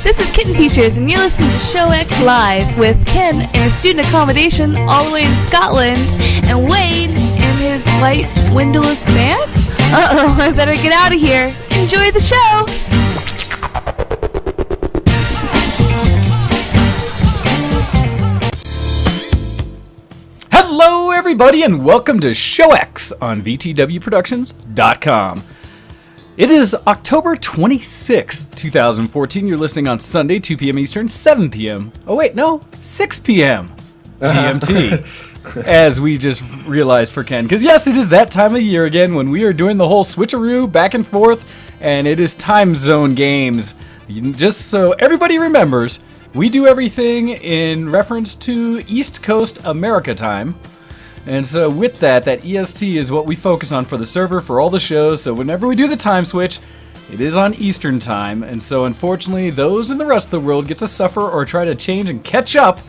This is Kitten Features, and you're listening to Show X Live with Ken in his student accommodation all the way in Scotland, and Wade in his white windowless van? Uh-oh, I better get out of here. Enjoy the show! Hello, everybody, and welcome to Show X on VTWProductions.com. It is October 26th, 2014. You're listening on Sunday, 2 p.m. Eastern, 7 p.m. Oh, wait, no, 6 p.m. GMT, as we just realized for Ken. Because, yes, it is that time of year again when we are doing the whole switcheroo back and forth, and it is time zone games. Just so everybody remembers, we do everything in reference to East Coast America time. And so with that EST is what we focus on for the server for all the shows. So whenever we do the time switch, it is on Eastern time. And so unfortunately, those in the rest of the world get to suffer or try to change and catch up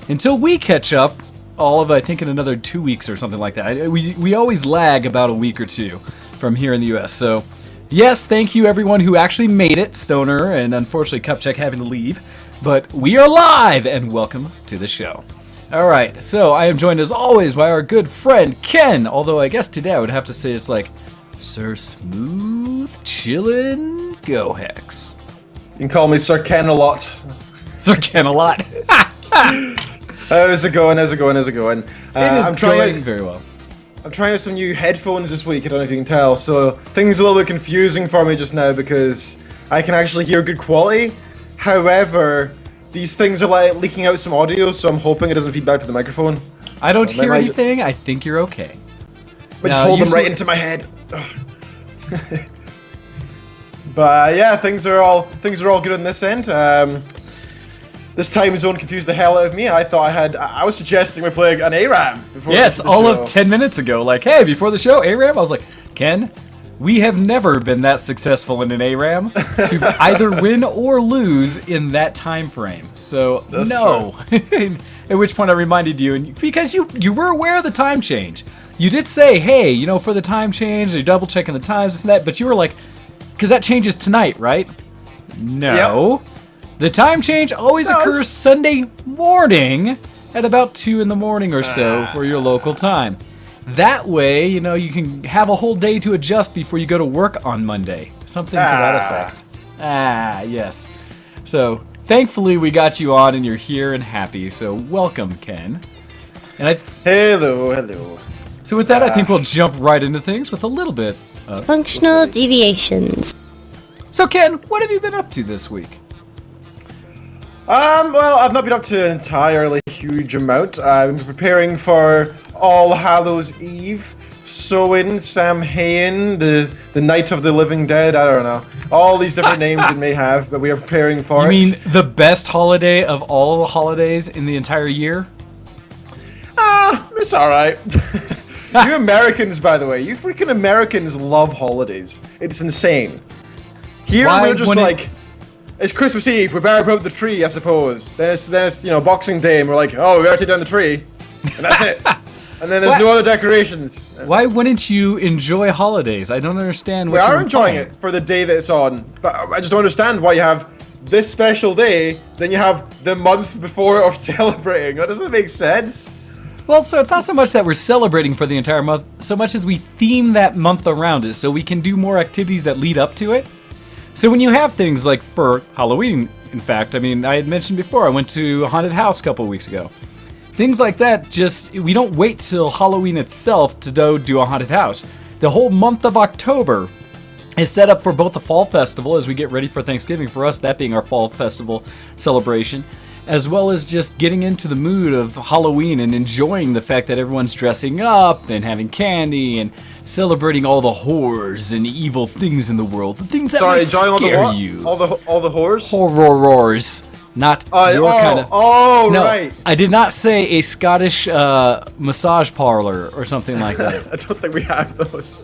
until we catch up all of, I think, in another 2 weeks or something like that. We always lag about a week or two from here in the US. So yes, thank you everyone who actually made it, Stoner, and unfortunately Cupcheck having to leave. But we are live, and welcome to the show. Alright, so I am joined as always by our good friend Ken, although I guess today I would have to say it's like Sir Smooth Chillin' Go Hex. You can call me Sir Ken a lot. Sir Ken a lot. How's it going? I'm trying very well. I'm trying out some new headphones this week, I don't know if you can tell, so things are a little bit confusing for me just now because I can actually hear good quality. However, these things are like leaking out some audio, so I'm hoping it doesn't feed back to the microphone. I don't hear anything. I think you're okay. But just hold them right into my head. But yeah, things are all good on this end. This time zone confused the hell out of me. I was suggesting we play an ARAM before. Yes, all of 10 minutes ago. Like, hey, before the show, ARAM. I was like, Ken, we have never been that successful in an ARAM to either win or lose in that time frame. So, that's no. At which point I reminded you, and because you were aware of the time change. You did say, hey, for the time change, you're double checking the times, this and that, but you were like, because that changes tonight, right? No. Yep. The time change always occurs Sunday morning at about 2 in the morning or so for your local time. That way, you can have a whole day to adjust before you go to work on Monday. Something to that effect. Yes. So, thankfully we got you on and you're here and happy. So, welcome, Ken. And Hello. So with that, I think we'll jump right into things with a little bit of functional deviations. So, Ken, what have you been up to this week? Well, I've not been up to an entirely huge amount. I've been preparing for All Hallows Eve, Samhain, the Night of the Living Dead, I don't know. All these different names it may have, but we are preparing for it. You mean the best holiday of all the holidays in the entire year? It's alright. You Americans, by the way, you freaking Americans love holidays. It's insane. Here we're just like... It's Christmas Eve, we better put up the tree, I suppose. Then it's Boxing Day, and we're like, oh, we better take down the tree. And that's it. And then there's no other decorations. Why wouldn't you enjoy holidays? I don't understand what we are enjoying it for the day that it's on. But I just don't understand why you have this special day, then you have the month before of celebrating. That doesn't make sense. Well, so it's not so much that we're celebrating for the entire month, so much as we theme that month around it, so we can do more activities that lead up to it. So when you have things like for Halloween, in fact, I had mentioned before, I went to a haunted house a couple of weeks ago. Things like that, we don't wait till Halloween itself to do a haunted house. The whole month of October is set up for both the fall festival as we get ready for Thanksgiving, for us that being our fall festival celebration, as well as just getting into the mood of Halloween and enjoying the fact that everyone's dressing up and having candy and celebrating all the horrors and evil things in the world, the things that might scare you. All the horrors? Horrors. Not your kind of... Oh, no, right. I did not say a Scottish massage parlor or something like that. I don't think we have those.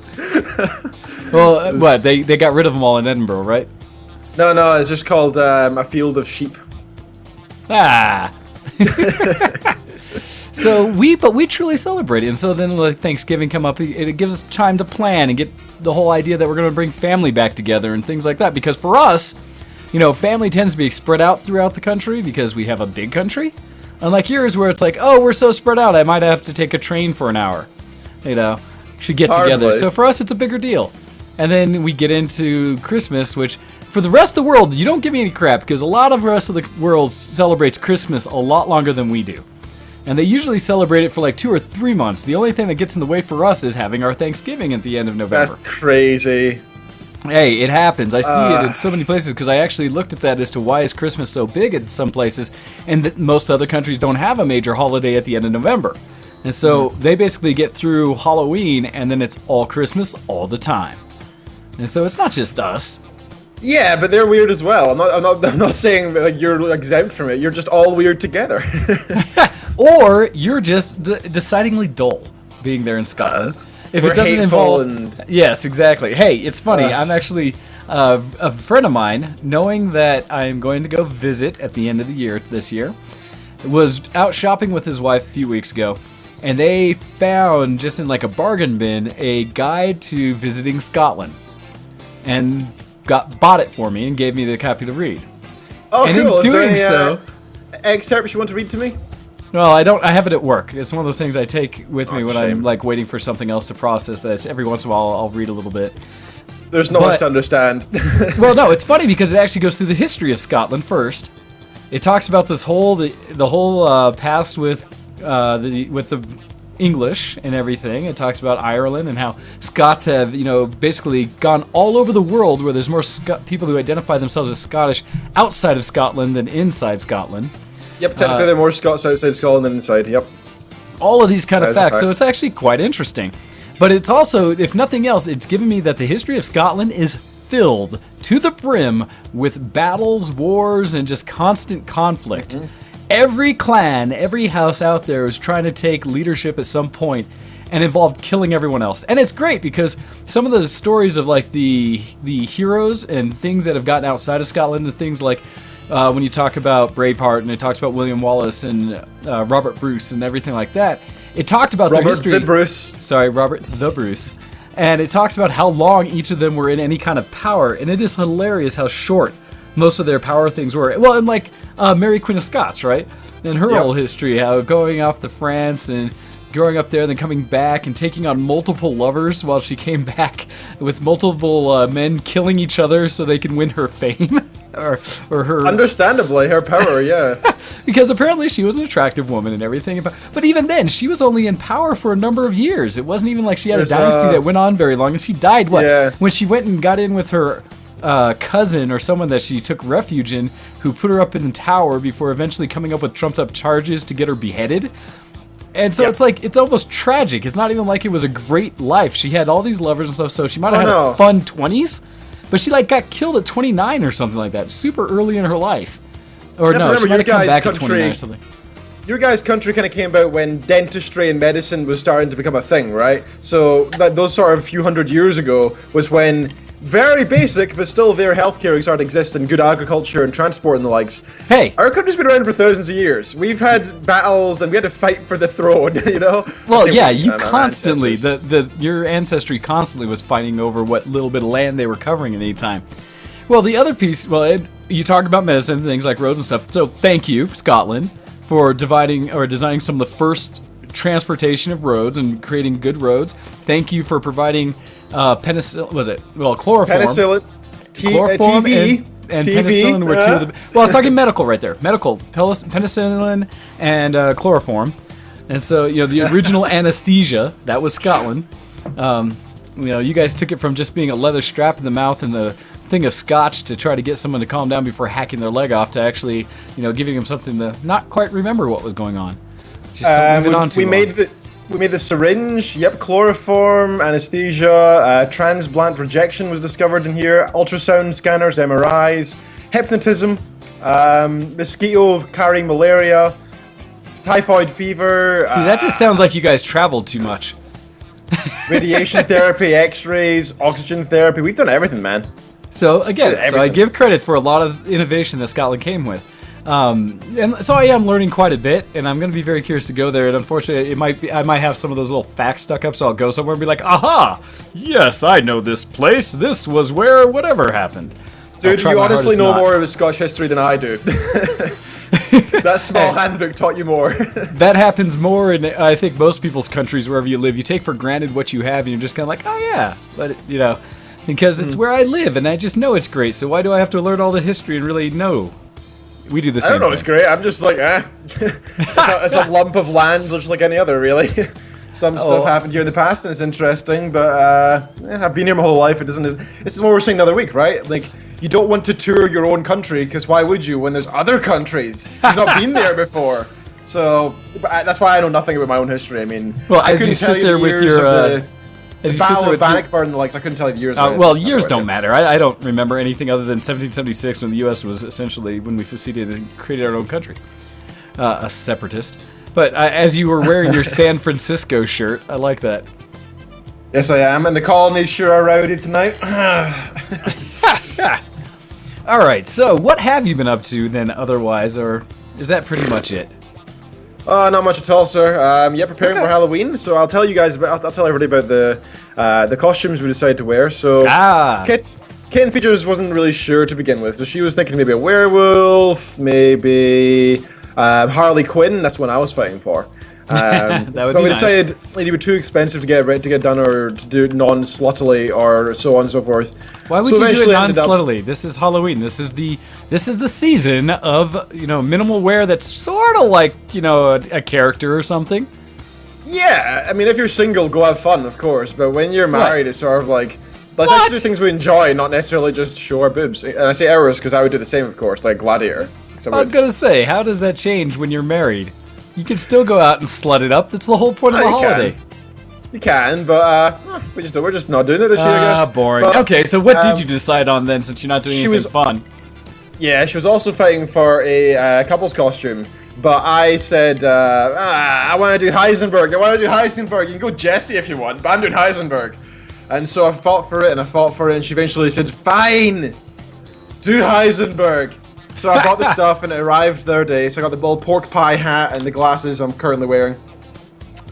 Well, what? They got rid of them all in Edinburgh, right? No, it's just called a field of sheep. So we truly celebrate it, and so then like Thanksgiving come up, it gives us time to plan and get the whole idea that we're going to bring family back together and things like that. Because for us, family tends to be spread out throughout the country because we have a big country. Unlike yours, where it's like, oh, we're so spread out, I might have to take a train for an hour. Should get together. So for us, it's a bigger deal. And then we get into Christmas, which for the rest of the world, you don't give me any crap because a lot of the rest of the world celebrates Christmas a lot longer than we do. And they usually celebrate it for like 2 or 3 months. The only thing that gets in the way for us is having our Thanksgiving at the end of November. That's crazy. Hey, it happens. I see it in so many places because I actually looked at that as to why is Christmas so big in some places, and that most other countries don't have a major holiday at the end of November. And so they basically get through Halloween, and then it's all Christmas all the time. And so it's not just us. Yeah, but they're weird as well. I'm not saying like you're exempt from it. You're just all weird together. Or you're just decidingly dull being there in Scotland. If it doesn't involve, yes, exactly. Hey, it's funny. I'm actually a friend of mine, knowing that I'm going to go visit at the end of the year this year, was out shopping with his wife a few weeks ago, and they found just in like a bargain bin a guide to visiting Scotland, and bought it for me and gave me the copy to read. Oh, and cool. in doing so, excerpts you want to read to me? Well, I don't. I have it at work. It's one of those things I take with me when shame. I'm like waiting for something else to process. This every once in a while I'll read a little bit. There's not much to understand. Well, no, it's funny because it actually goes through the history of Scotland first. It talks about this whole the whole past with the English and everything. It talks about Ireland and how Scots have basically gone all over the world, where there's more people who identify themselves as Scottish outside of Scotland than inside Scotland. Yep, technically there are more Scots outside Scotland than inside, yep. All of these kind of facts, so it's actually quite interesting. But it's also, if nothing else, it's given me that the history of Scotland is filled to the brim with battles, wars, and just constant conflict. Mm-hmm. Every clan, every house out there is trying to take leadership at some point and involved killing everyone else. And it's great because some of the stories of like the heroes and things that have gotten outside of Scotland is things like when you talk about Braveheart, and it talks about William Wallace and Robert Bruce and everything like that, it talked about their history. Robert the Bruce. And it talks about how long each of them were in any kind of power, and it is hilarious how short most of their power things were. Well, and like Mary Queen of Scots, right? And her whole history, how going off to France and growing up there, and then coming back and taking on multiple lovers while she came back with multiple men killing each other so they can win her fame. or her... Understandably, her power, yeah. Because apparently she was an attractive woman and everything. But even then, she was only in power for a number of years. It wasn't even like she had a dynasty that went on very long. And she died, when she went and got in with her cousin or someone that she took refuge in, who put her up in the tower before eventually coming up with trumped up charges to get her beheaded. And so it's like, it's almost tragic. It's not even like it was a great life. She had all these lovers and stuff, so she might have had a fun 20s, but she like got killed at 29 or something like that, super early in her life. Or no, she might have come back at 29 or something. Your guys' country kind of came about when dentistry and medicine was starting to become a thing, right? So those sort of few hundred years ago was when very basic, but still their healthcare started to exist, and good agriculture and transport and the likes. Hey! Our country's been around for thousands of years. We've had battles and we had to fight for the throne, Well, yeah, you constantly, your ancestry constantly was fighting over what little bit of land they were covering at any time. Well, the other piece, you talk about medicine, things like roads and stuff, so thank you, Scotland, for designing some of the first transportation of roads and creating good roads. Thank you for providing penicillin. Was it? Well, chloroform. Penicillin. Chloroform TV. And penicillin were two of the. Well, I was talking medical right there. Medical. Penicillin and chloroform. And so, the original anesthesia, that was Scotland. You guys took it from just being a leather strap in the mouth and a thing of scotch to try to get someone to calm down before hacking their leg off to actually, giving them something to not quite remember what was going on. Just don't move it on too long. We made the syringe, chloroform, anesthesia, transplant rejection was discovered in here, ultrasound scanners, MRIs, hypnotism, mosquito carrying malaria, typhoid fever. See, that just sounds like you guys traveled too much. Radiation therapy, x-rays, oxygen therapy, we've done everything, man. So again, I give credit for a lot of innovation that Scotland came with. And so I am learning quite a bit, and I'm going to be very curious to go there. And unfortunately, I might have some of those little facts stuck up, so I'll go somewhere and be like, aha, yes, I know this place. This was where whatever happened. Dude, try you my honestly hardest know not. more of Scottish history than I do. That small handbook taught you more. That happens more in, I think, most people's countries wherever you live. You take for granted what you have, and you're just kind of like, oh yeah, but because it's where I live, and I just know it's great. So why do I have to learn all the history and really know? We do the same. I don't know, thing. it's great. I'm just like, it's a lump of land, just like any other, really. Some stuff happened here in the past, and it's interesting. But I've been here my whole life. It doesn't. This is what we're saying the other week, right? Like, you don't want to tour your own country because why would you when there's other countries? You've not been there before. So that's why I know nothing about my own history. I mean, Well, I as couldn't you tell sit there the with years your, of as the you sit Battle there of with your, Bannockburn, like I couldn't tell you the years. well, years don't matter. I don't remember anything other than 1776 when the U.S. was essentially when we seceded and created our own country, a separatist. But as you were wearing your San Francisco shirt, I like that. Yes, I am, and the colonies sure are rowdy tonight. All right, so what have you been up to then otherwise, or is that pretty much it? Not much at all, sir. Preparing for Halloween, so I'll tell you guys about. I'll tell everybody about the costumes we decided to wear. So, Kitten Features wasn't really sure to begin with, so she was thinking maybe a werewolf, maybe Harley Quinn. That's what I was fighting for. That would but be we nice. decided it would be too expensive to get done or to do non-sluttily or so on and so forth. Why would So you do it eventually I ended up- non-sluttily? This is Halloween. This is the season of minimal wear that's sort of like a character or something. Yeah, I mean, if you're single, go have fun, of course. But when you're married, it's sort of like let's actually do things we enjoy, not necessarily just show our boobs. And I say ours because I would do the same, of course, like Gladiator. So I was gonna say, how does that change when you're married? You can still go out and slut it up. That's the whole point of the holiday. You can, but we're just not doing it this year, I guess. Boring. But, okay, so what did you decide on then, since you're not doing anything fun? Yeah, she was also fighting for a couple's costume, but I said, I want to do Heisenberg. You can go Jesse if you want, but I'm doing Heisenberg. And so I fought for it, and she eventually said, fine, do Heisenberg. So I bought the stuff, and it arrived the other day. So I got the old pork pie hat and the glasses I'm currently wearing.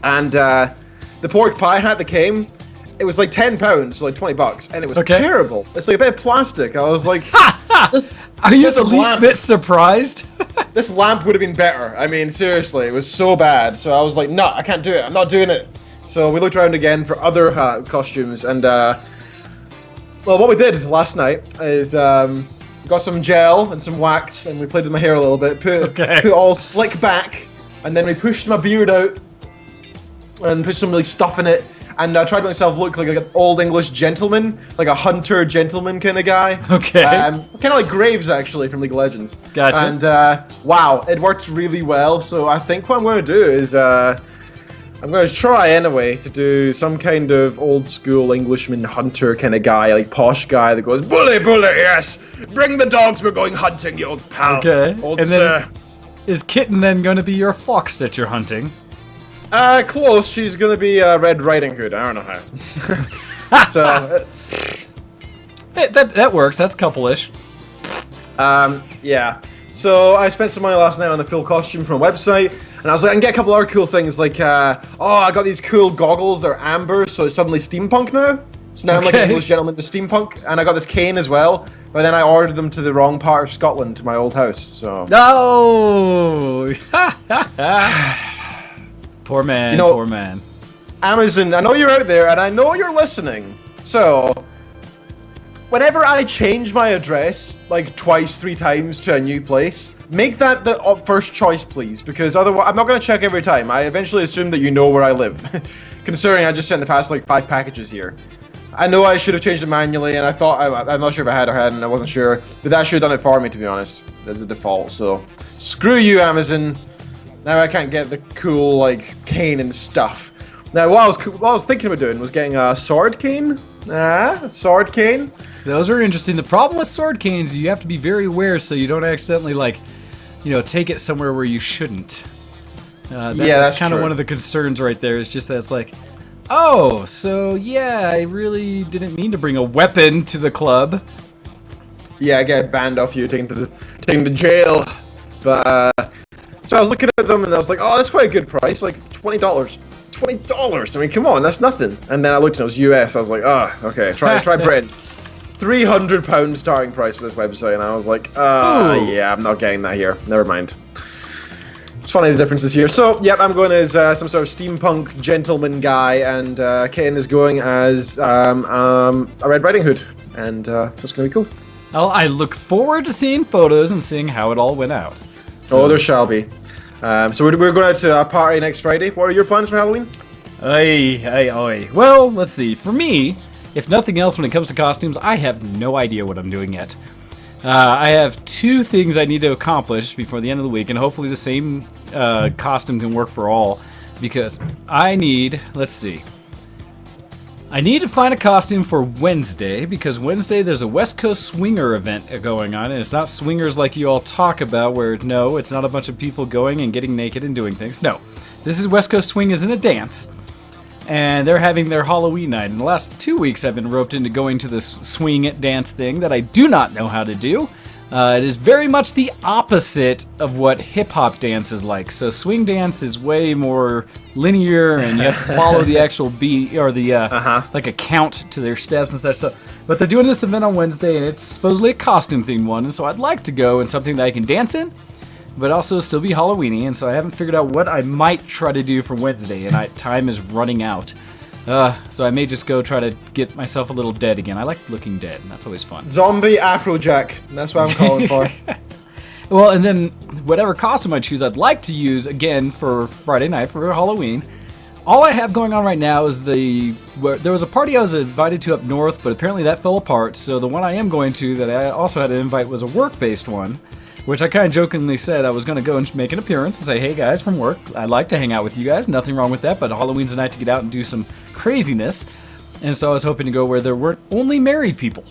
And the pork pie hat that came, it was like £10, so like $20, and it was terrible. It's like a bit of plastic. I was like, Are you the least bit surprised? This lamp would have been better. I mean, seriously, it was so bad. So I was like, no, I can't do it. I'm not doing it. So we looked around again for other costumes, and well, what we did last night is got some gel and some wax, and we played with my hair a little bit, put all slick back, and then we pushed my beard out and put some really stuff in it, and I tried to make myself look like an old English gentleman, like a hunter gentleman kind of guy. Okay. Kind of like Graves, actually, from League of Legends. Gotcha. And wow, it worked really well. So I think what I'm going to do is I'm going to try anyway to do some kind of old school Englishman hunter kind of guy, like posh guy that goes, bully, yes, bring the dogs, we're going hunting, you old pal. Okay. Old And sir. then is Kitten then going to be your fox that you're hunting? Close. She's going to be Red Riding Hood. I don't know how. So, That works. That's couple-ish. yeah. So I spent some money last night on the full costume from a website, and I was like, I can get a couple other cool things, like, I got these cool goggles that are amber, so it's suddenly steampunk now. So now I'm like an English gentleman to steampunk, and I got this cane as well, but then I ordered them to the wrong part of Scotland, to my old house, so... No! Poor man, poor man. Amazon, I know you're out there, and I know you're listening, so... Whenever I change my address, like twice, 3 times to a new place, make that the first choice, please, because otherwise, I'm not going to check every time. I eventually assume that you know where I live, considering I just sent the past like 5 packages here. I know I should have changed it manually, and I thought, I'm not sure if I had or hadn't, I wasn't sure, but that should have done it for me, to be honest, as a default, so screw you, Amazon. Now I can't get the cool, like, cane and stuff. Now, what I was thinking about doing was getting a sword cane. A sword cane. Those are interesting. The problem with sword canes, you have to be very aware so you don't accidentally, like, take it somewhere where you shouldn't. That's kind of one of the concerns right there. Is just that it's like, oh, so yeah, I really didn't mean to bring a weapon to the club. Yeah, I get banned off you, taken to jail. But so I was looking at them and I was like, oh, that's quite a good price, like $20. $20. I mean, come on, that's nothing. And then I looked and it was US. I was like, oh, okay, try Britain. £300 starting price for this website, and I was like, yeah, I'm not getting that here. Never mind. It's funny the differences here. So, yep, I'm going as some sort of steampunk gentleman guy, and Ken is going as a Red Riding Hood, and so it's going to be cool. Well, I look forward to seeing photos and seeing how it all went out. So. Oh, there shall be. So we're going out to a party next Friday. What are your plans for Halloween? Aye. Well, let's see. For me, if nothing else, when it comes to costumes, I have no idea what I'm doing yet. I have 2 things I need to accomplish before the end of the week, and hopefully the same costume can work for all, because I need, let's see. I need to find a costume for Wednesday, because Wednesday there's a West Coast Swinger event going on, and it's not swingers like you all talk about, where, no, it's not a bunch of people going and getting naked and doing things. No, this is West Coast Swing is in a dance, and they're having their Halloween night. In the last 2 weeks, I've been roped into going to this swing dance thing that I do not know how to do. It is very much the opposite of what hip-hop dance is like. So swing dance is way more linear, and you have to follow the actual beat, or the like a count to their steps and such. So, but they're doing this event on Wednesday, and it's supposedly a costume-themed one, and so I'd like to go in something that I can dance in, but also still be Halloween-y, and so I haven't figured out what I might try to do for Wednesday, and time is running out. So I may just go try to get myself a little dead again. I like looking dead, and that's always fun. Zombie Afrojack. That's what I'm calling for. Well, and then whatever costume I choose, I'd like to use again for Friday night for Halloween. All I have going on right now is there was a party I was invited to up north, but apparently that fell apart. So the one I am going to that I also had to invite was a work-based one, which I kind of jokingly said I was going to go and make an appearance and say, hey guys from work, I'd like to hang out with you guys. Nothing wrong with that, but Halloween's the night to get out and do some craziness. And so I was hoping to go where there weren't only married people.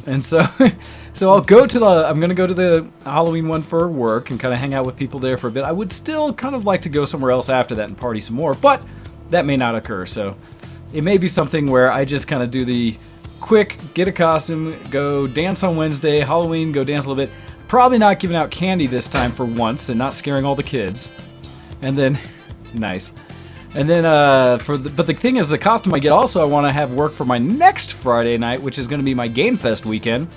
And so I'm going to go to the Halloween one for work and kind of hang out with people there for a bit. I would still kind of like to go somewhere else after that and party some more, but that may not occur. So it may be something where I just kind of do the quick, get a costume, go dance on Wednesday, Halloween, go dance a little bit. Probably not giving out candy this time for once and not scaring all the kids. And then, nice. And then, but the thing is, the costume I get also, I want to have work for my next Friday night, which is going to be my Game Fest weekend.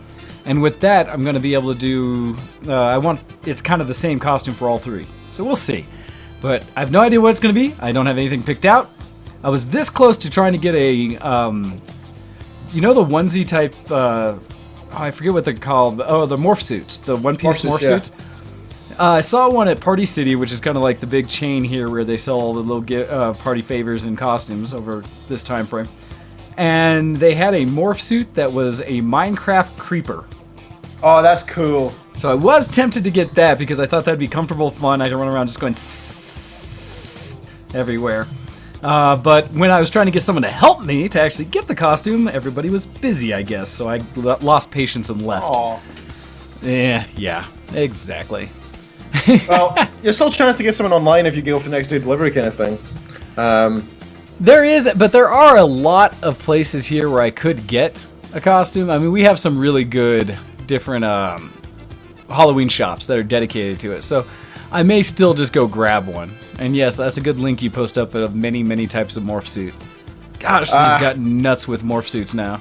And with that, I'm going to be able to do, it's kind of the same costume for all 3. So we'll see. But I have no idea what it's going to be. I don't have anything picked out. I was this close to trying to get a, you know, the onesie type, I forget what they're called. Oh, the morph suits. The one-piece morph suits. I saw one at Party City, which is kind of like the big chain here where they sell all the little party favors and costumes over this time frame. And they had a morph suit that was a Minecraft creeper. Oh, that's cool. So I was tempted to get that because I thought that'd be comfortable, fun. I could run around just going everywhere. But when I was trying to get someone to help me to actually get the costume, everybody was busy, I guess. So I lost patience and left. Aww. Yeah, exactly. Well, there's still a chance to get someone online if you go for next day delivery kind of thing. There is, but there are a lot of places here where I could get a costume. I mean, we have some really good different Halloween shops that are dedicated to it. So I may still just go grab one. And yes, that's a good link you post up of many, many types of morph suit. Gosh, they've got nuts with morph suits now.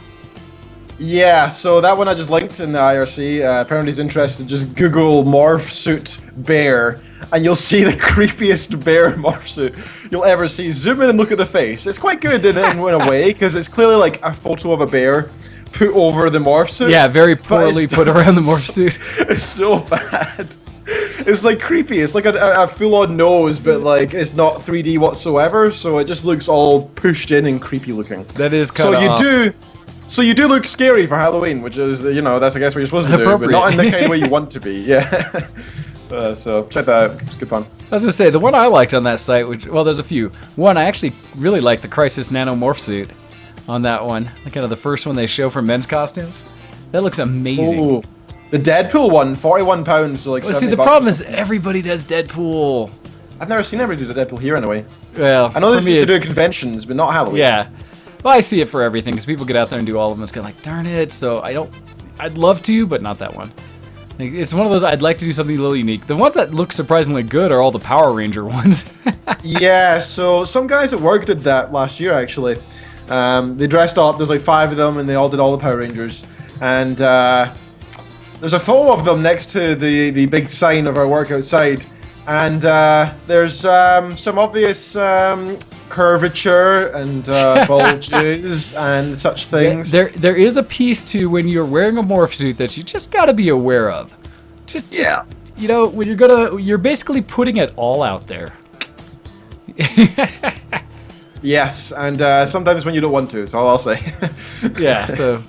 Yeah, so that one I just linked in the IRC. If anybody's interested, just Google morph suit bear, and you'll see the creepiest bear morph suit you'll ever see. Zoom in and look at the face. It's quite good in a way, because it's clearly like a photo of a bear put over the morph suit. Yeah, very poorly put around the morph suit. It's so bad. It's like creepy. It's like a full-on nose, but like it's not 3D whatsoever, so it just looks all pushed in and creepy looking. That is kind of So you do look scary for Halloween, which is, you know, that's I guess what you're supposed to do, but not in the kind of way you want to be. Yeah. So check that out. It's good fun. I was gonna say the one I liked on that site, well, there's a few. One, I actually really like the Crisis Nano Morph suit on that one. Kind of the first one they show for men's costumes. That looks amazing. Ooh. The Deadpool one, £41, so like. Well, see, the problem is everybody does Deadpool. I've never seen anybody do the Deadpool here anyway. Well, I know they do conventions, but not Halloween. Yeah. Well, I see it for everything, because people get out there and do all of them. It's kind of like, darn it. So I'd love to, but not that one. Like, it's one of those, I'd like to do something a little unique. The ones that look surprisingly good are all the Power Ranger ones. Yeah, so some guys at work did that last year, actually. They dressed up, there's like 5 of them, and they all did all the Power Rangers. and there's a photo of them next to the big sign of our work outside, and there's some obvious curvature and bulges and such things. There is a piece to when you're wearing a morph suit that you just got to be aware of. Just you know, when you're basically putting it all out there. Yes, and sometimes when you don't want to, is all I'll say. Yeah, so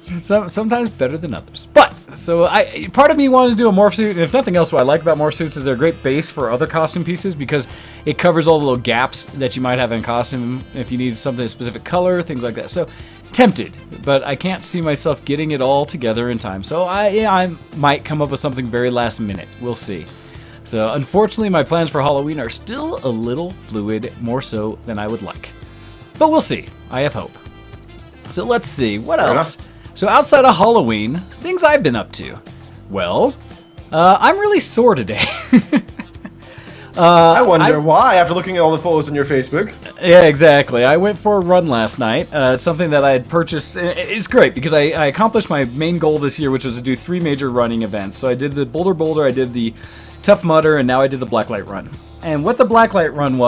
sometimes better than others. But so part of me wanted to do a morph suit, and if nothing else, what I like about morph suits is they're a great base for other costume pieces because it covers all the little gaps that you might have in costume if you need something a specific color, things like that. So tempted, but I can't see myself getting it all together in time. So I might come up with something very last minute. We'll see. So unfortunately, my plans for Halloween are still a little fluid, more so than I would like. But we'll see. I have hope. So let's see. What else? So outside of Halloween, things I've been up to. Well, I'm really sore today. I wonder why, after looking at all the photos on your Facebook. Yeah, exactly. I went for a run last night. It's something that I had purchased. It's great because I accomplished my main goal this year, which was to do 3 major running events. So I did the Boulder, I did the Tough Mudder, and now I did the Blacklight Run. And what the Blacklight Run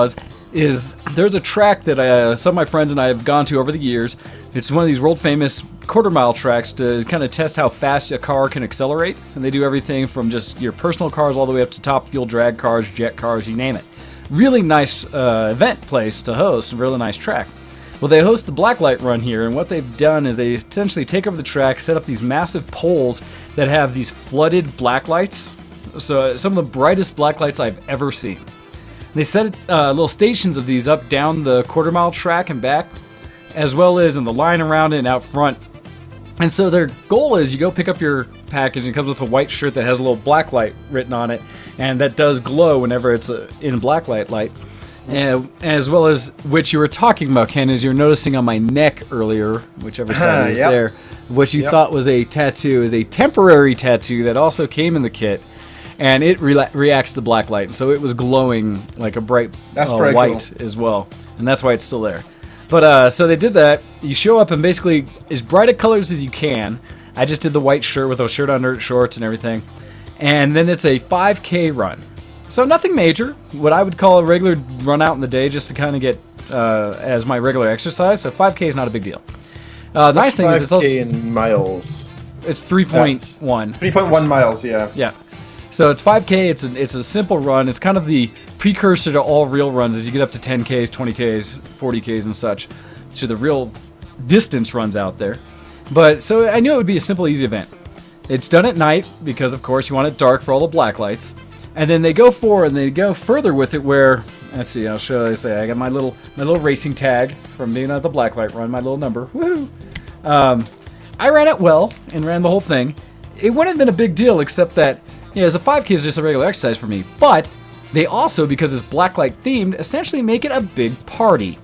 is there's a track that some of my friends and I have gone to over the years. It's one of these world famous quarter-mile tracks to kind of test how fast a car can accelerate. And they do everything from just your personal cars all the way up to top fuel drag cars, jet cars, you name it. Really nice event place to host, a really nice track. Well, they host the Blacklight Run here, and what they've done is they essentially take over the track, set up these massive poles that have these flooded black lights. So some of the brightest black lights I've ever seen. They set little stations of these up down the quarter-mile track and back, as well as in the line around it and out front. And so their goal is you go pick up your package, and it comes with a white shirt that has a little black light written on it, and that does glow whenever it's in blacklight light. As well as, which you were talking about, Ken, as you were noticing on my neck earlier, whichever side is there, what you thought was a tattoo is a temporary tattoo that also came in the kit. And it reacts to black light, so it was glowing like a bright white cool as well, and that's why it's still there. But so they did that. You show up and basically as bright a colors as you can. I just did the white shirt with a shirt under, shorts and everything, and then it's a 5K run. So nothing major, what I would call a regular run out in the day, just to kind of get as my regular exercise. So 5K is not a big deal. The nice thing is it's also in miles. It's 3.1. 3.1 miles. Yeah. Yeah. So it's 5K, it's a simple run. It's kind of the precursor to all real runs as you get up to 10Ks, 20Ks, 40Ks and such, to the real distance runs out there. But so I knew it would be a simple, easy event. It's done at night because, of course, you want it dark for all the black lights. And then they go further with it where, let's see, I'll show you. I got my little racing tag from being at the Blacklight Run, my little number. Woohoo! I ran it well and ran the whole thing. It wouldn't have been a big deal except that, as a 5K is just a regular exercise for me. But they also, because it's blacklight themed, essentially make it a big party.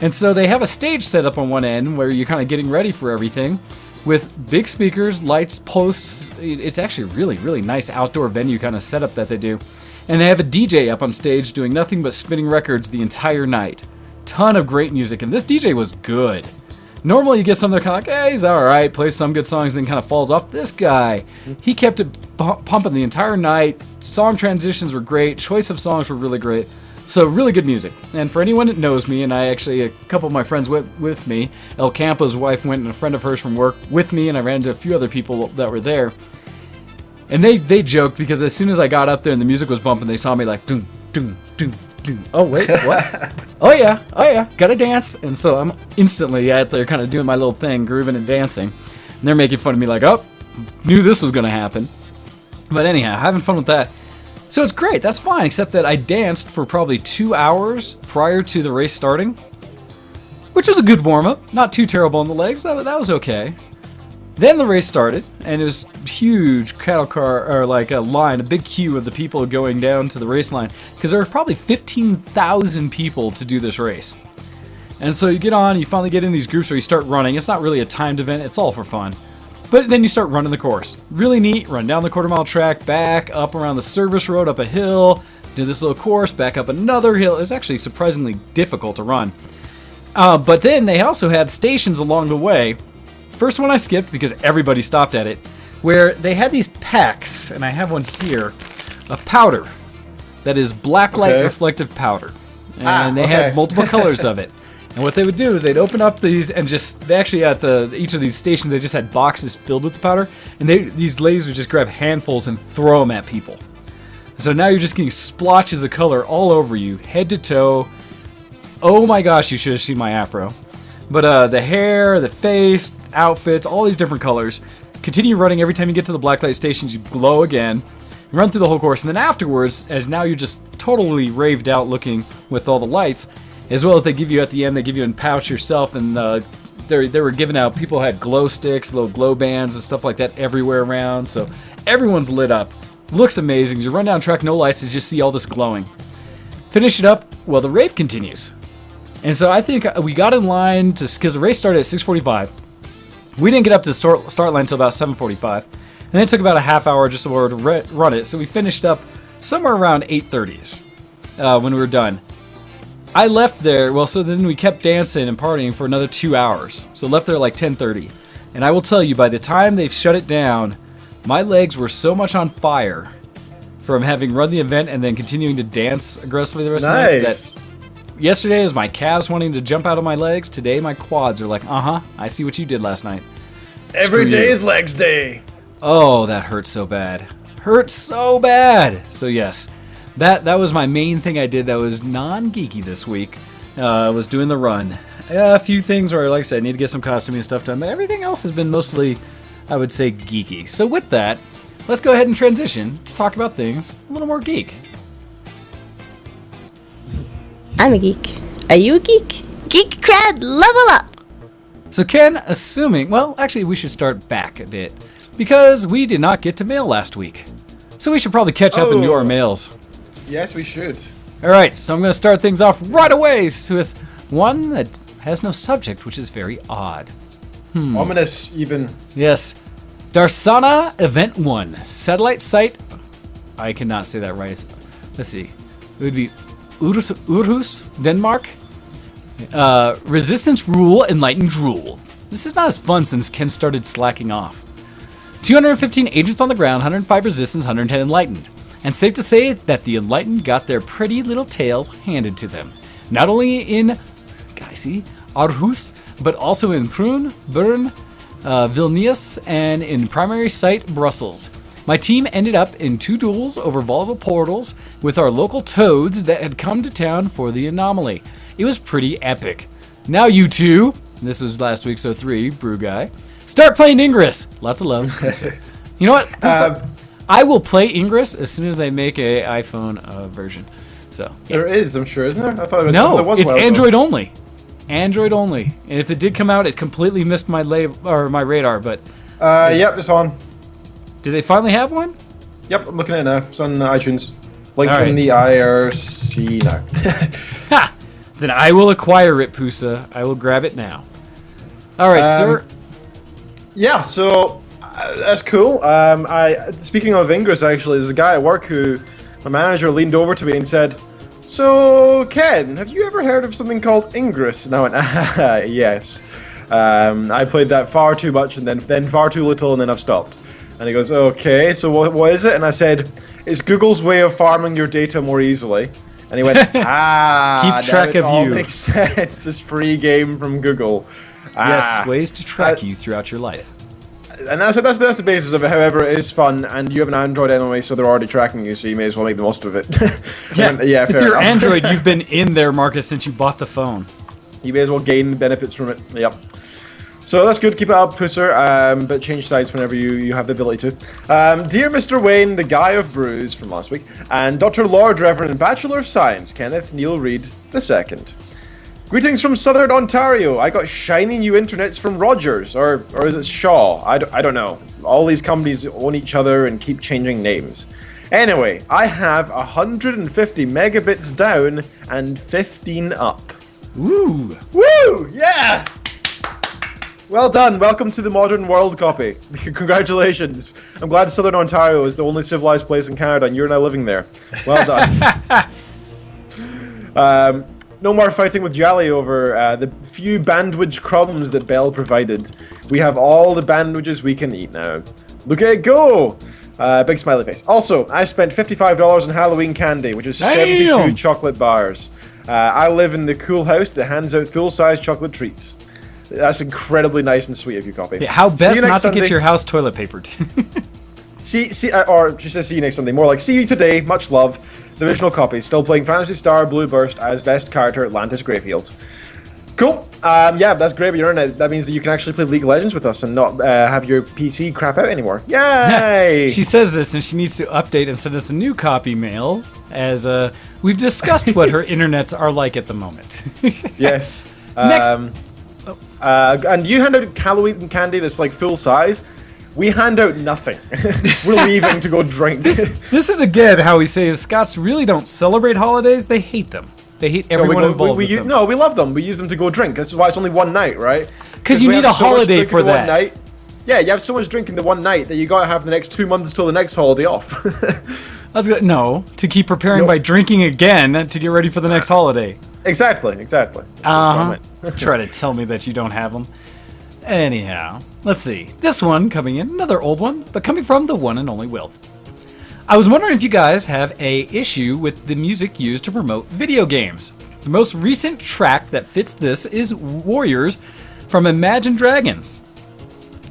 And so they have a stage set up on one end where you're kind of getting ready for everything with big speakers, lights, posts. It's actually a really, really nice outdoor venue kind of setup that they do. And they have a DJ up on stage doing nothing but spinning records the entire night. Ton of great music, and this DJ was good. Normally you get something kind of like, hey, he's alright, plays some good songs, then kind of falls off. This guy, he kept it pumping the entire night. Song transitions were great. Choice of songs were really great. So really good music. And for anyone that knows me, and a couple of my friends with me, El Campo's wife went and a friend of hers from work with me, and I ran into a few other people that were there. And they joked because as soon as I got up there and the music was bumping, they saw me like, doom, doom, doom, doom. Oh, wait, what? oh yeah, gotta dance. And so I'm instantly out there kind of doing my little thing, grooving and dancing. And they're making fun of me like, oh, knew this was gonna happen. But anyhow, having fun with that. So it's great, that's fine, except that I danced for probably 2 hours prior to the race starting, which was a good warm-up. Not too terrible on the legs, that was okay. Then the race started, and it was huge cattle car, or like a line, a big queue of the people going down to the race line, because there were probably 15,000 people to do this race. And so you get on, you finally get in these groups where you start running. It's not really a timed event, it's all for fun. But then you start running the course. Really neat, run down the quarter-mile track, back, up around the service road, up a hill, do this little course, back up another hill. It's actually surprisingly difficult to run. But then they also had stations along the way First one I skipped because everybody stopped at it, where they had these packs, and I have one here, of powder that is blacklight reflective powder. And they had multiple colors of it. And what they would do is they'd open up these and they actually at each of these stations, they just had boxes filled with the powder. And these ladies would just grab handfuls and throw them at people. So now you're just getting splotches of color all over you, head to toe. Oh my gosh, you should have seen my afro. But the hair, the face, outfits, all these different colors. Continue running every time you get to the blacklight stations, you glow again. You run through the whole course, and then afterwards, as now you're just totally raved out looking with all the lights, as well as they give you at the end, they give you a pouch yourself, and they were giving out, people had glow sticks, little glow bands and stuff like that everywhere around, so everyone's lit up. Looks amazing. You run down track, no lights, and just see all this glowing. Finish it up, well, the rave continues. And so I think we got in line, because the race started at 6:45. We didn't get up to the start line until about 7:45. And then it took about a half hour just to run it, so we finished up somewhere around 8:30ish when we were done. I left there, so then we kept dancing and partying for another 2 hours. So left there like 10:30. And I will tell you, by the time they've shut it down, my legs were so much on fire from having run the event and then continuing to dance aggressively the rest of the night that yesterday was my calves wanting to jump out of my legs. Today my quads are like, I see what you did last night. Every day is legs day. Oh, that hurts so bad. Hurts so bad. So yes. That was my main thing I did that was non-geeky this week. I was doing the run. A few things where, like I said, I need to get some costuming and stuff done, but everything else has been mostly, I would say, geeky. So with that, let's go ahead and transition to talk about things a little more geek. I'm a geek. Are you a geek? Geek cred, level up! So Ken, actually we should start back a bit, because we did not get to mail last week. So we should probably catch up and do our mails. Yes, we should. Alright, so I'm going to start things off right away with one that has no subject, which is very odd. Ominous, even. Yes. Darsana Event 1. Satellite site. I cannot say that right. Let's see. It would be Aarhus, Denmark. Resistance Rule, Enlightened Rule. This is not as fun since Ken started slacking off. 215 agents on the ground, 105 resistance, 110 enlightened. And safe to say that the enlightened got their pretty little tails handed to them. Not only in, Aarhus, but also in Prun, Bern, Vilnius, and in primary site Brussels. My team ended up in 2 duels over volatile portals with our local toads that had come to town for the anomaly. It was pretty epic. Now you two, this was last week, so 3, Brew Guy, start playing Ingress. Lots of love. You know what? I will play Ingress as soon as they make a iPhone version. So yeah. There is, I'm sure, isn't there? I thought no, there was it's Android only. Android only. And if it did come out, it completely missed my my radar. But yep, it's on. Did they finally have one? Yep, I'm looking at it now. It's on iTunes. Link All from right. the IRC now. Ha! Then I will acquire it, Pusa. I will grab it now. All right, sir. Yeah, so that's cool. Speaking of Ingress, actually, there's a guy at work who my manager leaned over to me and said, "So, Ken, have you ever heard of something called Ingress?" And I went, yes. I played that far too much and then far too little, and then I've stopped. And he goes, "Okay, so what is it?" And I said, "It's Google's way of farming your data more easily." And he went, Keep track now it of all you. makes sense. This free game from Google. Yes, ways to track you throughout your life. And that's the basis of it. However, it is fun, and you have an Android anyway, so they're already tracking you, so you may as well make the most of it. Yeah, if fair you're enough. Android, you've been in their market since you bought the phone. You may as well gain benefits from it. Yep. So that's good. Keep it up, Pusser. But change sides whenever you have the ability to. Dear Mr. Wayne, the guy of brews from last week, and Dr. Lord Reverend and Bachelor of Science, Kenneth Neil Reid II. Greetings from Southern Ontario. I got shiny new internets from Rogers, or is it Shaw? I don't know. All these companies own each other and keep changing names. Anyway, I have 150 megabits down and 15 up. Woo! Woo! Yeah! Well done. Welcome to the modern world, copy. Congratulations. I'm glad Southern Ontario is the only civilized place in Canada and you're now living there. Well done. no more fighting with Jolly over the few bandwidth crumbs that Belle provided. We have all the bandwages we can eat now. Look at it go! Big smiley face. Also, I spent $55 on Halloween candy, which is 72 chocolate bars. I live in the cool house that hands out full-size chocolate treats. That's incredibly nice and sweet of you, Copy. Yeah, how best not to get your house toilet papered. Or she says see you next Sunday. More like, see you today, much love. The original Copy, still playing Phantasy Star Blue Burst as best character Atlantis Greyfield. Cool. Yeah, that's great with your internet. That means that you can actually play League of Legends with us and not have your PC crap out anymore. Yay! She says this and she needs to update and send us a new copy mail as we've discussed what her internets are like at the moment. Yes. Next. And you hand out Halloween candy that's like full size. We hand out nothing. We're leaving to go drink. This is again how we say the Scots really don't celebrate holidays. They hate them. They hate everyone involved with them. No, we love them. We use them to go drink. That's why it's only one night, right? Because you need a holiday for that. Night. Yeah, you have so much drinking the one night that you gotta have the next 2 months till the next holidayoff. To keep preparing by drinking again to get ready for the next holiday. Exactly. Try to tell me that you don't have them. Anyhow, let's see. This one coming in, another old one, but coming from the one and only Will. I was wondering if you guys have a issue with the music used to promote video games. The most recent track that fits this is Warriors from Imagine Dragons.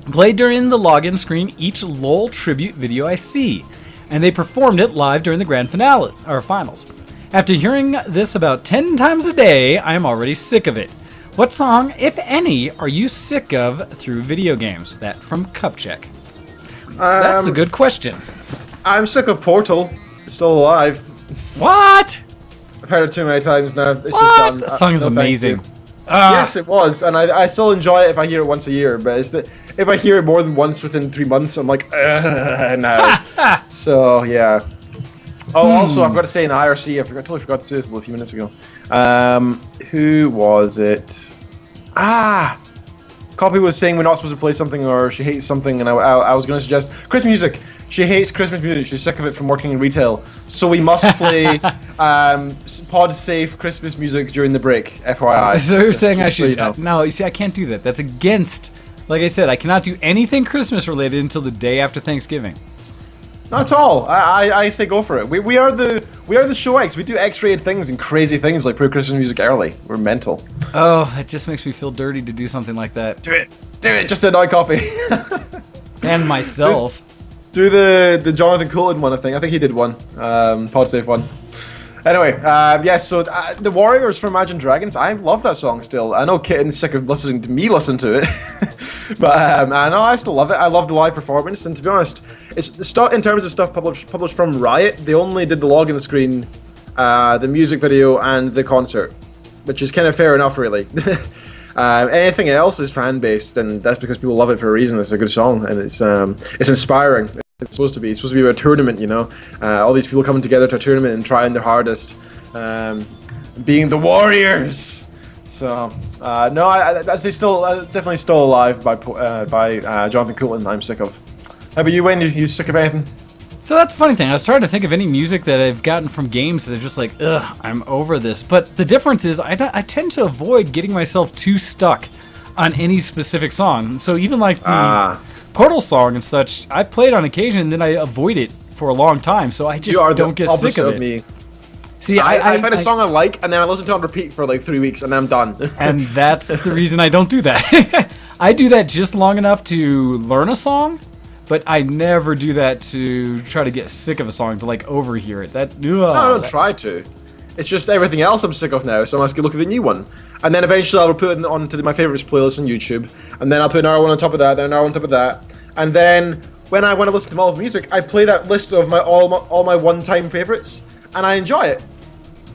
Played during the login screen each LOL tribute video I see, and they performed it live during the grand finals. After hearing this about 10 times a day, I am already sick of it. What song, if any, are you sick of through video games? That from Cupcheck. That's a good question. I'm sick of Portal. It's still alive. What? I've heard it too many times now. It's just done. That song is amazing. Yes, it was, and I still enjoy it if I hear it once a year. But if I hear it more than once within 3 months, I'm like, no. So yeah. Oh, also, I've got to say in the IRC, I totally forgot to say this a few minutes ago. Who was it? Copy was saying we're not supposed to play something or she hates something, and I was going to suggest Christmas music. She hates Christmas music. She's sick of it from working in retail. So we must play pod-safe Christmas music during the break, FYI. So you're saying I should... No, you see, I can't do that. That's against... Like I said, I cannot do anything Christmas related until the day after Thanksgiving. Not at all. I say go for it. We are the show X. We do X-rated things and crazy things like put Christmas music early. We're mental. Oh, it just makes me feel dirty to do something like that. Do it. Just to annoy Copy. And myself. Do the Jonathan Coulton one, I think he did one. Podsafe one. Anyway, yes, so the Warriors from Imagine Dragons, I love that song still. I know Kitten's sick of listening to me listen to it. But I know I still love it. I love the live performance, and to be honest, it's the stuff in terms of stuff published from Riot. They only did the login screen, the music video, and the concert, which is kind of fair enough, really. Anything else is fan based, and that's because people love it for a reason. It's a good song, and it's inspiring. It's supposed to be. It's supposed to be a tournament, you know. All these people coming together to a tournament and trying their hardest, being the Warriors. So no, I'd say still definitely still alive by Jonathan Coulton. I'm sick of. How about you, Wayne? You sick of anything? So that's a funny thing. I was trying to think of any music that I've gotten from games that are just like, ugh, I'm over this. But the difference is I tend to avoid getting myself too stuck on any specific song. So even like the Portal song and such, I play it on occasion and then I avoid it for a long time. So I just don't get sick of it. Me. See, I find a song I like and then I listen to it on repeat for like 3 weeks and then I'm done. And that's the reason I don't do that. I do that just long enough to learn a song. But I never do that to try to get sick of a song, to like overhear it. No, I don't try to. It's just everything else I'm sick of now, so I must go look at the new one. And then eventually I'll put it onto my favorites playlist on YouTube. And then I'll put another one on top of that, then another one on top of that. And then when I want to listen to all of music, I play that list of all my one-time favorites, and I enjoy it.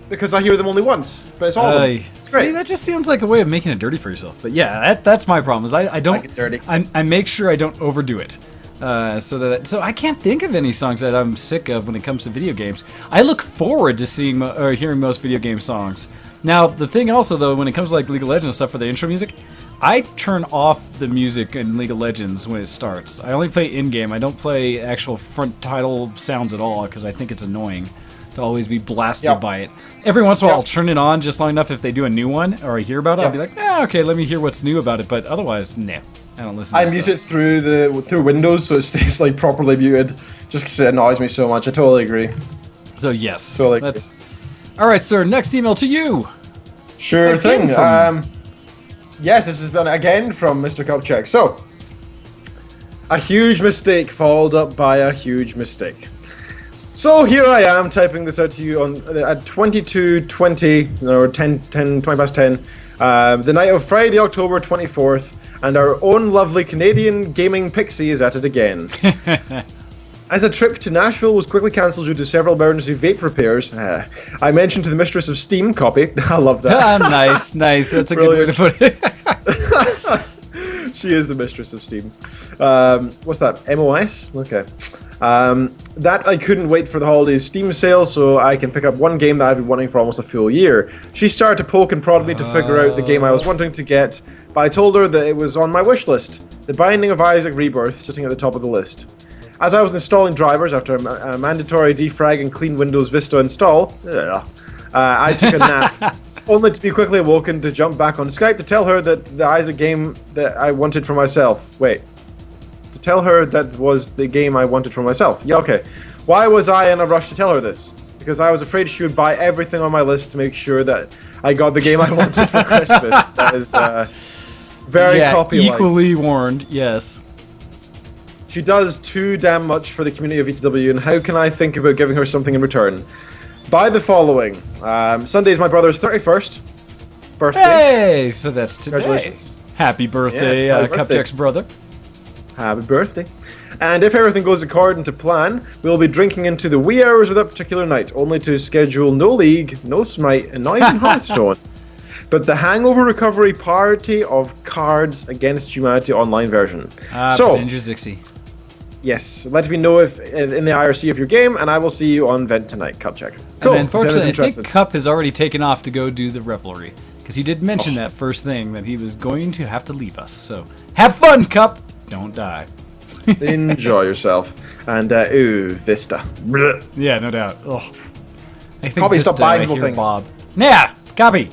Because I hear them only once, but it's all of them. It's great. See, that just sounds like a way of making it dirty for yourself. But yeah, that's my problem, is I don't... I get dirty. I make sure I don't overdo it. So I can't think of any songs that I'm sick of when it comes to video games. I look forward to seeing or hearing most video game songs. Now, the thing also, though, when it comes to like League of Legends stuff for the intro music, I turn off the music in League of Legends when it starts. I only play in-game. I don't play actual front title sounds at all because I think it's annoying. to always be blasted by it. Every once in a while, I'll turn it on just long enough if they do a new one or I hear about it. I'll be like, okay, let me hear what's new about it. But otherwise, no, I don't listen to I mute it through Windows so it stays like properly muted just because it annoys me so much. I totally agree. So, yes. Totally agree. All right, sir, next email to you. Sure thing. Yes, this is again from Mr. Cupcheck. So, a huge mistake followed up by a huge mistake. So here I am typing this out to you at 22:20 or 20 past 10, the night of Friday, October 24th, and our own lovely Canadian gaming pixie is at it again. As a trip to Nashville was quickly cancelled due to several emergency vape repairs, I mentioned to the mistress of Steam copy. I love that. Nice. That's a good way to put it. She is the mistress of Steam. What's that? MOS? Okay. That I couldn't wait for the holidays Steam sale so I can pick up one game that I've been wanting for almost a full year. She started to poke and prod me to figure out the game I was wanting to get, but I told her that it was on my wish list. The Binding of Isaac Rebirth sitting at the top of the list. As I was installing drivers after a mandatory defrag and clean Windows Vista install, I took a nap, only to be quickly awoken to jump back on Skype to tell her that the Isaac game that I wanted for myself. Wait. To tell her that was the game I wanted for myself. Yeah, okay. Why was I in a rush to tell her this? Because I was afraid she would buy everything on my list to make sure that I got the game I wanted for Christmas. That is very copy-like. Equally warned, yes. She does too damn much for the community of VTW, and how can I think about giving her something in return? Buy the following. Sunday is my brother's 31st birthday. Hey, so that's today. Congratulations. Happy birthday, Yes, happy birthday. Cupcheck's brother. Happy birthday. And if everything goes according to plan, we'll be drinking into the wee hours of that particular night, only to schedule no League, no Smite, and not even Hearthstone, but the Hangover Recovery Party of Cards Against Humanity online version. So, Danger Zixie. yes, let me know if in the IRC of your game, and I will see you on Vent tonight, Cupcheck. Cool. And unfortunately, I Dennis think Cup has already taken off to go do the revelry, because he did mention that first thing, that he was going to have to leave us. So, have fun, Cup! Don't die. Enjoy yourself. And, ooh, Vista. Blech. Yeah, no doubt. Ugh. I think Copy, stop buying I people hear things. Bob. Yeah, copy.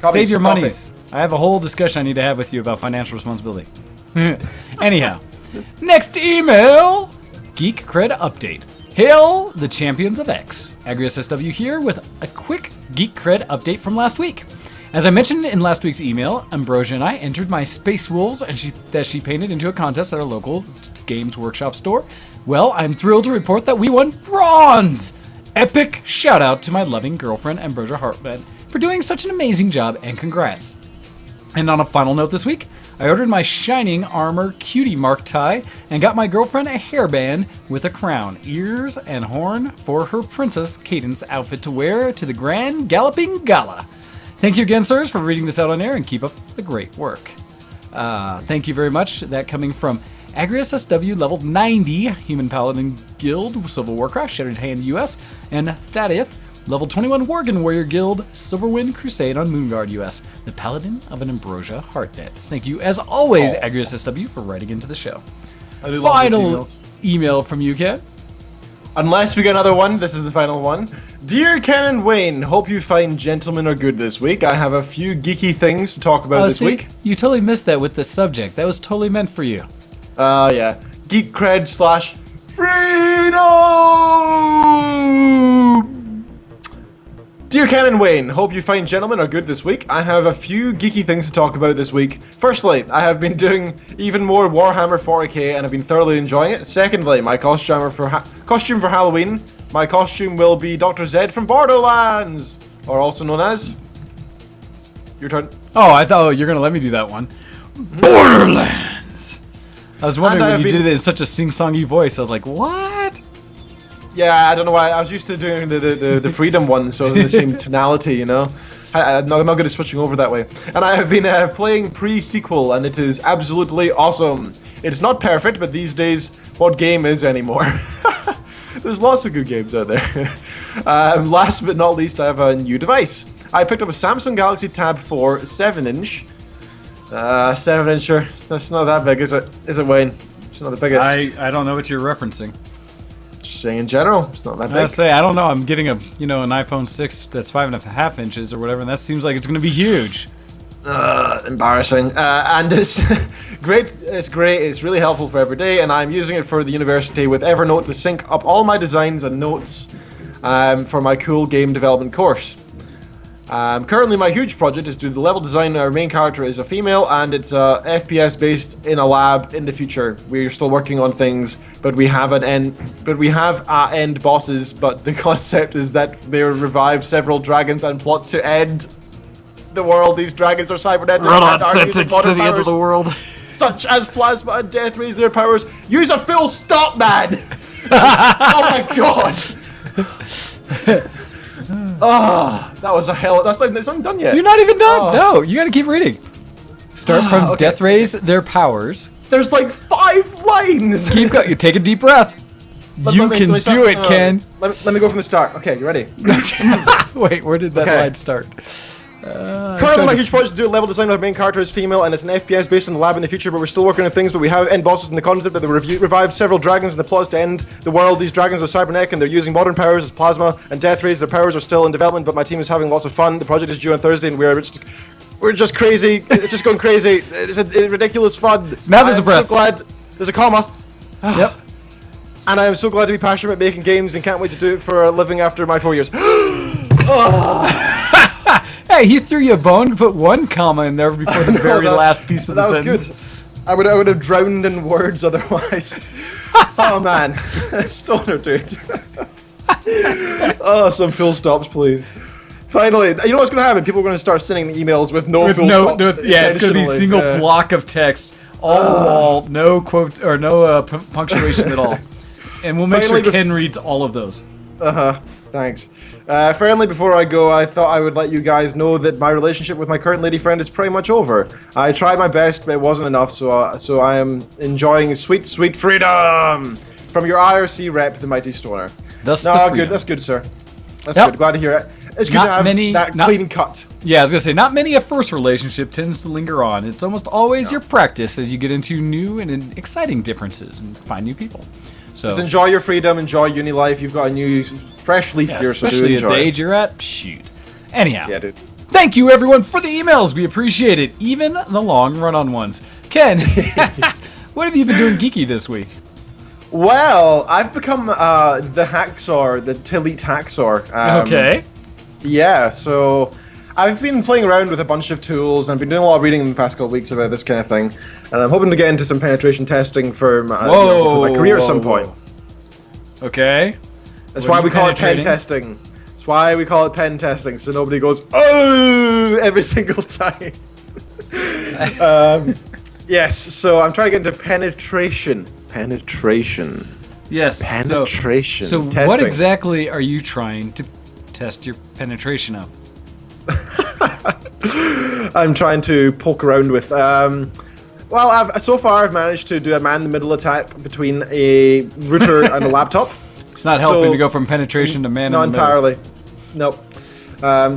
Copy, Save your stop monies. I have a whole discussion I need to have with you about financial responsibility. Anyhow, next email. Geek Cred Update. Hail the champions of X. AgriSSW here with a quick Geek Cred update from last week. As I mentioned in last week's email, Ambrosia and I entered my Space Wolves that she painted into a contest at our local Games Workshop store. Well, I'm thrilled to report that we won bronze! Epic shout out to my loving girlfriend, Ambrosia Hartman, for doing such an amazing job, and congrats. And on a final note this week, I ordered my Shining Armor Cutie Mark tie and got my girlfriend a hairband with a crown, ears, and horn for her Princess Cadence outfit to wear to the Grand Galloping Gala. Thank you again, sirs, for reading this out on air, and keep up the great work. Thank you very much. That coming from AgriSSW level 90, Human Paladin Guild, Civil Warcraft, Shattered Hand US, and Thaddeus, level 21 Worgen Warrior Guild, Silverwind Crusade on Moonguard US, the Paladin of an Ambrosia Heartnet. Thank you, as always, AgriSSW, for writing into the show. I do love Final these emails. email from you, Ken. Unless we get another one, this is the final one. Dear Ken and Wayne, hope you find gentlemen are good this week. I have a few geeky things to talk about this week. You totally missed that with the subject. That was totally meant for you. Yeah. Geek cred / freedom! Dear Ken and Wayne, hope you find gentlemen are good this week. I have a few geeky things to talk about this week. Firstly, I have been doing even more Warhammer 40k and I've been thoroughly enjoying it. Secondly, my costume for Halloween, my costume will be Dr. Zed from Borderlands, or also known as... Your turn. Oh, I thought you were going to let me do that one. Borderlands! I was wondering when you did it in such a sing-songy voice. I was like, what? Yeah, I don't know why. I was used to doing the Freedom one, so it was in the same tonality, you know? I'm not good at switching over that way. And I have been playing pre-sequel, and it is absolutely awesome. It's not perfect, but these days, what game is anymore? There's lots of good games out there. Last but not least, I have a new device. I picked up a Samsung Galaxy Tab 4 7-inch. 7-incher. It's not that big, is it? Is it, Wayne? It's not the biggest. I don't know what you're referencing. just saying in general, it's not that big. I say, I don't know. I'm getting an iPhone 6 that's 5.5 inches or whatever, and that seems like it's going to be huge. Embarrassing. And it's great. It's great. It's really helpful for every day, and I'm using it for the university with Evernote to sync up all my designs and notes for my cool game development course. Currently, my huge project is to do the level design. Our main character is a female, and it's FPS based in a lab in the future. We're still working on things, but we have end bosses. But the concept is that they revive several dragons and plot to end the world. These dragons are cybernetic and are using modern powers, the world. such as plasma and death raise their powers. Use a full stop, man! Oh my god! That was a hell. That's not done yet. You're not even done. No, you got to keep reading. Start from Okay. death raise their powers. There's like 5 lines. Keep going. You take a deep breath. You can do it, Ken. Let me go from the start. Okay, you ready? Wait, where did that Okay. line start? Currently, my huge project is to do a level design. Our main character is female, and it's an FPS based in the lab in the future. But we're still working on things. But we have end bosses in the concept that they revived several dragons, and the plot is to end the world. These dragons are cybernetic, and they're using modern powers as plasma and death rays. Their powers are still in development, but my team is having lots of fun. The project is due on Thursday, and we're just crazy. It's just going crazy. It's a ridiculous fun. Now there's a I'm breath. so glad. There's a comma. Yep. And I am so glad to be passionate about making games and can't wait to do it for a living after my 4 years. Hey, he threw you a bone to put one comma in there before the very last piece of the that was sentence. good. I would have drowned in words otherwise. Oh man, stoner dude. Oh, some full stops, please. Finally, you know what's going to happen? People are going to start sending emails with no full stops. Yeah, it's going to be a single intentionally. block of text, all wall, no quote or no punctuation at all, and we'll make Finally, sure Ken reads all of those. Thanks. Finally, before I go, I thought I would let you guys know that my relationship with my current lady friend is pretty much over. I tried my best, but it wasn't enough, so I am enjoying sweet, sweet freedom from your IRC rep, the Mighty Stoner. Thus No, the good. freedom. That's good, sir. That's Yep. good. Glad to hear it. It's good Not to have many- that not- clean cut. Yeah, I was gonna say, not many a first relationship tends to linger on. It's almost always your practice as you get into new and exciting differences and find new people. So, Just enjoy your freedom, enjoy uni life. You've got a new, fresh leaf yeah, here, so do especially at enjoy the it. age you're at, shoot. Anyhow, Yeah, dude. thank you everyone for the emails. We appreciate it, even the long run-on ones. Ken, what have you been doing geeky this week? Well, I've become the Hacksaw, the Tilete Hacksaw. Okay. Yeah, so I've been playing around with a bunch of tools, and I've been doing a lot of reading in the past couple of weeks about this kind of thing, and I'm hoping to get into some penetration testing for my, for my career at some point. Okay. That's What why are we you call it pen penetrating? testing. That's why we call it pen testing, so nobody goes, oh, every single time. Yes, so I'm trying to get into penetration. Penetration. Yes. Penetration. So what testing. exactly are you trying to test your penetration of? I'm trying to poke around with. Well, so far I've managed to do a man-in-the-middle attack between a router and a laptop. It's not helping So- to go from penetration to man Not in the middle. entirely. Nope.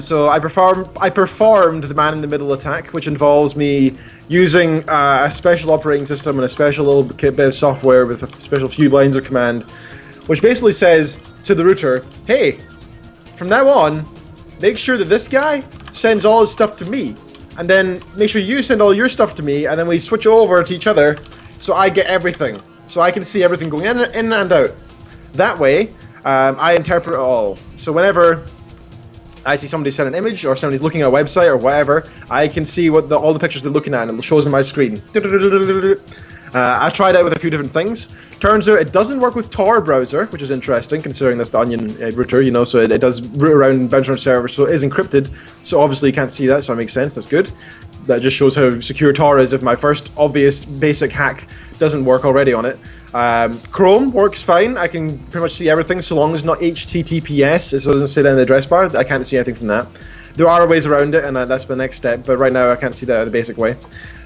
So I performed the man-in-the-middle attack, which involves me using a special operating system and a special little bit of software with a special few lines of command, which basically says to the router, "Hey, from now on, make sure that this guy sends all his stuff to me, and then make sure you send all your stuff to me, and then we switch over to each other, so I get everything, so I can see everything going in and out. That way, I interpret it all. So whenever I see somebody send an image, or somebody's looking at a website or whatever, I can see what all the pictures they're looking at, and it shows on my screen. I tried out with a few different things. Turns out it doesn't work with Tor browser, which is interesting considering that's the Onion router, you know, so it does root around and bounce around servers, so it is encrypted. So obviously you can't see that, so it makes sense, that's good. That just shows how secure Tor is if my first obvious basic hack doesn't work already on it. Chrome works fine. I can pretty much see everything so long as it's not HTTPS, so it doesn't say that in the address bar. I can't see anything from that. There are ways around it, and that's the next step, but right now I can't see that in the basic way.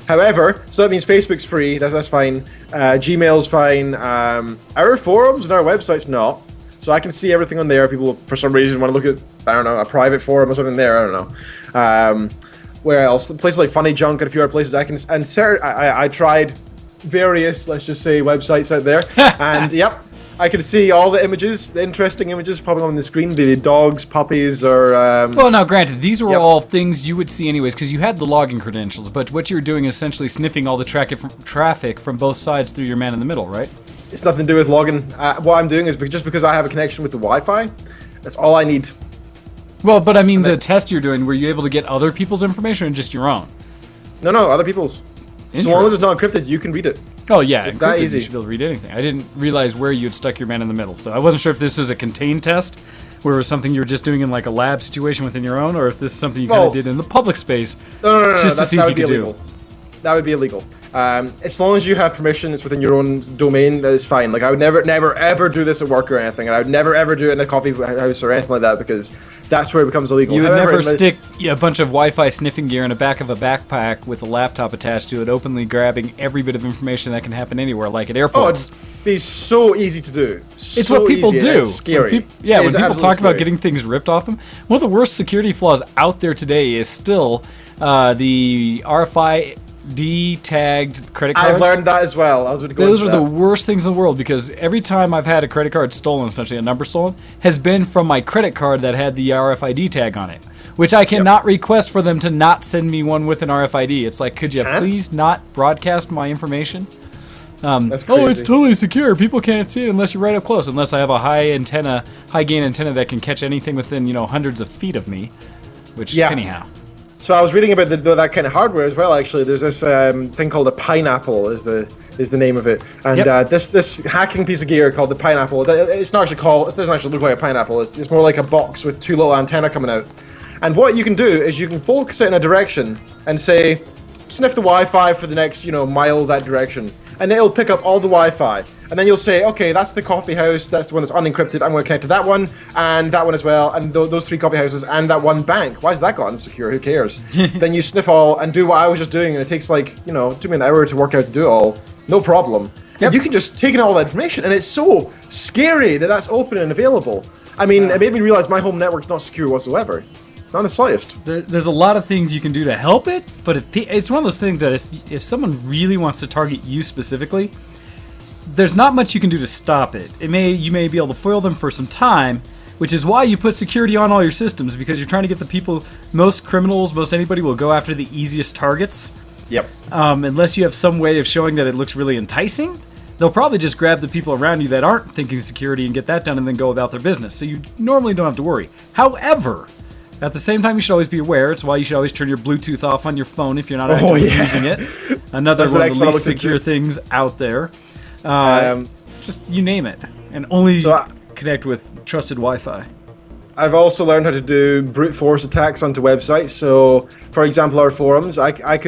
However, so that means Facebook's free, that's fine. Gmail's fine. Our forums and our website's not. So I can see everything on there. People, for some reason, want to look at, I don't know, a private forum or something there, I don't know. Where else? Places like Funny Junk and a few other places I can, and I tried various, let's just say, websites out there, and yep, I can see all the images, the interesting images popping on the screen, be they dogs, puppies, or... Well, now, granted, these were all things you would see anyways, because you had the login credentials, but what you were doing is essentially sniffing all the traffic from both sides through your man in the middle, right? It's nothing to do with login. What I'm doing is just because I have a connection with the Wi-Fi, that's all I need. Well, but I mean, the test you're doing, were you able to get other people's information or just your own? No, other people's. So long as it's not encrypted, you can read it. Oh, yeah, it's that easy. You should be able to read anything. I didn't realize where you had stuck your man in the middle, so I wasn't sure if this was a contained test, where it was something you were just doing in like a lab situation within your own, or if this is something you kind of did in the public space, just to see if you could do. That would be illegal. As long as you have permission, it's within your own domain, that is fine. Like, I would never, ever do this at work or anything, and I would never, ever do it in a coffee house or anything like that, because that's where it becomes illegal. You would never stick a bunch of Wi-Fi sniffing gear in the back of a backpack with a laptop attached to it, openly grabbing every bit of information that can happen anywhere, like at airports. Oh, it'd be so easy to do. It's what people do. It's scary. When people talk about getting things ripped off them, one of the worst security flaws out there today is still the RFID tagged credit cards. I've learned that as well. Those are the worst things in the world, because every time I've had a credit card stolen, essentially a number stolen, has been from my credit card that had the RFID tag on it, which I cannot request for them to not send me one with an RFID. It's like, could you please not broadcast my information? That's crazy. Oh, it's totally secure. People can't see it unless you're right up close, unless I have a high gain antenna that can catch anything within, hundreds of feet of me, which anyhow. So I was reading about that kind of hardware as well. Actually, there's this thing called a Pineapple is the name of it, and this hacking piece of gear called the Pineapple. It's not actually called. It doesn't actually look like a pineapple. It's more like a box with two little antennae coming out. And what you can do is you can focus it in a direction and say, sniff the Wi-Fi for the next mile that direction, and it'll pick up all the Wi-Fi. And then you'll say, okay, that's the coffee house, that's the one that's unencrypted, I'm going to connect to that one, and that one as well, and those three coffee houses, and that one bank. Why is that got unsecure? Who cares? Then you sniff all and do what I was just doing, and it takes like, took me an hour to work out to do it all. No problem. Yep. And you can just take in all that information, and it's so scary that that's open and available. I mean, it made me realize my home network's not secure whatsoever. Not the slightest. There's a lot of things you can do to help it, but it's one of those things that if someone really wants to target you specifically, there's not much you can do to stop it. You may be able to foil them for some time, which is why you put security on all your systems, because you're trying to get the people, most criminals, most anybody will go after the easiest targets. Yep. Unless you have some way of showing that it looks really enticing, they'll probably just grab the people around you that aren't thinking security and get that done and then go about their business. So you normally don't have to worry. However, at the same time, you should always be aware. It's why you should always turn your Bluetooth off on your phone if you're not actively using it. Another one of the least secure things out there. Just you name it, and only connect with trusted Wi-Fi. I've also learned how to do brute force attacks onto websites. So, for example, our forums, I'm going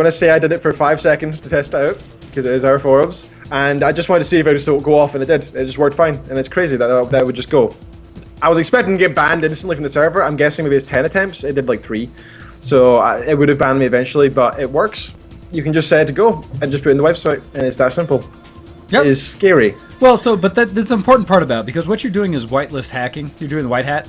to say I did it for 5 seconds to test it out, because it is our forums, and I just wanted to see if it would just go off, and it did. It just worked fine, and it's crazy that would just go. I was expecting to get banned instantly from the server. I'm guessing maybe it's 10 attempts. It did like 3. So it would have banned me eventually, but it works. You can just set it to go and just put it in the website, and it's that simple. Yep. It is scary. Well, but that's an important part about it, because what you're doing is whitelist hacking. You're doing the white hat,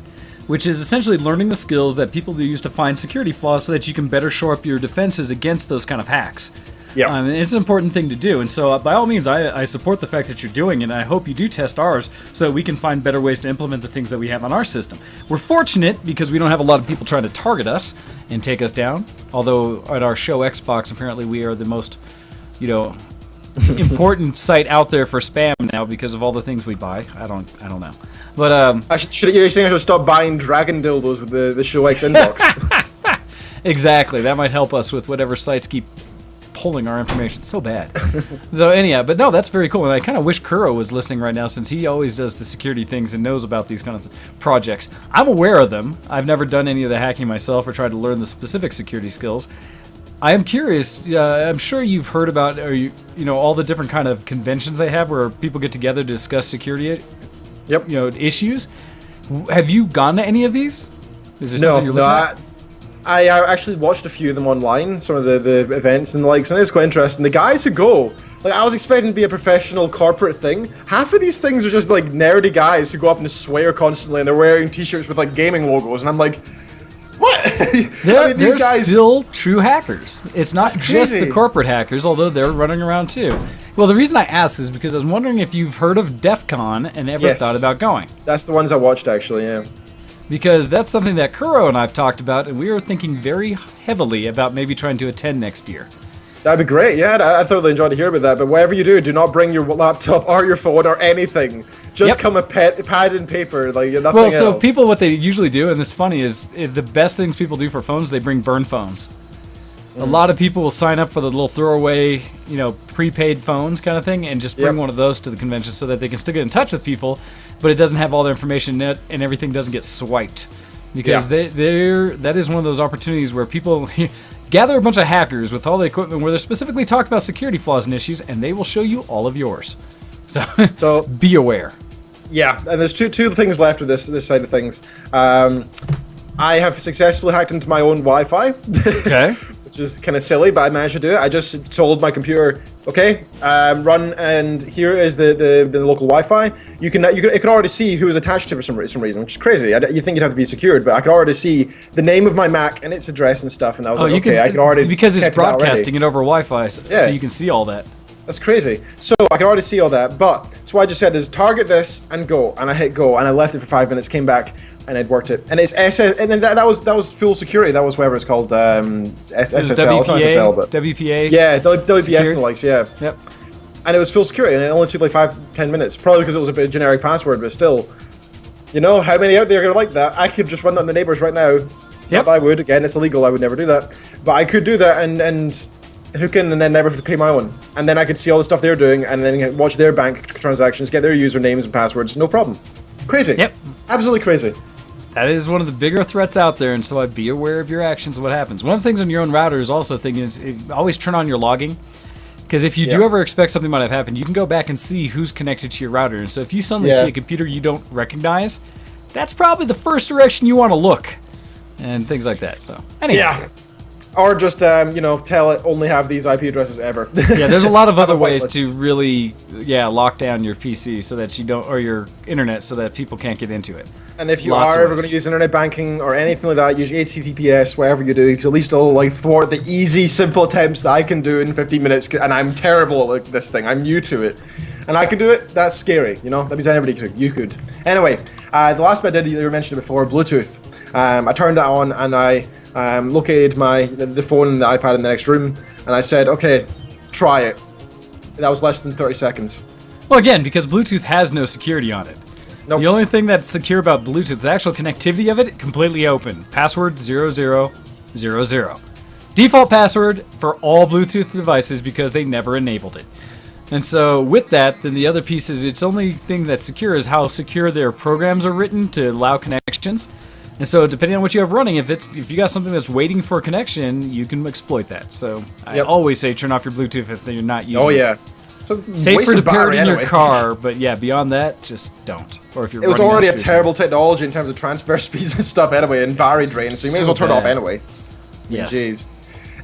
which is essentially learning the skills that people use to find security flaws so that you can better shore up your defenses against those kind of hacks. Yeah, it's an important thing to do, and so by all means, I support the fact that you're doing it, and I hope you do test ours so that we can find better ways to implement the things that we have on our system. We're fortunate because we don't have a lot of people trying to target us and take us down, although at our show Xbox, apparently we are the most, important site out there for spam now because of all the things we buy. I don't know. But I should stop buying dragon dildos with the show X inbox. Exactly. That might help us with whatever sites keep pulling our information so bad. So anyhow, but no, that's very cool, and I kind of wish Kuro was listening right now, since he always does the security things and knows about these kind of projects. I'm aware of them. I've never done any of the hacking myself or tried to learn the specific security skills. I am curious. I'm sure you've heard about, all the different kind of conventions they have where people get together to discuss security. Yep. Issues. Have you gone to any of these? Is there something you're looking at? I actually watched a few of them online, some of the events and the likes, and it's quite interesting. The guys who go, I was expecting to be a professional corporate thing. Half of these things are just nerdy guys who go up and swear constantly, and they're wearing t-shirts with gaming logos, and I'm like, what? They're still true hackers. It's not just the corporate hackers, although they're running around too. Well, the reason I asked is because I was wondering if you've heard of DEF CON and ever thought about going. That's the ones I watched, actually, yeah. Because that's something that Kuro and I have talked about, and we were thinking very heavily about maybe trying to attend next year. That'd be great, yeah. I thoroughly enjoyed to hear about that. But whatever you do not bring your laptop or your phone or anything. Just come a pad and paper, like nothing else. So people, what they usually do, and it's funny, is the best things people do for phones, they bring burn phones. A lot of people will sign up for the little throwaway, prepaid phones kind of thing, and just bring one of those to the convention so that they can still get in touch with people, but it doesn't have all their information in it, and everything doesn't get swiped. Because that is one of those opportunities where people gather a bunch of hackers with all the equipment where they're specifically talking about security flaws and issues, and they will show you all of yours. So be aware. Yeah, and there's two things left with this side of things. I have successfully hacked into my own Wi-Fi. Okay. Which is kind of silly, but I managed to do it. I just told my computer, okay, run, and here is the local Wi-Fi. It could already see who was attached to it for some reason, which is crazy. You think you'd have to be secured, but I could already see the name of my Mac and its address and stuff, and I was I could already because it's broadcasting it over Wi-Fi, so you can see all that. That's crazy. So I can already see all that, but so what I just said is target this and go, and I hit go, and I left it for 5 minutes, came back, and I'd worked it. And it's SS, and then that was full security. That was whatever it's called, SSL, WPA, but WPA. Yeah, WPS and the likes. Yeah. Yep. And it was full security, and it only took like 5-10 minutes. Probably because it was a bit generic password, but still, how many out there are gonna like that? I could just run that on the neighbors right now. Yep. I would. Again, it's illegal. I would never do that, but I could do that and hook in and then never have to pay my own. And then I could see all the stuff they're doing and then watch their bank transactions, get their usernames and passwords, no problem. Crazy. Yep. Absolutely crazy. That is one of the bigger threats out there, and so I'd be aware of your actions and what happens. One of the things on your own router is also always turn on your logging. Because if you do ever expect something might have happened, you can go back and see who's connected to your router. And so if you suddenly see a computer you don't recognize, that's probably the first direction you want to look. And things like that. So anyway. Yeah. Or just, tell it only have these IP addresses ever. Yeah, there's a lot of other ways to really, lock down your PC so that you don't, or your internet so that people can't get into it. And if you are ever going to use internet banking or anything like that, use HTTPS, whatever you do, because at least it'll thwart the easy, simple attempts that I can do in 15 minutes, and I'm terrible at this thing. I'm new to it. And I can do it, that's scary, That means anybody could. You could. Anyway, the last bit I did, you mentioned it before, Bluetooth. I turned that on and I located the phone and the iPad in the next room, and I said, okay, try it. That was less than 30 seconds. Well, again, because Bluetooth has no security on it. Nope. The only thing that's secure about Bluetooth, the actual connectivity of it, completely open. Password 0000. Default password for all Bluetooth devices because they never enabled it. And so with that, then the other piece is its only thing that's secure is how secure their programs are written to allow connections. And so depending on what you have running, if you got something that's waiting for a connection, you can exploit that. So I always say turn off your Bluetooth if you're not using it. Oh yeah. So safer to pair it in your car, but beyond that, just don't. Or if you're it was already a terrible technology in terms of transfer speeds and stuff anyway, and battery drain, so you may as well turn it off anyway. Yes. Jeez.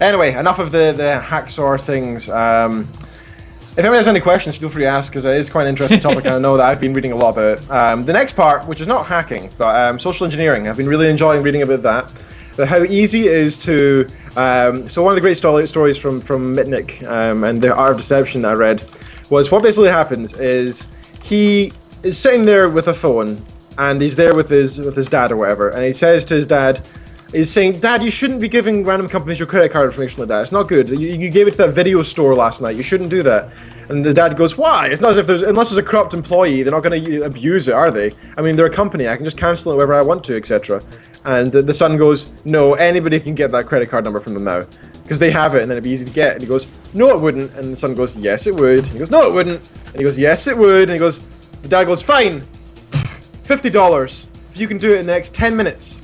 Anyway, enough of the hacksaw things. If anyone has any questions, feel free to ask, because it is quite an interesting topic, and I know that I've been reading a lot about it. The next part, which is not hacking, but social engineering, I've been really enjoying reading about that. But how easy it is to... so one of the great stories from Mitnick and the Art of Deception that I read was what basically happens is he is sitting there with a phone, and he's there with his dad or whatever, and he says to his dad, he's saying, Dad, you shouldn't be giving random companies your credit card information like that. It's not good. You gave it to that video store last night. You shouldn't do that. And the dad goes, why? It's not as if unless there's a corrupt employee, they're not going to abuse it, are they? I mean, they're a company. I can just cancel it wherever I want to, etc. And the son goes, no, anybody can get that credit card number from them now. Because they have it, and then it'd be easy to get. And he goes, no, it wouldn't. And the son goes, yes, it would. And he goes, no, it wouldn't. And he goes, yes, it would. And he goes, the dad goes, fine, $50. If you can do it in the next 10 minutes,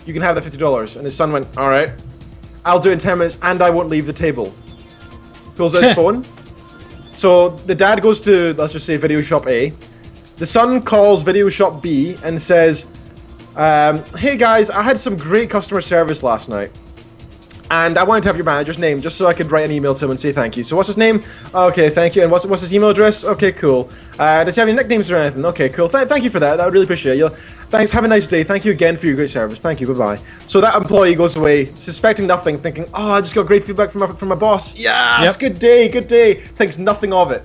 you can have the $50. And his son went, all right, I'll do it in 10 minutes, and I won't leave the table. Pulls out his phone. So the dad goes to, let's just say, Video Shop A. The son calls Video Shop B and says, hey guys, I had some great customer service last night. And I wanted to have your manager's name just so I could write an email to him and say thank you. So what's his name? Okay, thank you. And what's his email address? Okay, cool. Does he have any nicknames or anything? Okay, cool. Thank you for that. I really appreciate it. Thanks. Have a nice day. Thank you again for your great service. Thank you. Bye-bye. So that employee goes away, suspecting nothing, thinking, oh, I just got great feedback from my boss. Yes, good day, good day. Thinks nothing of it.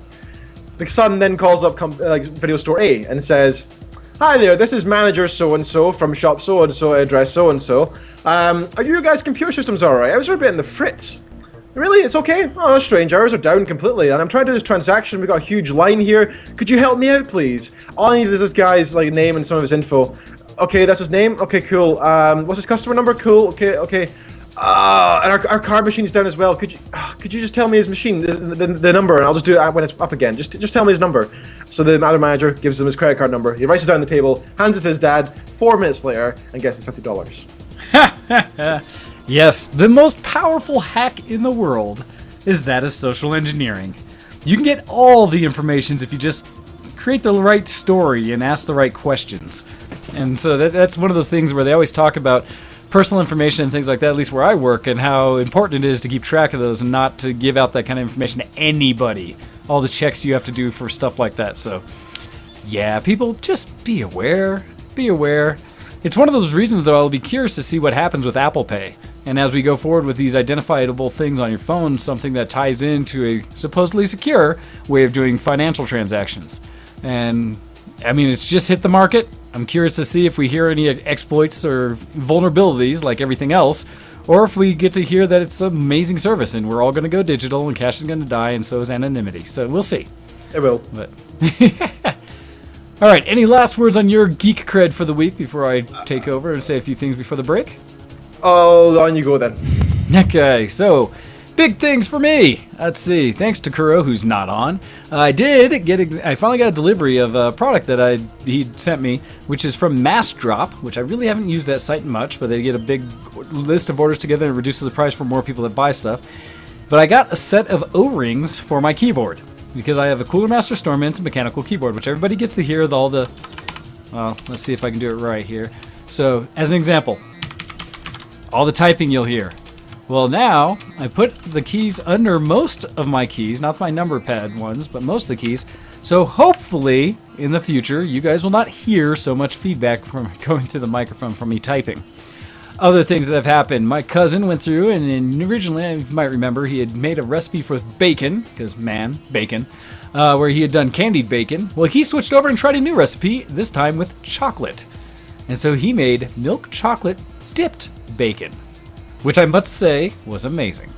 The son then calls up video store A and says, hi there, this is manager so-and-so from shop so-and-so, address so-and-so. Are you guys' computer systems alright? I was a bit in the fritz. Really? It's okay? Oh, that's strange. Ours are down completely. And I'm trying to do this transaction. We've got a huge line here. Could you help me out, please? All I need is this guy's name and some of his info. Okay, that's his name? Okay, cool. What's his customer number? Cool. Okay. And our card machine's down as well. Could you just tell me his machine, the number, and I'll just do it when it's up again. Just tell me his number. So the other manager gives him his credit card number. He writes it down on the table, hands it to his dad 4 minutes later, and gets the $50. Yes, the most powerful hack in the world is that of social engineering. You can get all the information if you just create the right story and ask the right questions. And so that's one of those things where they always talk about personal information and things like that, at least where I work, and how important it is to keep track of those and not to give out that kind of information to anybody. All the checks you have to do for stuff like that. So, yeah, people, just be aware. Be aware. It's one of those reasons, though, I'll be curious to see what happens with Apple Pay. And as we go forward with these identifiable things on your phone, something that ties into a supposedly secure way of doing financial transactions. And, I mean, it's just hit the market. I'm curious to see if we hear any exploits or vulnerabilities like everything else, or if we get to hear that it's an amazing service and we're all going to go digital and cash is going to die and so is anonymity. So we'll see. It will. But all right, any last words on your geek cred for the week before I take over and say a few things before the break? Oh, on you go then. Okay, so big things for me. Let's see. Thanks to Kuro, who's not on. I finally got a delivery of a product that he sent me, which is from Mass Drop, which I really haven't used that site much, but they get a big list of orders together and reduces the price for more people that buy stuff. But I got a set of O-rings for my keyboard, because I have a Cooler Master Stormint's mechanical keyboard, which everybody gets to hear all the... Well, let's see if I can do it right here. So, as an example, all the typing you'll hear. Well, now, I put the keys under most of my keys, not my number pad ones, but most of the keys, so hopefully, in the future, you guys will not hear so much feedback from going through the microphone from me typing. Other things that have happened, my cousin went through, and originally, you might remember, he had made a recipe for bacon, because bacon, where he had done candied bacon. Well, he switched over and tried a new recipe, this time with chocolate. And so he made milk chocolate dipped bacon, which I must say was amazing.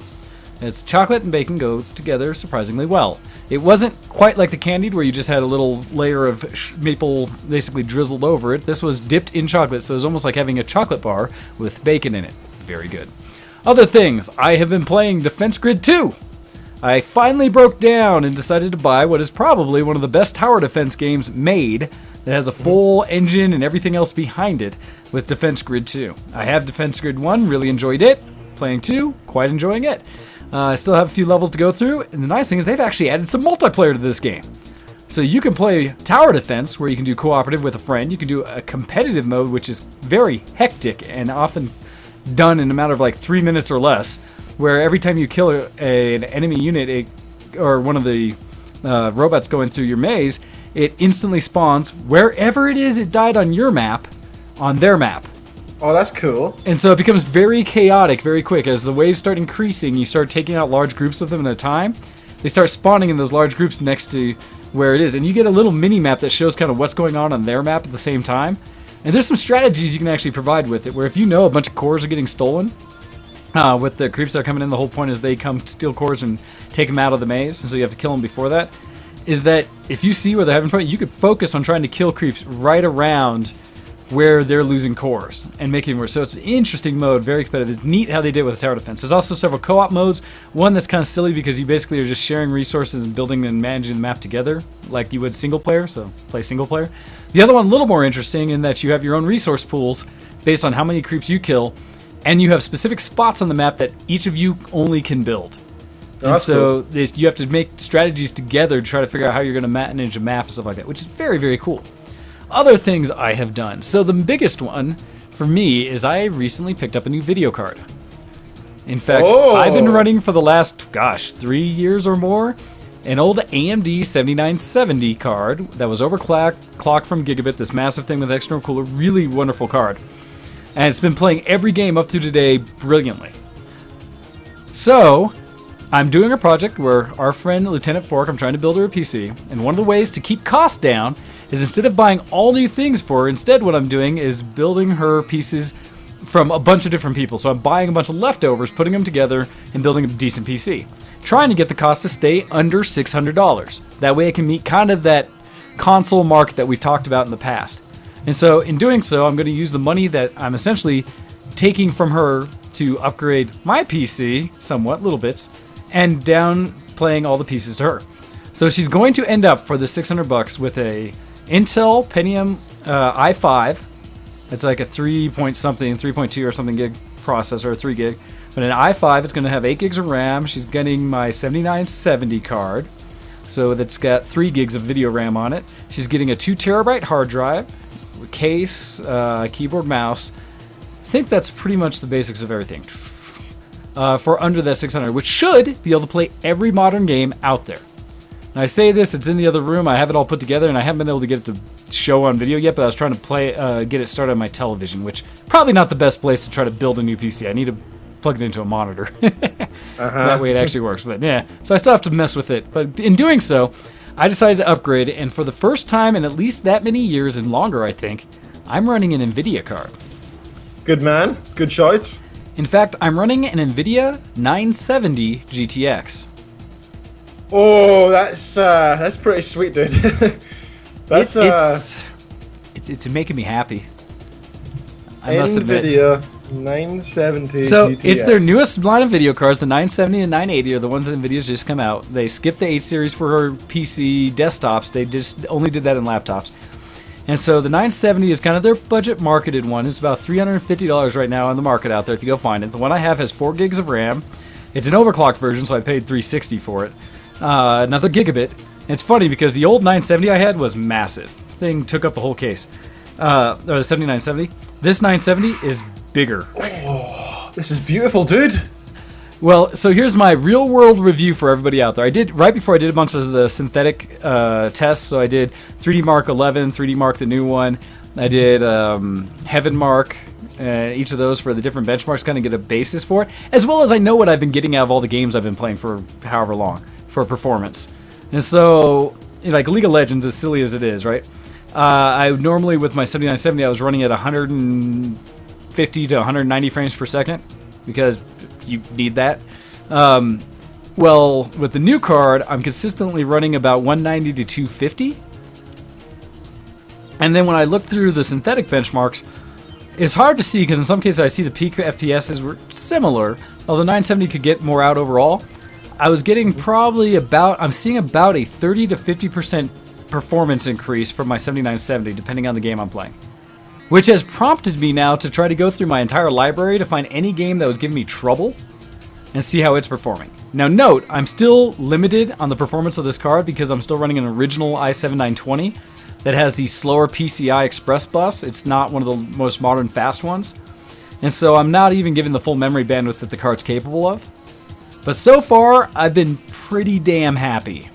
It's chocolate and bacon go together surprisingly well. It wasn't quite like the candied where you just had a little layer of maple basically drizzled over it. This was dipped in chocolate, so it was almost like having a chocolate bar with bacon in it. Very good. Other things, I have been playing Defense Grid 2. I finally broke down and decided to buy what is probably one of the best tower defense games made that has a full engine and everything else behind it with Defense Grid 2. I have Defense Grid 1, really enjoyed it. Playing 2, quite enjoying it. I still have a few levels to go through, and the nice thing is they've actually added some multiplayer to this game. So you can play tower defense, where you can do cooperative with a friend. You can do a competitive mode, which is very hectic and often done in a matter of like 3 minutes or less, where every time you kill an enemy unit or one of the robots going through your maze, it instantly spawns wherever it is it died on your map, on their map. Oh, that's cool. And so it becomes very chaotic very quick. As the waves start increasing, you start taking out large groups of them at a time. They start spawning in those large groups next to where it is. And you get a little mini-map that shows kind of what's going on their map at the same time. And there's some strategies you can actually provide with it, where if you know a bunch of cores are getting stolen, with the creeps that are coming in, the whole point is they come steal cores and take them out of the maze, and so you have to kill them before that, is that if you see where they're having trouble, you could focus on trying to kill creeps right around where they're losing cores and making it worse. So it's an interesting mode, very competitive. It's neat how they did it with the tower defense. There's also several co-op modes. One that's kind of silly because you basically are just sharing resources and building and managing the map together like you would single player, so play single player. The other one a little more interesting in that you have your own resource pools based on how many creeps you kill, and you have specific spots on the map that each of you only can build. And so you have to make strategies together to try to figure out how you're going to manage a map and stuff like that, which is very, very cool. Other things I have done. So the biggest one for me is I recently picked up a new video card. In fact, I've been running for the last, 3 years or more, an old AMD 7970 card that was overclocked from Gigabit, this massive thing with external cooler, really wonderful card. And it's been playing every game up to today brilliantly. So, I'm doing a project where our friend Lieutenant Fork, I'm trying to build her a PC, and one of the ways to keep costs down is instead of buying all new things for her, instead what I'm doing is building her pieces from a bunch of different people. So I'm buying a bunch of leftovers, putting them together, and building a decent PC. Trying to get the cost to stay under $600. That way I can meet kind of that console market that we've talked about in the past. And so in doing so, I'm going to use the money that I'm essentially taking from her to upgrade my PC, somewhat, little bits, and downplaying all the pieces to her. So she's going to end up for the $600 with a Intel Pentium i5. It's like a 3.2 or something gig processor, 3 gig. But an i5, it's going to have 8 gigs of RAM. She's getting my 7970 card. So that's got 3 gigs of video RAM on it. She's getting a 2 terabyte hard drive, case, keyboard, mouse. I think that's pretty much the basics of everything. For under that 600, which should be able to play every modern game out there. And I say this, it's in the other room. I have it all put together, and I haven't been able to get it to show on video yet, but I was trying to get it started on my television, which probably not the best place to try to build a new PC. I need to plug it into a monitor. That way it actually works. But yeah, so I still have to mess with it. But in doing so, I decided to upgrade it, and for the first time in at least that many years and longer, I think, I'm running an NVIDIA card. Good man. Good choice. In fact, I'm running an NVIDIA 970 GTX. Oh, that's pretty sweet, dude. It's making me happy. I must admit. NVIDIA 970 So GTX. it's their newest line of video cards. The 970 and 980 are the ones that NVIDIA's just come out. They skipped the 8 series for her PC desktops. They just only did that in laptops. And so the 970 is kind of their budget marketed one. It's about $350 right now on the market out there if you go find it. The one I have has 4 gigs of RAM. It's an overclocked version, so I paid $360 for it. Another gigabit. And it's funny because the old 970 I had was massive. Thing took up the whole case. The 7970. This 970 is bigger. Oh, this is beautiful, dude. Well, so here's my real world review for everybody out there. I did right before I did a bunch of the synthetic tests. So I did 3D Mark 11, 3D Mark the new one. I did Heaven Mark. Each of those for the different benchmarks, kind of get a basis for it, as well as I know what I've been getting out of all the games I've been playing for however long for performance. And so, like League of Legends, as silly as it is, right? I normally with my 7970, I was running at 150 to 190 frames per second because you need that. Well, with the new card, I'm consistently running about 190 to 250. And then when I look through the synthetic benchmarks, it's hard to see because in some cases I see the peak FPSs were similar, although 970 could get more out overall. I was getting I'm seeing about a 30 to 50% performance increase from my 7970 depending on the game I'm playing. Which has prompted me now to try to go through my entire library to find any game that was giving me trouble and see how it's performing. Now note, I'm still limited on the performance of this card because I'm still running an original i7 920 that has the slower PCI Express bus. It's not one of the most modern fast ones. And so I'm not even given the full memory bandwidth that the card's capable of. But so far, I've been pretty damn happy.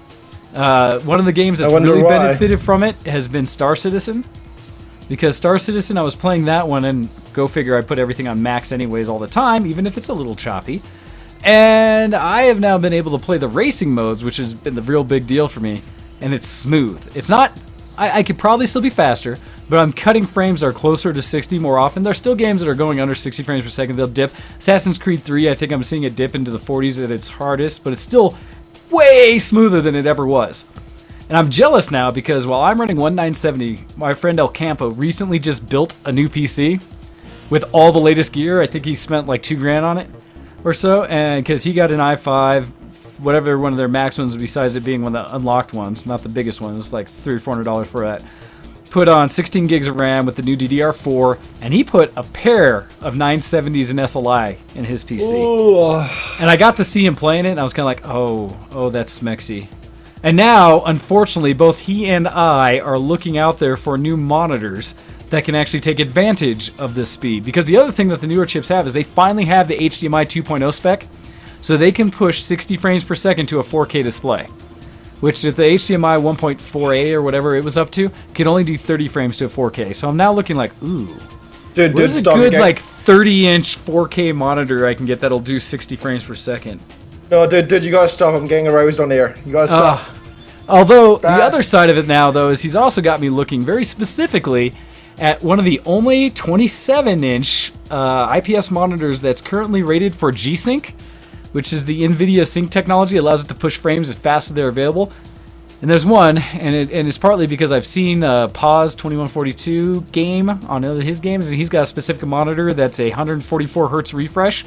One of the games that's really benefited from it has been Star Citizen. Because Star Citizen, I was playing that one, and go figure, I put everything on max anyways all the time, even if it's a little choppy. And I have now been able to play the racing modes, which has been the real big deal for me. And it's smooth. It's not... I could probably still be faster, but I'm cutting frames that are closer to 60 more often. There's still games that are going under 60 frames per second. They'll dip. Assassin's Creed 3, I think I'm seeing it dip into the 40s at its hardest, but it's still way smoother than it ever was. And I'm jealous now because while I'm running 1970, my friend El Campo recently just built a new PC with all the latest gear. I think he spent like $2,000 on it or so, and because he got an i5, whatever one of their max ones besides it being one of the unlocked ones, not the biggest one. It was like $300 or $400 for that. Put on 16 gigs of RAM with the new DDR4, and he put a pair of 970s and SLI in his PC. Ooh. And I got to see him playing it, and I was kind of like, oh, that's smexy. And now, unfortunately, both he and I are looking out there for new monitors that can actually take advantage of this speed. Because the other thing that the newer chips have is they finally have the HDMI 2.0 spec, so they can push 60 frames per second to a 4K display, which if the HDMI 1.4a or whatever it was up to, can only do 30 frames to a 4K. So I'm now looking like, ooh, Dude, where's a good like 30-inch 4K monitor I can get that'll do 60 frames per second? No, dude, you gotta stop. I'm getting aroused on air. You gotta stop. Although, the other side of it now, though, is he's also got me looking very specifically at one of the only 27-inch IPS monitors that's currently rated for G-Sync, which is the NVIDIA Sync technology. It allows it to push frames as fast as they're available. And there's one, and it's partly because I've seen Pause 2142 game on his games, and he's got a specific monitor that's a 144 hertz refresh.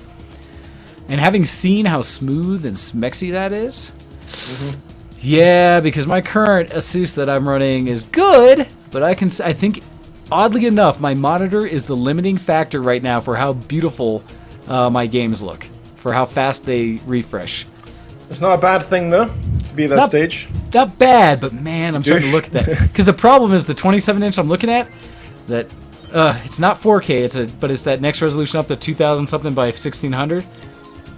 And having seen how smooth and smexy that is, yeah, because my current Asus that I'm running is good, but I think, oddly enough, my monitor is the limiting factor right now for how beautiful my games look, for how fast they refresh. It's not a bad thing, though, to be at that stage. Not bad, but man, I'm starting to look at that. Because the problem is the 27-inch I'm looking at, that it's not 4K, but it's that next resolution up to 2000 something by 1600.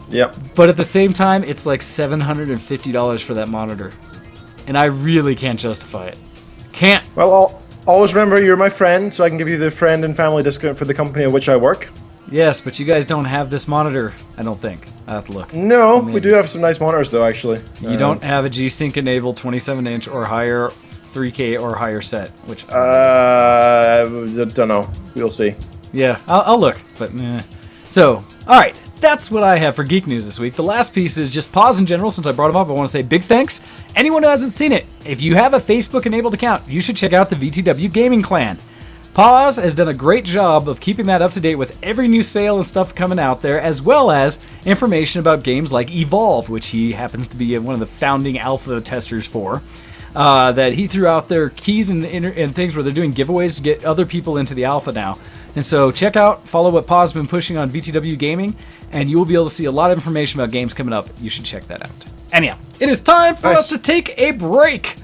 Yep. But at the same time, it's like $750 for that monitor. And I really can't justify it. Can't. Well, I'll always remember you're my friend, so I can give you the friend and family discount for the company in which I work. Yes, but you guys don't have this monitor, I don't think. I have to look. No, we do have some nice monitors, though, actually. You don't have a G-Sync enabled 27-inch or higher 3K or higher set, which... don't know. We'll see. Yeah, I'll look, but So, alright. That's what I have for Geek News this week. The last piece is just Pause in general. Since I brought him up, I want to say big thanks. Anyone who hasn't seen it, if you have a Facebook-enabled account, you should check out the VTW Gaming Clan. Pause has done a great job of keeping that up to date with every new sale and stuff coming out there, as well as information about games like Evolve, which he happens to be one of the founding alpha testers for. That he threw out their keys and things where they're doing giveaways to get other people into the alpha now. And so follow what Pause has been pushing on VTW Gaming, and you will be able to see a lot of information about games coming up. You should check that out. Anyhow, it is time for us to take a break.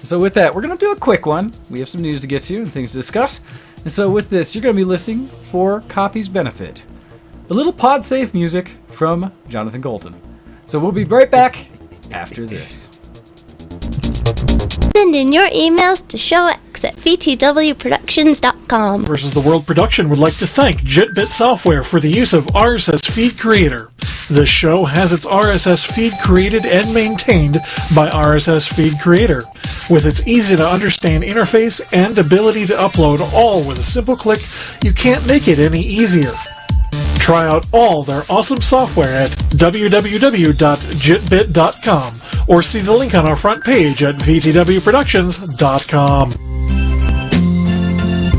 So with that, we're going to do a quick one. We have some news to get to and things to discuss. And so with this, you're going to be listening for Copy's benefit. A little pod-safe music from Jonathan Colton. So we'll be right back after this. Send in your emails to showx@vtwproductions.com. Versus the World Production would like to thank JetBit Software for the use of RSS Feed Creator. This show has its RSS feed created and maintained by RSS Feed Creator. With its easy-to-understand interface and ability to upload all with a simple click, you can't make it any easier. Try out all their awesome software at www.jitbit.com or see the link on our front page at vtwproductions.com.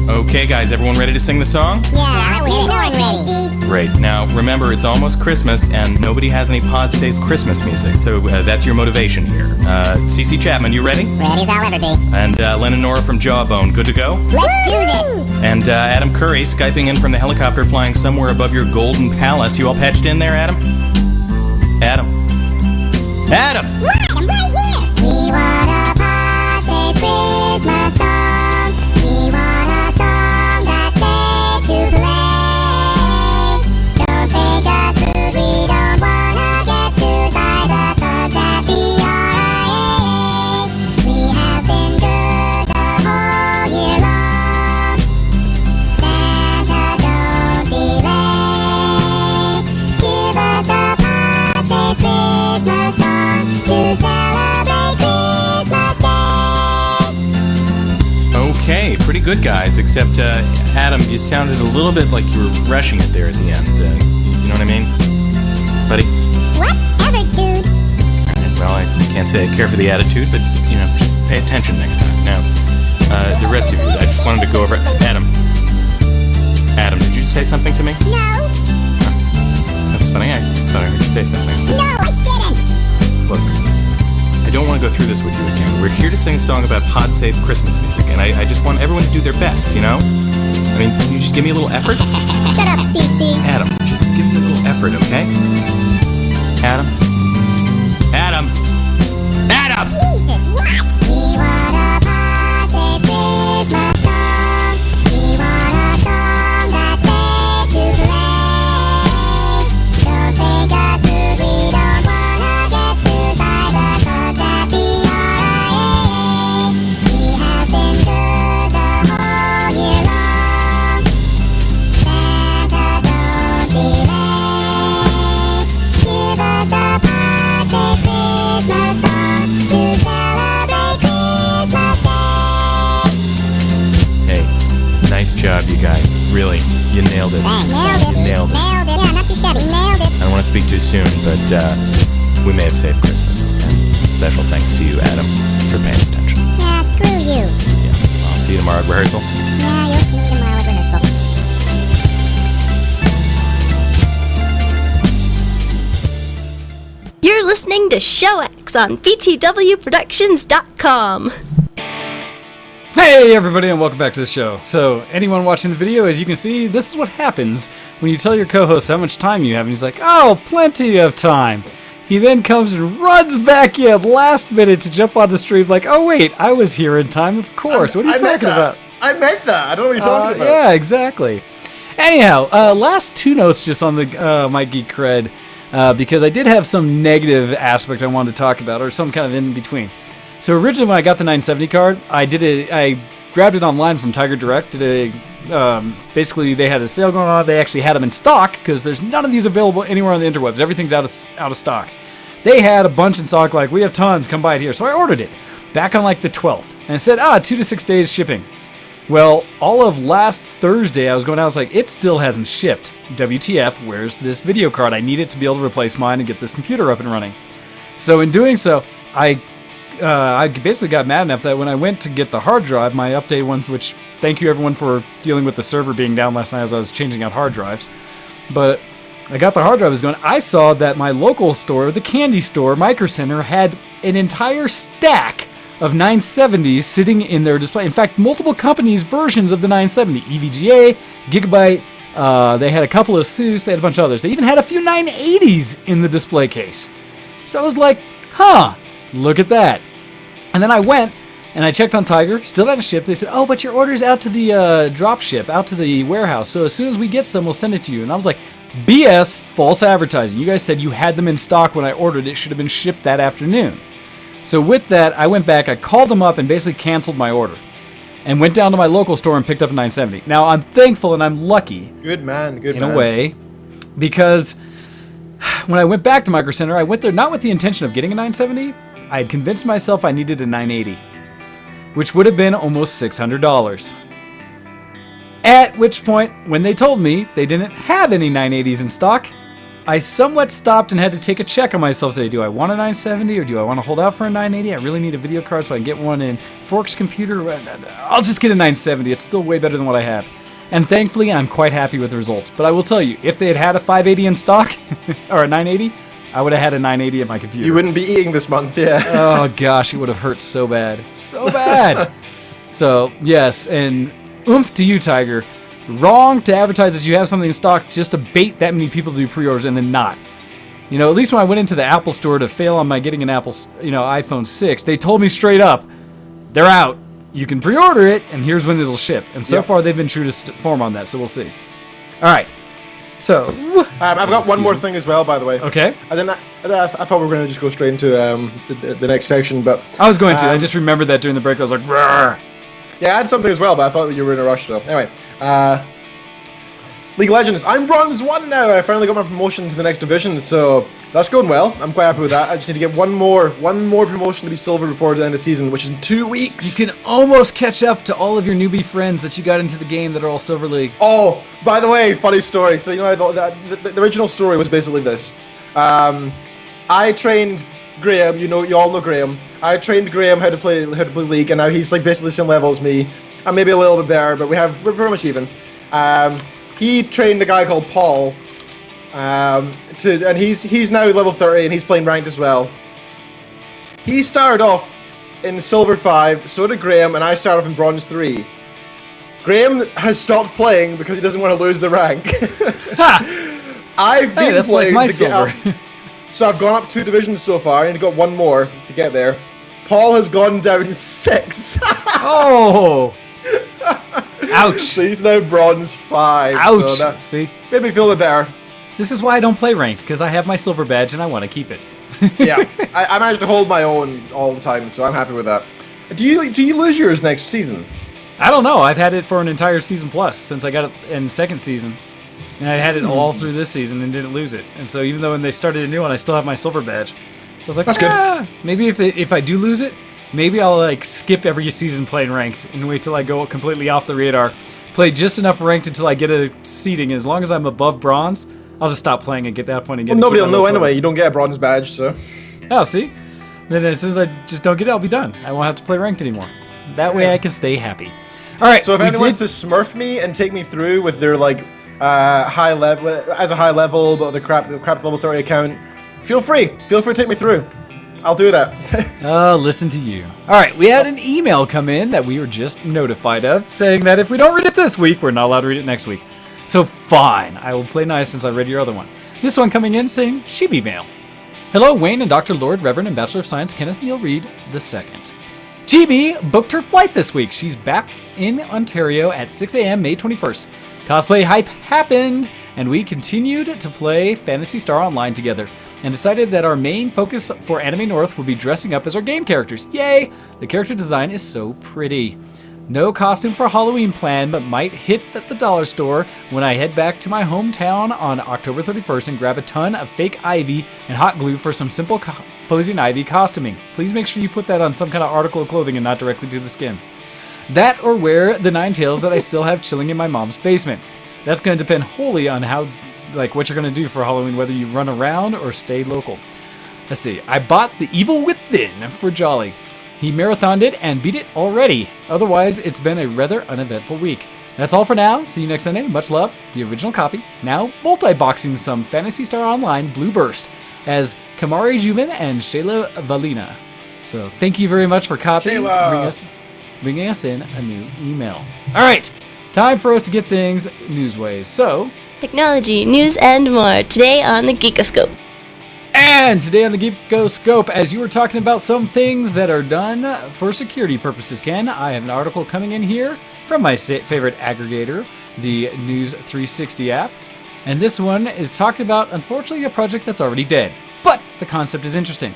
Okay, guys, everyone ready to sing the song? Yeah, we're ready. Great. Now, remember, it's almost Christmas, and nobody has any pod-safe Christmas music, so that's your motivation here. CC Chapman, you ready? Ready as I'll ever be. And Len and Nora from Jawbone, good to go? Let's do this! And Adam Curry, Skyping in from the helicopter flying somewhere above your golden palace. You all patched in there, Adam? Adam? Adam! Right, I'm right here! We want a pod-safe Christmas song. We want a song that's safe to play. Don't take us rude, we don't wanna get sued by the thugs at the RIAA. We have been good the whole year long. Santa, don't delay. Give us a pod-safe Christmas song to celebrate Christmas Day. Okay, pretty good, guys, except, Adam, you sounded a little bit like you were rushing it there at the end. You know what I mean? Buddy? Whatever, dude. Alright, well, I can't say I care for the attitude, but, just pay attention next time. Now, the rest of you, I just wanted to go over... Adam, did you say something to me? No. That's funny, I thought I heard you say something. No, I didn't. Look, I don't want to go through this with you again. We're here to sing a song about pod-safe Christmas music, and I just want everyone to do their best, you know? I mean, can you just give me a little effort? Shut up, Cece. Adam, just give me a little effort, okay? Adam? Adam! Adam! Jesus, what? We want a pod-safe Christmas song. We want Finally, you nailed it. Thanks. Nailed it. Nailed it. Yeah, not too shabby. Nailed it. I don't want to speak too soon, but we may have saved Christmas. And special thanks to you, Adam, for paying attention. Yeah, screw you. Yeah, I'll see you tomorrow at rehearsal. Yeah, you'll see me tomorrow at rehearsal. You're listening to Show X on VTWProductions.com. Hey everybody, and welcome back to the show. So, anyone watching the video, as you can see, this is what happens when you tell your co-host how much time you have, and he's like, oh, plenty of time. He then comes and runs back in last minute to jump on the stream like, oh wait, I was here in time, of course. What are you talking about? I meant that. I don't know what you're talking about. Yeah, exactly. Anyhow, last two notes just on the my Geek Cred, because I did have some negative aspect I wanted to talk about, or some kind of in between. So originally when I got the 970 card, I grabbed it online from Tiger Direct. Basically they had a sale going on. They actually had them in stock because there's none of these available anywhere on the interwebs. Everything's out of stock. They had a bunch in stock, like, we have tons, come buy it here. So I ordered it back on like the 12th, and it said 2 to 6 days shipping. Well, all of last Thursday I was going out, I was like, it still hasn't shipped. WTF, where's this video card? I need it to be able to replace mine and get this computer up and running. So in doing so, I basically got mad enough that when I went to get the hard drive, my updated one, which thank you everyone for dealing with the server being down last night as I was changing out hard drives. But I got the hard drive, I saw that my local store, the candy store, Micro Center, had an entire stack of 970s sitting in their display. In fact, multiple companies' versions of the 970. EVGA, Gigabyte, they had a couple of ASUS, they had a bunch of others. They even had a few 980s in the display case. So I was like, huh, look at that. And then I went and I checked on Tiger, still hadn't shipped. They said, oh, but your order's out to the drop ship, out to the warehouse. So as soon as we get some, we'll send it to you. And I was like, BS, false advertising. You guys said you had them in stock when I ordered it. It should have been shipped that afternoon. So with that, I went back, I called them up and basically canceled my order. And went down to my local store and picked up a 970. Now, I'm thankful and I'm lucky. Good man, in a way, because when I went back to Micro Center, I went there not with the intention of getting a 970. I had convinced myself I needed a 980, which would have been almost $600. At which point, when they told me they didn't have any 980s in stock, I somewhat stopped and had to take a check on myself, say, do I want a 970 or do I want to hold out for a 980? I really need a video card so I can get one in Fork's computer. I'll just get a 970. It's still way better than what I have. And thankfully, I'm quite happy with the results. But I will tell you, if they had a 580 in stock, or a 980, I would have had a 980 at my computer. You wouldn't be eating this month, yeah. Oh gosh, it would have hurt so bad. So bad. So, yes, and oomph to you, Tiger. Wrong to advertise that you have something in stock just to bait that many people to do pre-orders and then not. You know, at least when I went into the Apple store to fail on my getting an Apple, iPhone 6, they told me straight up, they're out. You can pre-order it, and here's when it'll ship. And so far, they've been true to form on that, so we'll see. All right. So, I've got one more thing as well, by the way. Okay. And then I thought we were going to just go straight into the next section, but I was going to. I just remembered that during the break. I was like, Rawr. Yeah, I had something as well, but I thought you were in a rush, though. Anyway, League of Legends. I'm Bronze 1 now. I finally got my promotion to the next division, so that's going well. I'm quite happy with that. I just need to get one more promotion to be Silver before the end of the season, which is in 2 weeks. You can almost catch up to all of your newbie friends that you got into the game that are all Silver League. Oh, by the way, funny story. So, the original story was basically this. I trained Graham, you all know Graham. I trained Graham how to play League, and now he's like basically the same level as me, and maybe a little bit better, but we're pretty much even. He trained a guy called Paul, and he's now level 30, and he's playing ranked as well. He started off in Silver 5, so did Graham, and I started off in Bronze 3. Graham has stopped playing because he doesn't want to lose the rank. I've been that's playing like my to get up. Silver. So I've gone up 2 divisions so far. I need to got one more to get there. Paul has gone down 6. Oh! Ouch! So he's now Bronze 5. Ouch! So that See? made me feel a bit better. This is why I don't play ranked, because I have my silver badge and I want to keep it. Yeah, I managed to hold my own all the time, so I'm happy with that. Do you lose yours next season? I don't know. I've had it for an entire season plus since I got it in second season. And I had it all through this season and didn't lose it. And so even though when they started a new one, I still have my silver badge. So I was like, that's good. Maybe if I do lose it, maybe I'll like skip every season playing ranked and wait till I go completely off the radar, play just enough ranked until I get a seating. As long as I'm above bronze, I'll just stop playing and get that point and get. Well, nobody will know anyway. You don't get a bronze badge, so. Oh, see? Then as soon as I just don't get it, I'll be done. I won't have to play ranked anymore. That way I can stay happy. All right. So if anyone wants to smurf me and take me through with their like high level, but the crap level 30 account, feel free. Feel free to take me through. I'll do that. Oh, listen to you. All right, we had an email come in that we were just notified of, saying that if we don't read it this week, we're not allowed to read it next week. So fine, I will play nice since I read your other one. This one coming in saying, Sheepy Mail. Hello, Wayne and Dr. Lord, Reverend and Bachelor of Science Kenneth Neal Reed II. GB booked her flight this week. She's back in Ontario at 6 a.m. May 21st. Cosplay hype happened, and we continued to play Phantasy Star Online together, and decided that our main focus for Anime North would be dressing up as our game characters. Yay! The character design is so pretty. No costume for Halloween planned, but might hit at the dollar store when I head back to my hometown on October 31st and grab a ton of fake ivy and hot glue for some simple posing ivy costuming. Please make sure you put that on some kind of article of clothing and not directly to the skin. That or wear the 9 tails that I still have chilling in my mom's basement. That's going to depend wholly on what you're going to do for Halloween, whether you run around or stay local. Let's see. I bought The Evil Within for Jolly. He marathoned it and beat it already. Otherwise, it's been a rather uneventful week. That's all for now. See you next Sunday. Much love. The original copy. Now multi-boxing some Phantasy Star Online Blue Burst as Kamari Juven and Shayla Valina. So thank you very much for copying. Bringing us in a new email. All right. Time for us to get things newsways. So, Technology, news, and more today on the Geekoscope. and today on the Geekoscope, as you were talking about some things that are done for security purposes, Ken, I have an article coming in here from my favorite aggregator, the News 360 app. And this one is talking about, unfortunately, a project that's already dead. But the concept is interesting.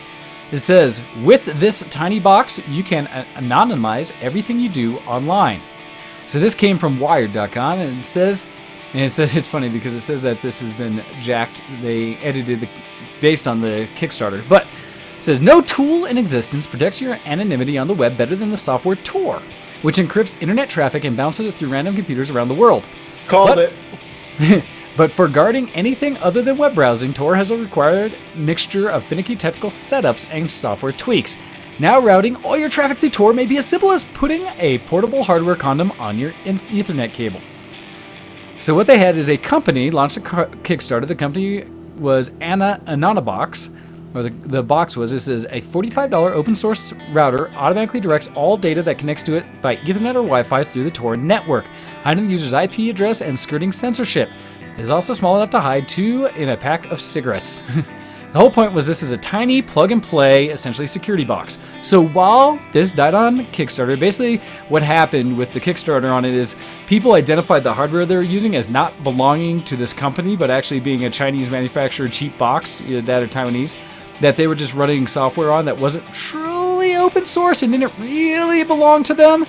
It says, with this tiny box, you can anonymize everything you do online. So this came from Wired.com, and it says it's funny because it says that this has been jacked. They edited based on the Kickstarter, but it says no tool in existence protects your anonymity on the web better than the software Tor, which encrypts internet traffic and bounces it through random computers around the world. Called it. But for guarding anything other than web browsing, Tor has a required mixture of finicky technical setups and software tweaks. Now routing all your traffic through Tor may be as simple as putting a portable hardware condom on your Ethernet cable. So what they had is a company launched a Kickstarter. The company was Anonibox, or the box was, this is a $45 open source router, automatically directs all data that connects to it by Ethernet or Wi-Fi through the Tor network, hiding the user's IP address and skirting censorship. It is also small enough to hide 2 in a pack of cigarettes. The whole point was this is a tiny plug-and-play, essentially security box. So while this died on Kickstarter, basically what happened with the Kickstarter on it is people identified the hardware they were using as not belonging to this company, but actually being a Chinese manufactured cheap box, either that or Taiwanese, that they were just running software on that wasn't truly open source and didn't really belong to them.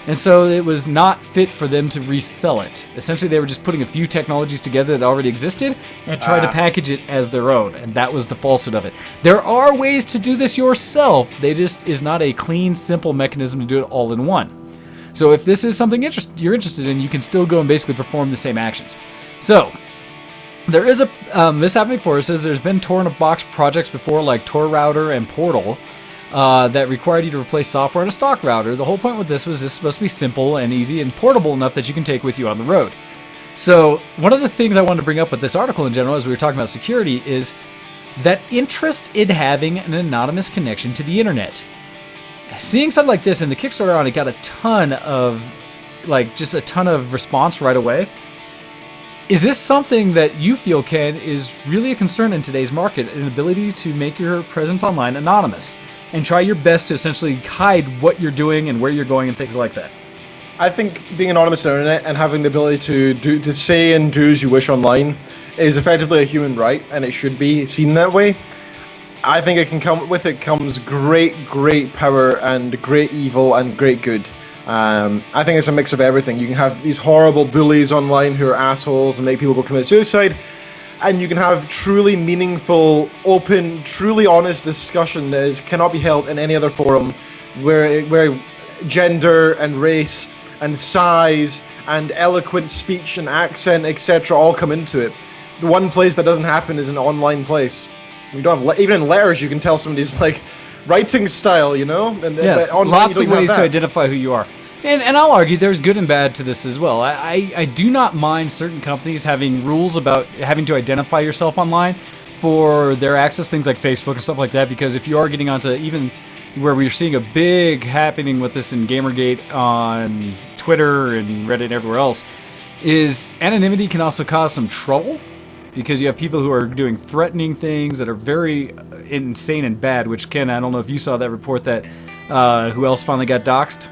And so it was not fit for them to resell it. Essentially, they were just putting a few technologies together that already existed and try to package it as their own. And that was the falsehood of it. There are ways to do this yourself. They just is not a clean, simple mechanism to do it all in one. So if this is something you're interested in, you can still go and basically perform the same actions. So there is this happened before. It says there's been Tor in a box projects before, like Tor Router and Portal, that required you to replace software on a stock router. The whole point with this was this supposed to be simple and easy and portable enough that you can take with you on the road. So one of the things I wanted to bring up with this article in general, as we were talking about security, is that interest in having an anonymous connection to the internet. Seeing something like this in the Kickstarter on it got a ton of response right away. Is this something that you feel, Ken, is really a concern in today's market, an ability to make your presence online anonymous and try your best to essentially hide what you're doing and where you're going and things like that? I think being anonymous on the internet and having the ability to say and do as you wish online is effectively a human right, and it should be seen that way. I think it can come with it comes great power and great evil and great good. I think it's a mix of everything. You can have these horrible bullies online who are assholes and make people go commit suicide, and you can have truly meaningful, open, truly honest discussion that cannot be held in any other forum where gender and race and size and eloquent speech and accent, etc., all come into it. The one place that doesn't happen is an online place. You don't have even in letters you can tell somebody's like writing style, you know. And Yes, online, lots you of don't ways have to that. identify who you are. And I'll argue there's good and bad to this as well. I do not mind certain companies having rules about having to identify yourself online for their access, things like Facebook and stuff like that, because if you are getting onto even where we're seeing a big happening with this in Gamergate on Twitter and Reddit and everywhere else, is anonymity can also cause some trouble because you have people who are doing threatening things that are very insane and bad, which Ken, I don't know if you saw that report that who else finally got doxxed?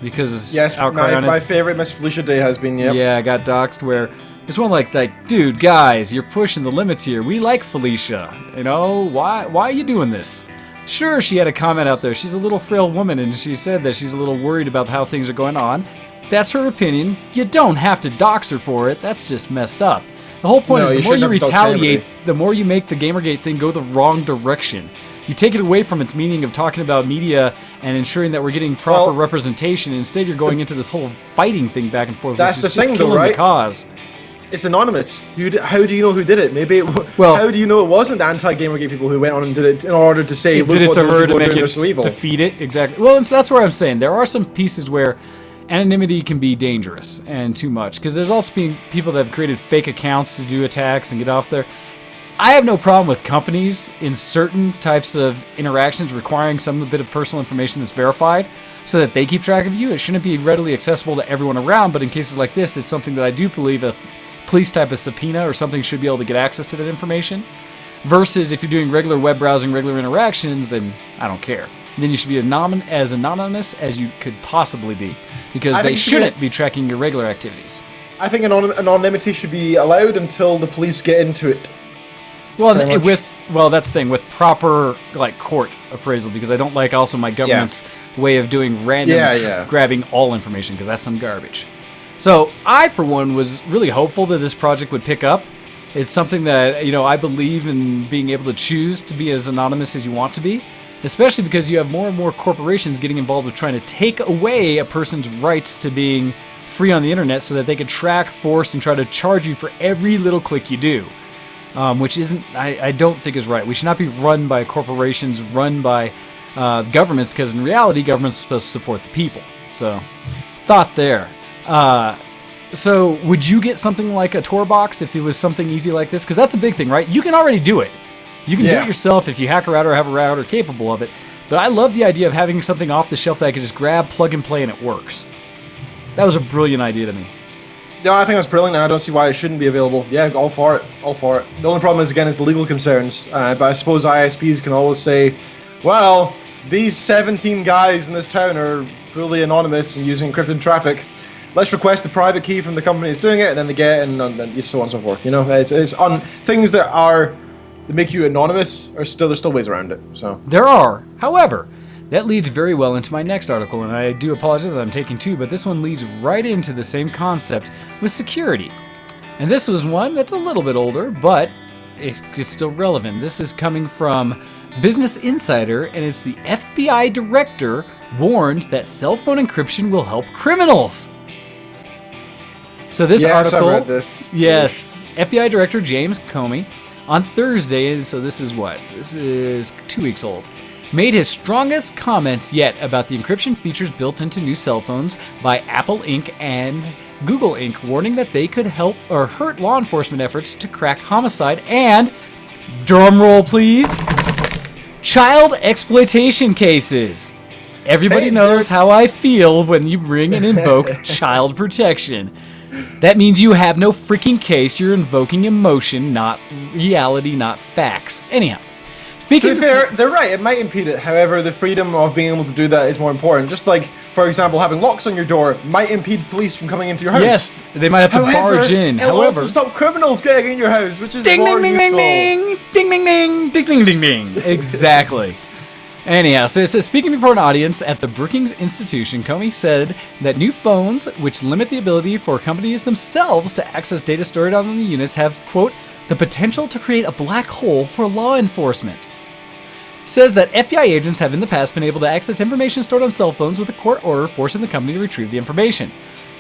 Because Yes, outcry on it. my favorite Miss Felicia Day has been, yep. Yeah, I got doxxed where it's one like, dude, guys, you're pushing the limits here. We like Felicia. You know, why are you doing this? Sure, she had a comment out there. She's a little frail woman, and she said that she's a little worried about how things are going on. That's her opinion. You don't have to dox her for it. That's just messed up. The whole point No, is you the more you shouldn't have doxed retaliate, anybody. the more you make the Gamergate thing go the wrong direction. You take it away from its meaning of talking about media and ensuring that we're getting proper Well, representation. Instead, you're going into this whole fighting thing back and forth, That's which the is just thing, though, killing right? the cause. It's anonymous. How do you know who did it? Maybe Well- how do you know it wasn't the anti-Gamergate people who went on and did it in order to say, It look did it what to those her people to are make doing, it they're so evil. defeat it exactly. Well, that's where I'm saying there are some pieces where anonymity can be dangerous and too much because there's also been people that have created fake accounts to do attacks and get off there. I have no problem with companies in certain types of interactions requiring some bit of personal information that's verified so that they keep track of you. It shouldn't be readily accessible to everyone around, but in cases like this, it's something that I do believe a police type of subpoena or something should be able to get access to that information. Versus if you're doing regular web browsing, regular interactions, then I don't care. Then you should be as anonymous as you could possibly be because I they think it should shouldn't be tracking your regular activities. I think anonymity should be allowed until the police get into it. Well, Very much. that's the thing with proper like court appraisal because I don't like also my government's way of doing random grabbing all information because that's some garbage. So I, for one, was really hopeful that this project would pick up. It's something that I believe in being able to choose to be as anonymous as you want to be, especially because you have more and more corporations getting involved with trying to take away a person's rights to being free on the internet so that they could track, force, and try to charge you for every little click you do. Which I don't think is right. We should not be run by corporations, run by governments, because in reality, government's supposed to support the people. So, thought there. So, would you get something like a Tor box if it was something easy like this? Because that's a big thing, right? You can already do it. You can do it yourself if you hack a router or have a router capable of it. But I love the idea of having something off the shelf that I could just grab, plug and play, and it works. That was a brilliant idea to me. No, I think that's brilliant, and I don't see why it shouldn't be available. Yeah, all for it. All for it. The only problem is, again, is the legal concerns. But I suppose ISPs can always say, well, these 17 guys in this town are fully anonymous and using encrypted traffic. Let's request a private key from the company that's doing it, and then they get it, and so on and so forth. It's on things that make you anonymous. There's still ways around it. So There are. However, that leads very well into my next article, and I do apologize that I'm taking two, but this one leads right into the same concept with security. And this was one that's a little bit older, but it's still relevant. This is coming from Business Insider, and it's the FBI director warns that cell phone encryption will help criminals. So this article, I read this. yes, FBI Director James Comey on Thursday, and so this is 2 weeks old, made his strongest comments yet about the encryption features built into new cell phones by Apple Inc. and Google Inc., warning that they could help or hurt law enforcement efforts to crack homicide and, drumroll please, child exploitation cases. Everybody knows how I feel when you bring and invoke child protection. That means you have no freaking case. You're invoking emotion, not reality, not facts. Anyhow, speaking to be fair, they're right. It might impede it. However, the freedom of being able to do that is more important. Just like, for example, having locks on your door might impede police from coming into your house. yes, they might have to barge in. It'll However, also stop criminals getting in your house, which is ding more ding ding useful. ding ding ding ding ding ding ding ding. Exactly. Anyhow, so it says, speaking before an audience at the Brookings Institution, Comey said that new phones, which limit the ability for companies themselves to access data stored on the units, have, quote, the potential to create a black hole for law enforcement. Says that FBI agents have in the past been able to access information stored on cell phones with a court order forcing the company to retrieve the information.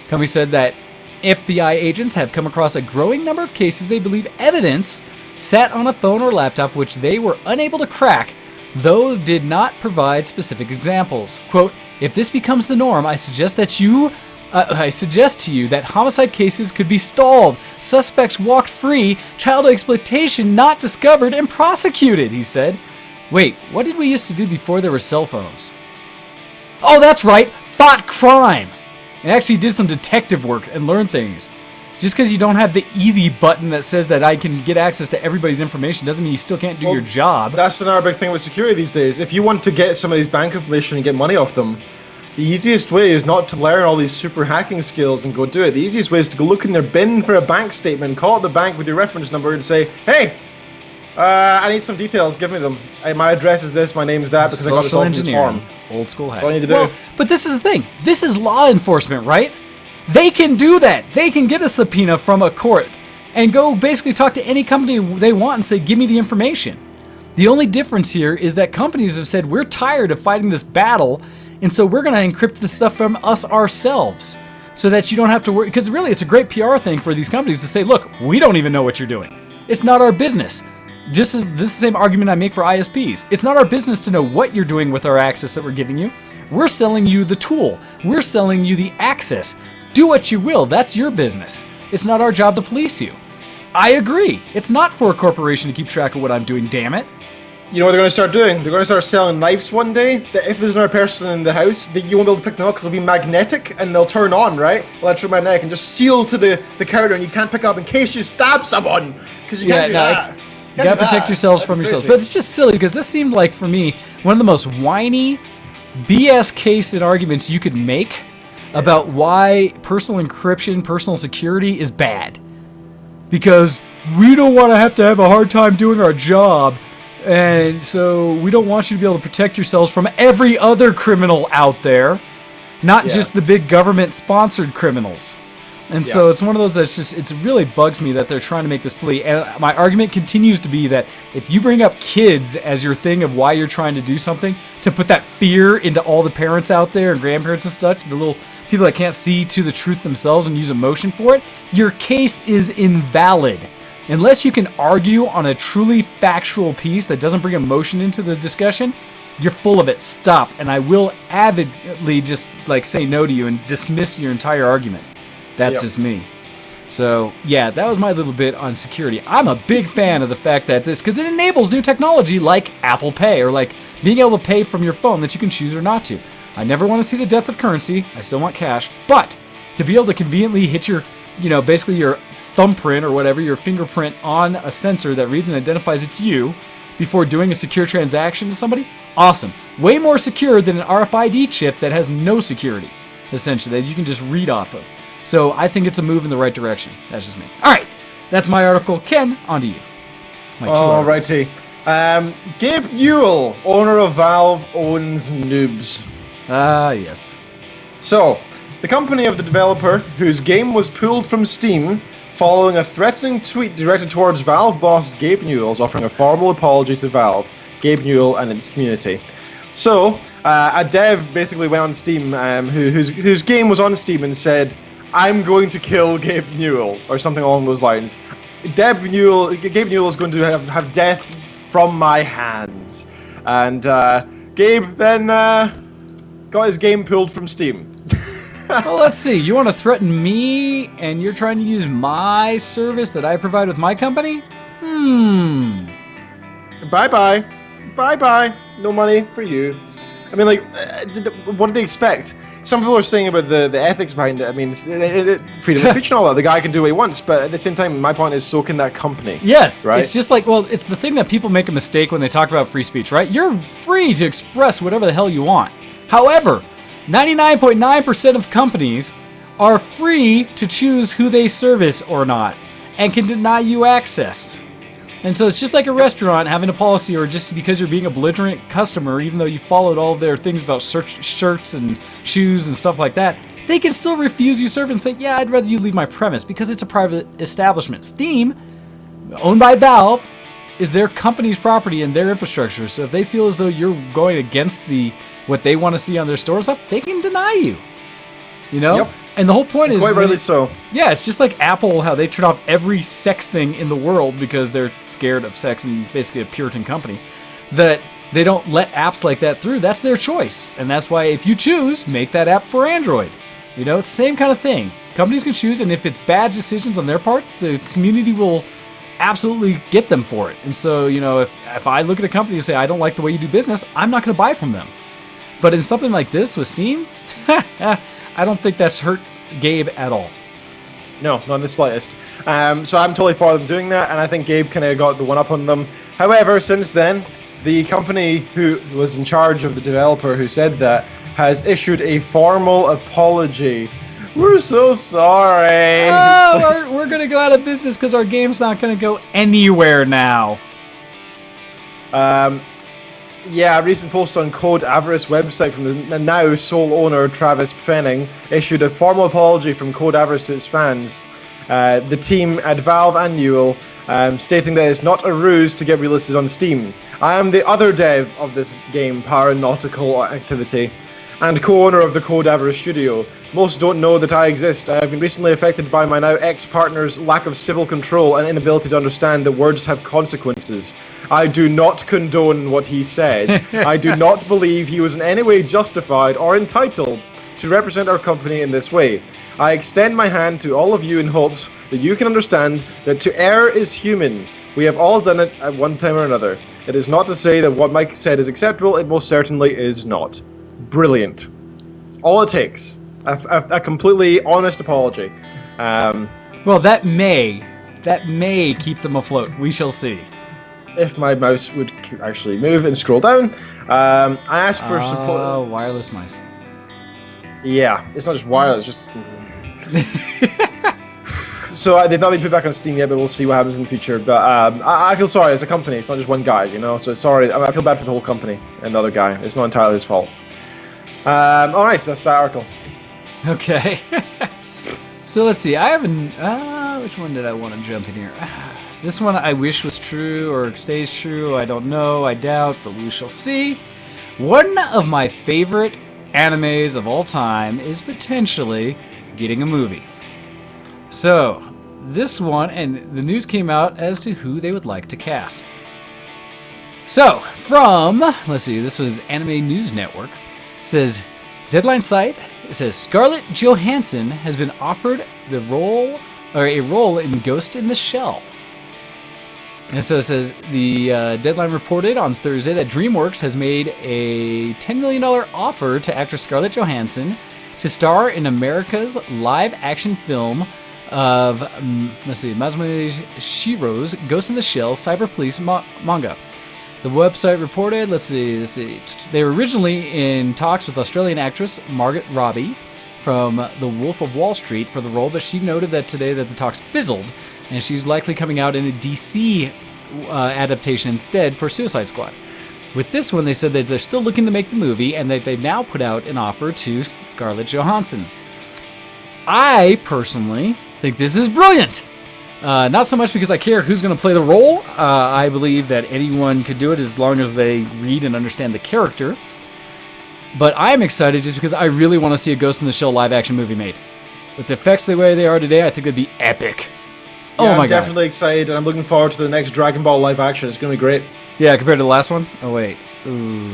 Company said that FBI agents have come across a growing number of cases they believe evidence sat on a phone or laptop which they were unable to crack, though did not provide specific examples. Quote, if this becomes the norm, I suggest to you that homicide cases could be stalled, suspects walked free, child exploitation not discovered and prosecuted, he said. Wait, what did we used to do before there were cell phones? Oh, that's right, fought crime. And actually did some detective work and learned things. Just because you don't have the easy button that says that I can get access to everybody's information doesn't mean you still can't do your job. That's another big thing with security these days. If you want to get some of these bank information and get money off them, the easiest way is not to learn all these super hacking skills and go do it. The easiest way is to go look in their bin for a bank statement, call up the bank with your reference number and say, hey, I need some details, give me them. My address is this, my name is that, because I got this off this form. Old school hack. That's all you need to do. Well, but this is the thing. This is law enforcement, right? They can do that. They can get a subpoena from a court and go basically talk to any company they want and say, give me the information. The only difference here is that companies have said, we're tired of fighting this battle, and so we're going to encrypt the stuff from us ourselves so that you don't have to worry. Because really, it's a great PR thing for these companies to say, look, we don't even know what you're doing. It's not our business. Just as this is the same argument I make for ISPs. It's not our business to know what you're doing with our access that we're giving you. We're selling you the tool. We're selling you the access. Do what you will. That's your business. It's not our job to police you. I agree. It's not for a corporation to keep track of what I'm doing, damn it. You know what they're going to start doing? They're going to start selling knives one day that if there's another person in the house, you won't be able to pick them up because they'll be magnetic and they'll turn on, right? Electromagnetic and just seal to the counter and you can't pick up in case you stab someone. Because you can't do that. You gotta protect yourselves from yourselves. But it's just silly because this seemed like, for me, one of the most whiny BS case and arguments you could make about why personal encryption, personal security is bad. Because we don't want to have a hard time doing our job, and so we don't want you to be able to protect yourselves from every other criminal out there, not just the big government-sponsored criminals. And so it's one of those that's just, it really bugs me that they're trying to make this plea. And my argument continues to be that if you bring up kids as your thing of why you're trying to do something, to put that fear into all the parents out there and grandparents and such, the little people that can't see to the truth themselves and use emotion for it, your case is invalid. Unless you can argue on a truly factual piece that doesn't bring emotion into the discussion, you're full of it. Stop. And I will avidly just say no to you and dismiss your entire argument. That's just me. So, yeah, that was my little bit on security. I'm a big fan of the fact that because it enables new technology like Apple Pay or like being able to pay from your phone that you can choose or not to. I never want to see the death of currency. I still want cash. But to be able to conveniently hit your, basically your thumbprint or whatever, your fingerprint on a sensor that reads and identifies it's you before doing a secure transaction to somebody, awesome. Way more secure than an RFID chip that has no security, essentially, that you can just read off of. So I think it's a move in the right direction. That's just me. All right, that's my article. Ken, on to you. All righty. Gabe Newell, owner of Valve, owns Noobs. Yes. So, the company of the developer, whose game was pulled from Steam, following a threatening tweet directed towards Valve boss Gabe Newell, is offering a formal apology to Valve, Gabe Newell, and its community. So, a dev basically went on Steam, whose game was on Steam, and said, I'm going to kill Gabe Newell, or something along those lines. Gabe Newell is going to have death from my hands. And Gabe then got his game pulled from Steam. Well, let's see. You want to threaten me, and you're trying to use my service that I provide with my company? Bye-bye. Bye-bye. No money for you. I mean, what do they expect? Some people are saying about the ethics behind it. I mean, freedom of speech and all that. The guy can do what he wants, but at the same time, my point is, so can that company. Yes, right? It's just it's the thing that people make a mistake when they talk about free speech, right? You're free to express whatever the hell you want. However, 99.9% of companies are free to choose who they service or not, and can deny you access. And so it's just like a restaurant having a policy, or just because you're being a belligerent customer, even though you followed all their things about shirts and shoes and stuff like that, they can still refuse you service and say, yeah, I'd rather you leave my premise, because it's a private establishment. Steam, owned by Valve, is their company's property and their infrastructure. So if they feel as though you're going against what they want to see on their store stuff, they can deny you. Yep. And the whole point is... Quite rightly so. Yeah, it's just like Apple, how they turn off every sex thing in the world because they're scared of sex and basically a Puritan company. That they don't let apps like that through. That's their choice. And that's why if you choose, make that app for Android. You know, it's the same kind of thing. Companies can choose, and if it's bad decisions on their part, the community will absolutely get them for it. And so, you know, if I look at a company and say, I don't like the way you do business, I'm not going to buy from them. But in something like this with Steam, I don't think that's hurt Gabe at all. No, not in the slightest. So I'm totally for them doing that, and I think Gabe kind of got the one up on them. However, since then, the company who was in charge of the developer who said that has issued a formal apology. We're so sorry. Oh, we're going to go out of business because our game's not going to go anywhere now. Yeah, a recent post on Code Avarice website from the now sole owner, Travis Fenning, issued a formal apology from Code Avarice to its fans. The team at Valve and Newell, stating that it's not a ruse to get relisted on Steam. I am the other dev of this game, Paranautical Activity, and co-owner of the Code Avarice studio. Most don't know that I exist. I have been recently affected by my now ex-partner's lack of civil control and inability to understand that words have consequences. I do not condone what he said. I do not believe he was in any way justified or entitled to represent our company in this way. I extend my hand to all of you in hopes that you can understand that to err is human. We have all done it at one time or another. It is not to say that what Mike said is acceptable. It most certainly is not. Brilliant. It's all it takes. A completely honest apology. Well, that may keep them afloat. We shall see. If my mouse would actually move and scroll down. I asked for support. Oh, wireless mice. Yeah, it's not just wireless, just... So they've not been put back on Steam yet, but we'll see what happens in the future. But I feel sorry as a company. It's not just one guy, you know? So sorry. I feel bad for the whole company and the other guy. It's not entirely his fault. Alright, that's that article. Okay. So let's see. I haven't... which one did I want to jump in here? This one I wish was true or stays true. I don't know. I doubt, but we shall see. One of my favorite animes of all time is potentially getting a movie. So, this one, and the news came out as to who they would like to cast. So, from, let's see, this was Anime News Network. It says, Deadline site, it says Scarlett Johansson has been offered a role in Ghost in the Shell. And so it says the Deadline reported on Thursday that DreamWorks has made a $10 million offer to actress Scarlett Johansson to star in America's live-action film of, Masamune Shiro's Ghost in the Shell Cyber Police manga. The website reported, let's see, they were originally in talks with Australian actress Margot Robbie from The Wolf of Wall Street for the role, but she noted that today that the talks fizzled, and she's likely coming out in a DC adaptation instead for Suicide Squad. With this one, they said that they're still looking to make the movie, and that they've now put out an offer to Scarlett Johansson. I personally think this is brilliant. Not so much because I care who's going to play the role. I believe that anyone could do it as long as they read and understand the character. But I'm excited just because I really want to see a Ghost in the Shell live-action movie made. With the effects the way they are today, I think it'd be epic. Yeah, oh my I'm definitely excited, and I'm looking forward to the next Dragon Ball live action. It's going to be great. Yeah, compared to the last one? Oh, wait. Ooh.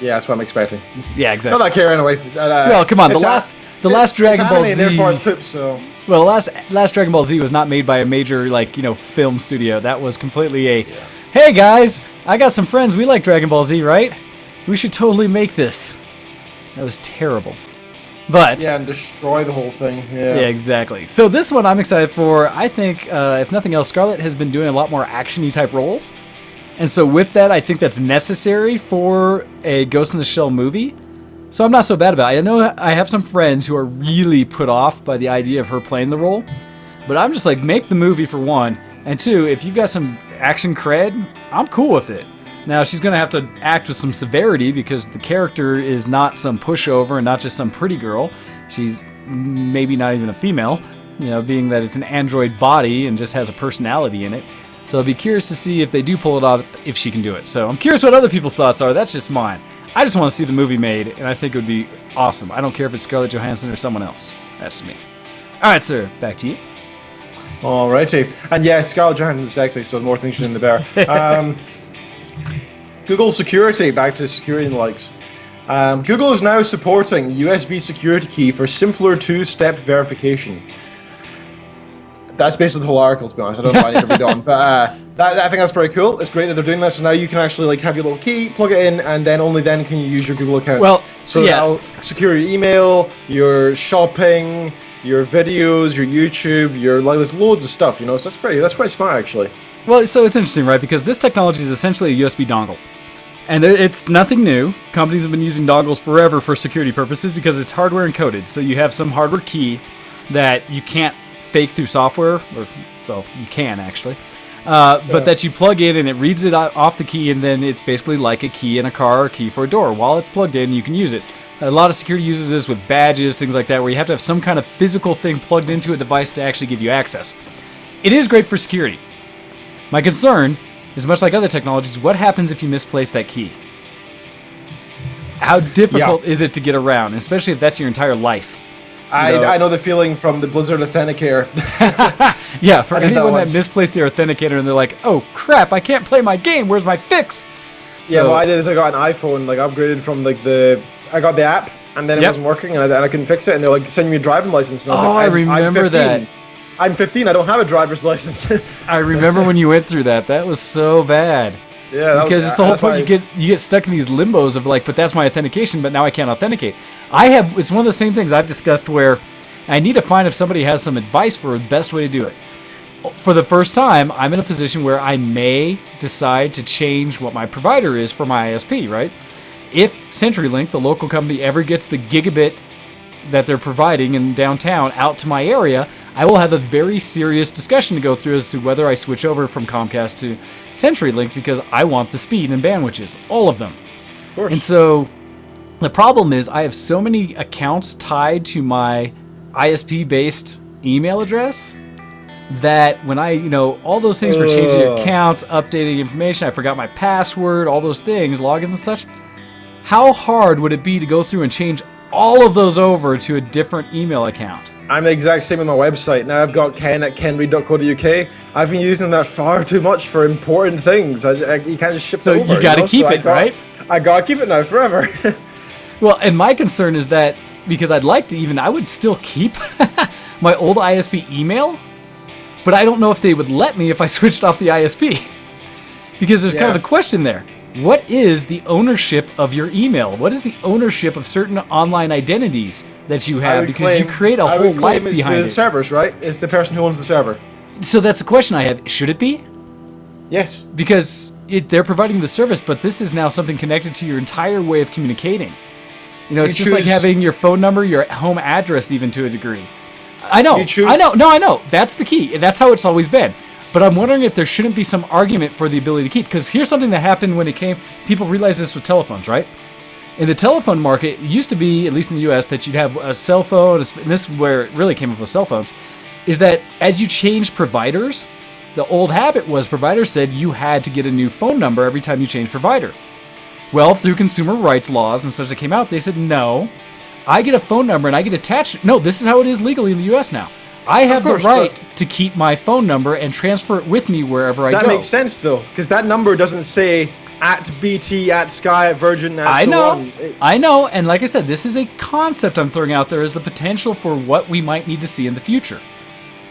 Yeah, that's what I'm expecting. Yeah, exactly. Not that I care anyway. Well, come on. The last Dragon Ball Z. And therefore it's poop, so. Well, last Dragon Ball Z was not made by a major, film studio. That was completely hey guys, I got some friends. We like Dragon Ball Z, right? We should totally make this. That was terrible. But yeah, and destroy the whole thing. Yeah, exactly. So this one I'm excited for. I think, if nothing else, Scarlett has been doing a lot more action-y type roles. And so with that, I think that's necessary for a Ghost in the Shell movie. So I'm not so bad about it. I know I have some friends who are really put off by the idea of her playing the role. But I'm just like, make the movie for one. And two, if you've got some action cred, I'm cool with it. Now, she's going to have to act with some severity because the character is not some pushover and not just some pretty girl. She's maybe not even a female, being that it's an android body and just has a personality in it. So I'll be curious to see if they do pull it off, if she can do it. So I'm curious what other people's thoughts are. That's just mine. I just want to see the movie made, and I think it would be awesome. I don't care if it's Scarlett Johansson or someone else. That's me. All right, sir. Back to you. Alrighty. And yes, Scarlett Johansson is sexy, so more things in the bear. Google security. Back to security and the likes. Google is now supporting USB security key for simpler two-step verification. That's basically the whole article, to be honest. I don't know why I need to read on, but I think that's pretty cool. It's great that they're doing this. So now you can actually like have your little key, plug it in, and then only then can you use your Google account. Well, so that'll secure your email, your shopping, your videos, your YouTube, your like there's loads of stuff. You know, so that's quite smart actually. Well, so it's interesting, right? Because this technology is essentially a USB dongle. And it's nothing new. Companies have been using dongles forever for security purposes because it's hardware encoded. So you have some hardware key that you can't fake through software, or well, you can actually, but that you plug in and it reads it off the key, and then it's basically like a key in a car or a key for a door. While it's plugged in, you can use it. A lot of security uses this with badges, things like that, where you have to have some kind of physical thing plugged into a device to actually give you access. It is great for security. My concern is, much like other technologies, what happens if you misplace that key? How difficult is it to get around, especially if that's your entire life? I know the feeling from the Blizzard Authenticator. Yeah, for anyone that misplaced their authenticator and they're like, oh crap, I can't play my game, where's my fix? Yeah, what I did is I got an iPhone, like upgraded from like I got the app, and then it wasn't working, and I couldn't fix it, and they're like, send me a driving license. And I was like, I remember that. I'm 15, I don't have a driver's license. I remember when you went through that. That was so bad. Yeah, because it's the whole point. You get stuck in these limbos of like, but that's my authentication, but now I can't authenticate. It's one of the same things I've discussed where I need to find if somebody has some advice for the best way to do it. For the first time, I'm in a position where I may decide to change what my provider is for my ISP, right? If CenturyLink, the local company, ever gets the gigabit that they're providing in downtown out to my area, I will have a very serious discussion to go through as to whether I switch over from Comcast to CenturyLink, because I want the speed and bandwidths, all of them. Of course. And so the problem is I have so many accounts tied to my ISP-based email address that when all those things for changing accounts, updating information, I forgot my password, all those things, logins and such, how hard would it be to go through and change all of those over to a different email account? I'm the exact same with my website. Now I've got Ken at kenread.co.uk. I've been using that far too much for important things. You can't just ship it over. So you gotta keep it, right? I gotta keep it now forever. Well, and my concern is that, because I would still keep my old ISP email, but I don't know if they would let me if I switched off the ISP. Because there's kind of a question there. What is the ownership of your email? What is the ownership of certain online identities that you have? Because you create a whole life behind it. It's the servers, right? It's the person who owns the server. So that's the question I have. Should it be? Yes. Because they're providing the service, but this is now something connected to your entire way of communicating. It's just like having your phone number, your home address, even to a degree. I know. I know. That's the key. That's how it's always been. But I'm wondering if there shouldn't be some argument for the ability to keep. Because here's something that happened when people realized this with telephones, right? In the telephone market, it used to be, at least in the US, that you'd have a cell phone, and this is where it really came up with cell phones, is that as you changed providers, the old habit was providers said you had to get a new phone number every time you changed provider. Well, through consumer rights laws and such that came out, they said, no, I get a phone number and I get attached. No, this is how it is legally in the US now. I have the right to keep my phone number and transfer it with me wherever I go. That makes sense, though, because that number doesn't say at BT, at Sky, at Virgin, at I know, and like I said, this is a concept I'm throwing out there as the potential for what we might need to see in the future.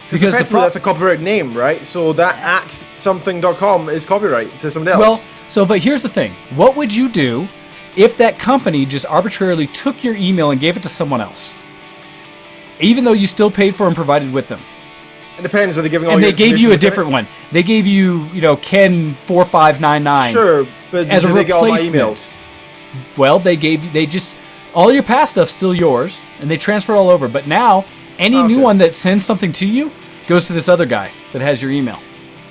Because that's a copyright name, right? So that at something.com is copyright to somebody else. Well, but here's the thing. What would you do if that company just arbitrarily took your email and gave it to someone else? Even though you still paid for and provided with them. It depends. Are they giving all and they gave you a different one. They gave you, Ken4599. Sure, but as a replacement. Get all my emails? Well, all your past stuff's still yours, and they transfer it all over. But now, any new one that sends something to you goes to this other guy that has your email.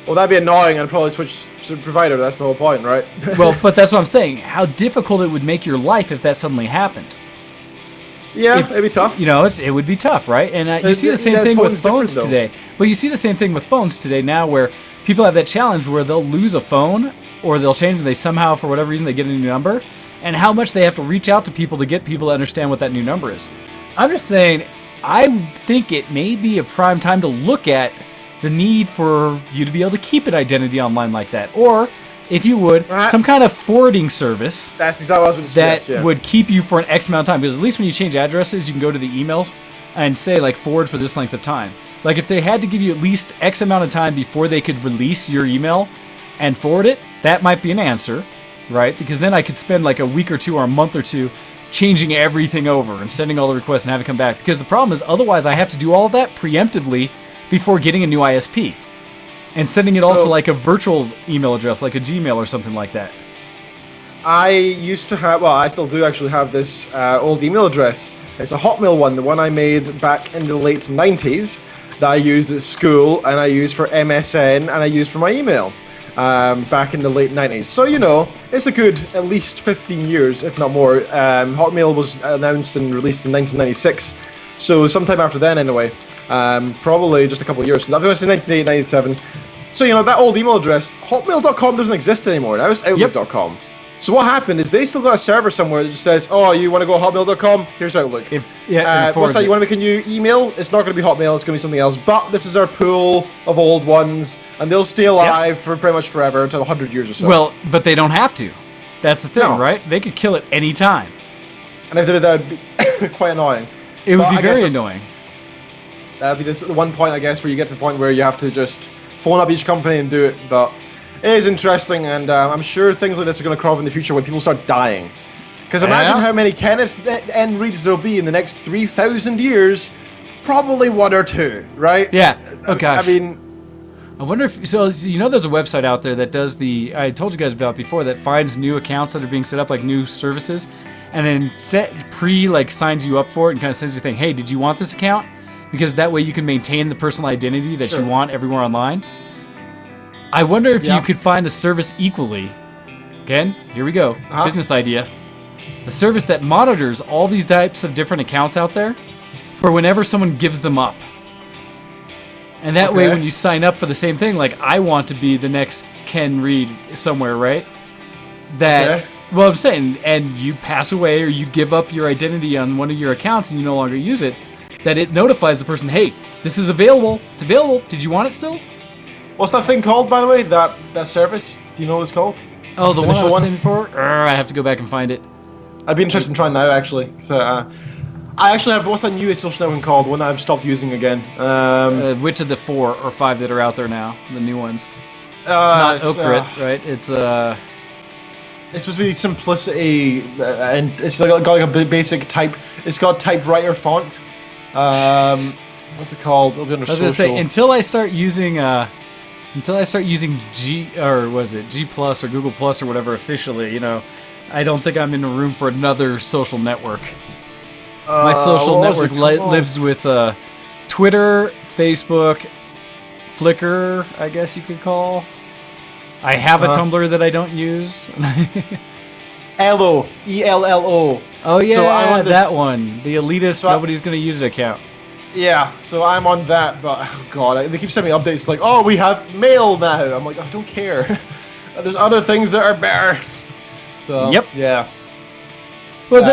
Well, that'd be annoying. I'd probably switch to provider. That's the whole point, right? Well, but that's what I'm saying. How difficult it would make your life if that suddenly happened. Yeah, it'd be tough. It would be tough, right? And you see the same thing with phones today. But you see the same thing with phones today now, where people have that challenge where they'll lose a phone, or they'll change, and they somehow, for whatever reason, they get a new number, and how much they have to reach out to people to get people to understand what that new number is. I'm just saying, I think it may be a prime time to look at the need for you to be able to keep an identity online like that. Or, if you would, some kind of forwarding service That's exactly what I was going to suggest, that would keep you for an X amount of time. Because at least when you change addresses, you can go to the emails and say, like, forward for this length of time. Like, if they had to give you at least X amount of time before they could release your email and forward it, that might be an answer, right? Because then I could spend like a week or two or a month or two changing everything over and sending all the requests and having it come back. Because the problem is, otherwise I have to do all of that preemptively before getting a new ISP and sending it all to like a virtual email address, like a Gmail or something like that. I used to have, well, I still do actually have this old email address. It's a Hotmail one, the one I made back in the late 90s that I used at school, and I used for MSN, and I used for my email back in the late 90s. So, you know, it's a good at least 15 years, if not more. Hotmail was announced and released in 1996, so sometime after then anyway. Probably just a couple of years. That was in 1997. So, you know, that old email address, hotmail.com doesn't exist anymore. Now it's outlook.com. So what happened is they still got a server somewhere that just says, oh, you want to go hotmail.com? Here's Outlook. What's that? You want to make a new email? It's not going to be Hotmail. It's going to be something else. But this is our pool of old ones, and they'll stay alive for pretty much forever, until 100 years or so. Well, but they don't have to. That's the thing, right? They could kill it any time. And if they did, that would be quite annoying. It would be very annoying. That would be the one point, I guess, where you get to the point where you have to just phone up each company and do it. But it is interesting, and I'm sure things like this are going to crop up in the future when people start dying. Because imagine how many Kenneth N. Reeds there'll be in the next 3,000 years. Probably one or two, right? Yeah. Oh, gosh. I mean, I wonder if... So, you know there's a website out there that does the... I told you guys about before, that finds new accounts that are being set up, like new services, and then signs you up for it and kind of sends you a thing, hey, did you want this account? Because that way you can maintain the personal identity that you want everywhere online. I wonder if you could find a service equally. Again, here we go. Business idea. A service that monitors all these types of different accounts out there for whenever someone gives them up. And that way when you sign up for the same thing, like I want to be the next Ken Reed somewhere, right? That, well, I'm saying, and you pass away or you give up your identity on one of your accounts and you no longer use it, that it notifies the person, hey, this is available. It's available. Did you want it still? What's that thing called, by the way? That service? Do you know what it's called? Oh, the one I was saying before? I have to go back and find it. I'd be interested in trying that out, actually. So, I actually have, what's that newest social network called? One that I've stopped using again. Which of the 4 or 5 that are out there now? The new ones. It's not Okrit, right? It's supposed to be simplicity, and it's got like a basic type. It's got typewriter font. What's it called? It'll be under social. I was gonna say until I start using G, or was it G Plus or Google Plus or whatever officially, you know, I don't think I'm in the room for another social network. My social network lives with Twitter, Facebook, Flickr, I guess you could call. I have a Tumblr that I don't use. ELLO, ELLO. Oh yeah, so I'm on that one. The elitist, nobody's gonna use it account. Yeah, so I'm on that, but oh god, they keep sending me updates like, oh, we have mail now. I'm like, I don't care. There's other things that are better. So yeah. Well,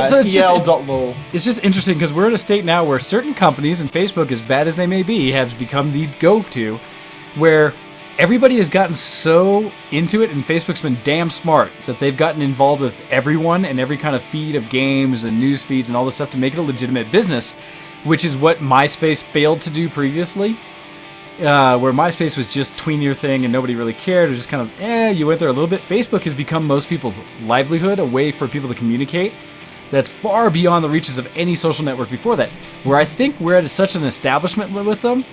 it's just interesting because we're in a state now where certain companies, and Facebook, as bad as they may be, have become the go-to, where everybody has gotten so into it, and Facebook's been damn smart that they've gotten involved with everyone and every kind of feed of games and news feeds and all this stuff to make it a legitimate business, which is what MySpace failed to do previously, where MySpace was just tween your thing and nobody really cared. It was just kind of, you went there a little bit. Facebook has become most people's livelihood, a way for people to communicate that's far beyond the reaches of any social network before that, where I think we're at such an establishment with them.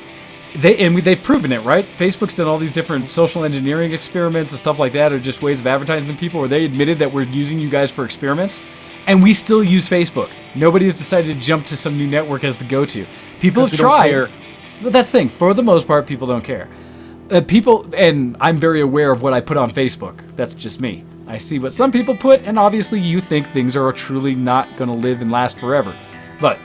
They've proven it, right? Facebook's done all these different social engineering experiments and stuff like that, or just ways of advertising to people where they admitted that we're using you guys for experiments, and we still use Facebook. Nobody has decided to jump to some new network as the go-to. People have tried, but that's the thing. For the most part, people don't care. And I'm very aware of what I put on Facebook. That's just me. I see what some people put, and obviously you think things are truly not going to live and last forever. But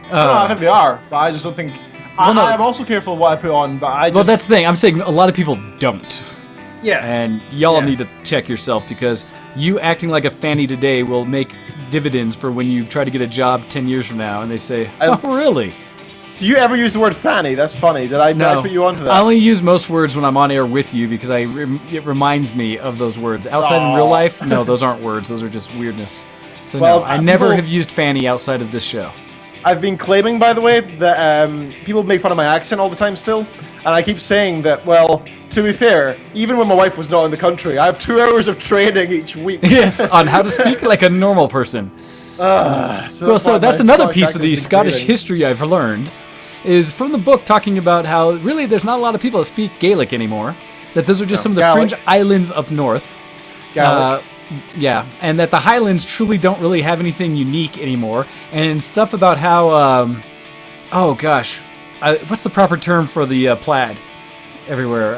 I think they are, but I just don't think... I'm also careful what I put on, but I just... Well, that's the thing. I'm saying a lot of people don't. Yeah. And y'all need to check yourself, because you acting like a fanny today will make dividends for when you try to get a job 10 years from now, and they say, oh, really? Do you ever use the word fanny? That's funny. Did I put you onto that? I only use most words when I'm on air with you because it reminds me of those words. Outside in real life, no, those aren't words. Those are just weirdness. So Well, no, I never people- have used fanny outside of this show. I've been claiming, by the way, that people make fun of my accent all the time still, and I keep saying that, well, to be fair, even when my wife was not in the country, I have 2 hours of training each week. Yes, on how to speak like a normal person. So that's another piece of the Scottish history I've learned, is from the book talking about how really there's not a lot of people that speak Gaelic anymore, that those are just some of the Gaelic. fringe islands up north. Gaelic. Yeah, and that the Highlands truly don't really have anything unique anymore, and stuff about how, what's the proper term for the plaid everywhere?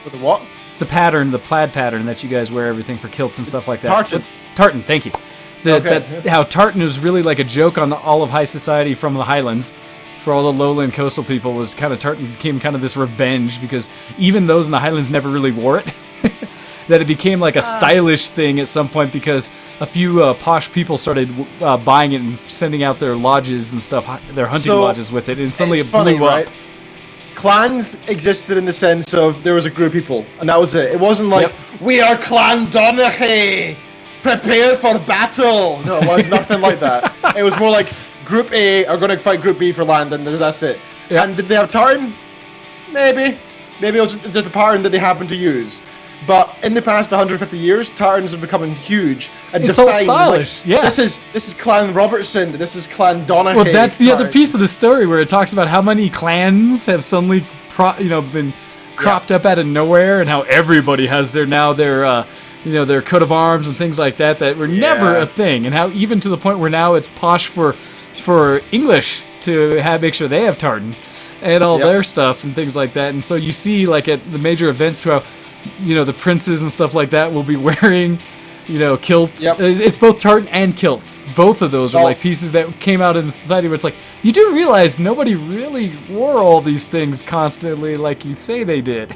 For the what? The plaid pattern that you guys wear everything for kilts and stuff like that. Tartan. Tartan, thank you. How tartan was really like a joke on all of high society from the Highlands. For all the lowland coastal people, was kind of tartan became kind of this revenge because even those in the Highlands never really wore it. That it became like a stylish thing at some point because a few posh people started buying it and sending out their lodges and stuff, their hunting lodges with it, and suddenly it blew up. Right? Clans existed in the sense of there was a group of people, and that was it. It wasn't like, we are Clan Donaghy, prepare for battle. No, it was nothing like that. It was more like Group A are going to fight Group B for land, and that's it. Yep. And did they have tartan? Maybe. Maybe it was just the pattern that they happened to use. But in the past 150 years, tartans have become huge and It's all defined. stylish, yeah. This is Clan Robertson. This is Clan Donaghy. Well, that's the other piece of the story where it talks about how many clans have suddenly, been cropped up out of nowhere, and how everybody has their coat of arms and things like that were never a thing, and how even to the point where now it's posh for English to make sure they have tartan and all their stuff and things like that. And so you see, like at the major events, how the princes and stuff like that will be wearing, kilts. Yep. It's both tartan and kilts. Both of those are like pieces that came out in the society where it's like, you do realize nobody really wore all these things constantly like you say they did.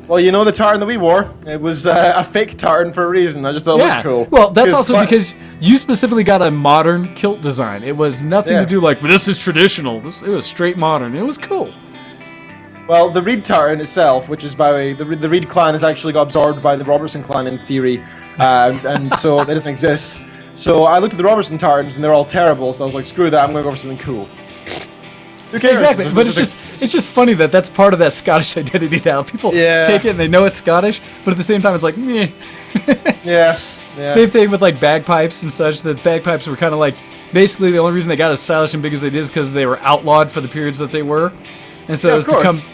Well, the tartan that we wore, it was a fake tartan for a reason. I just thought it looked cool. Well, that's also because you specifically got a modern kilt design. It was nothing to do like, this is traditional. It was straight modern. It was cool. Well, the Reed tartan itself, which is by the way, the Reed clan has actually got absorbed by the Robertson clan in theory, and so it doesn't exist. So I looked at the Robertson tartans and they're all terrible. So I was like, screw that. I'm going to go for something cool. Who cares? Exactly, but it's just funny that that's part of that Scottish identity now. People take it and they know it's Scottish, but at the same time it's like, meh. Yeah. Same thing with like bagpipes and such. That bagpipes were kind of like, basically the only reason they got as stylish and big as they did is because they were outlawed for the periods that they were. And so it was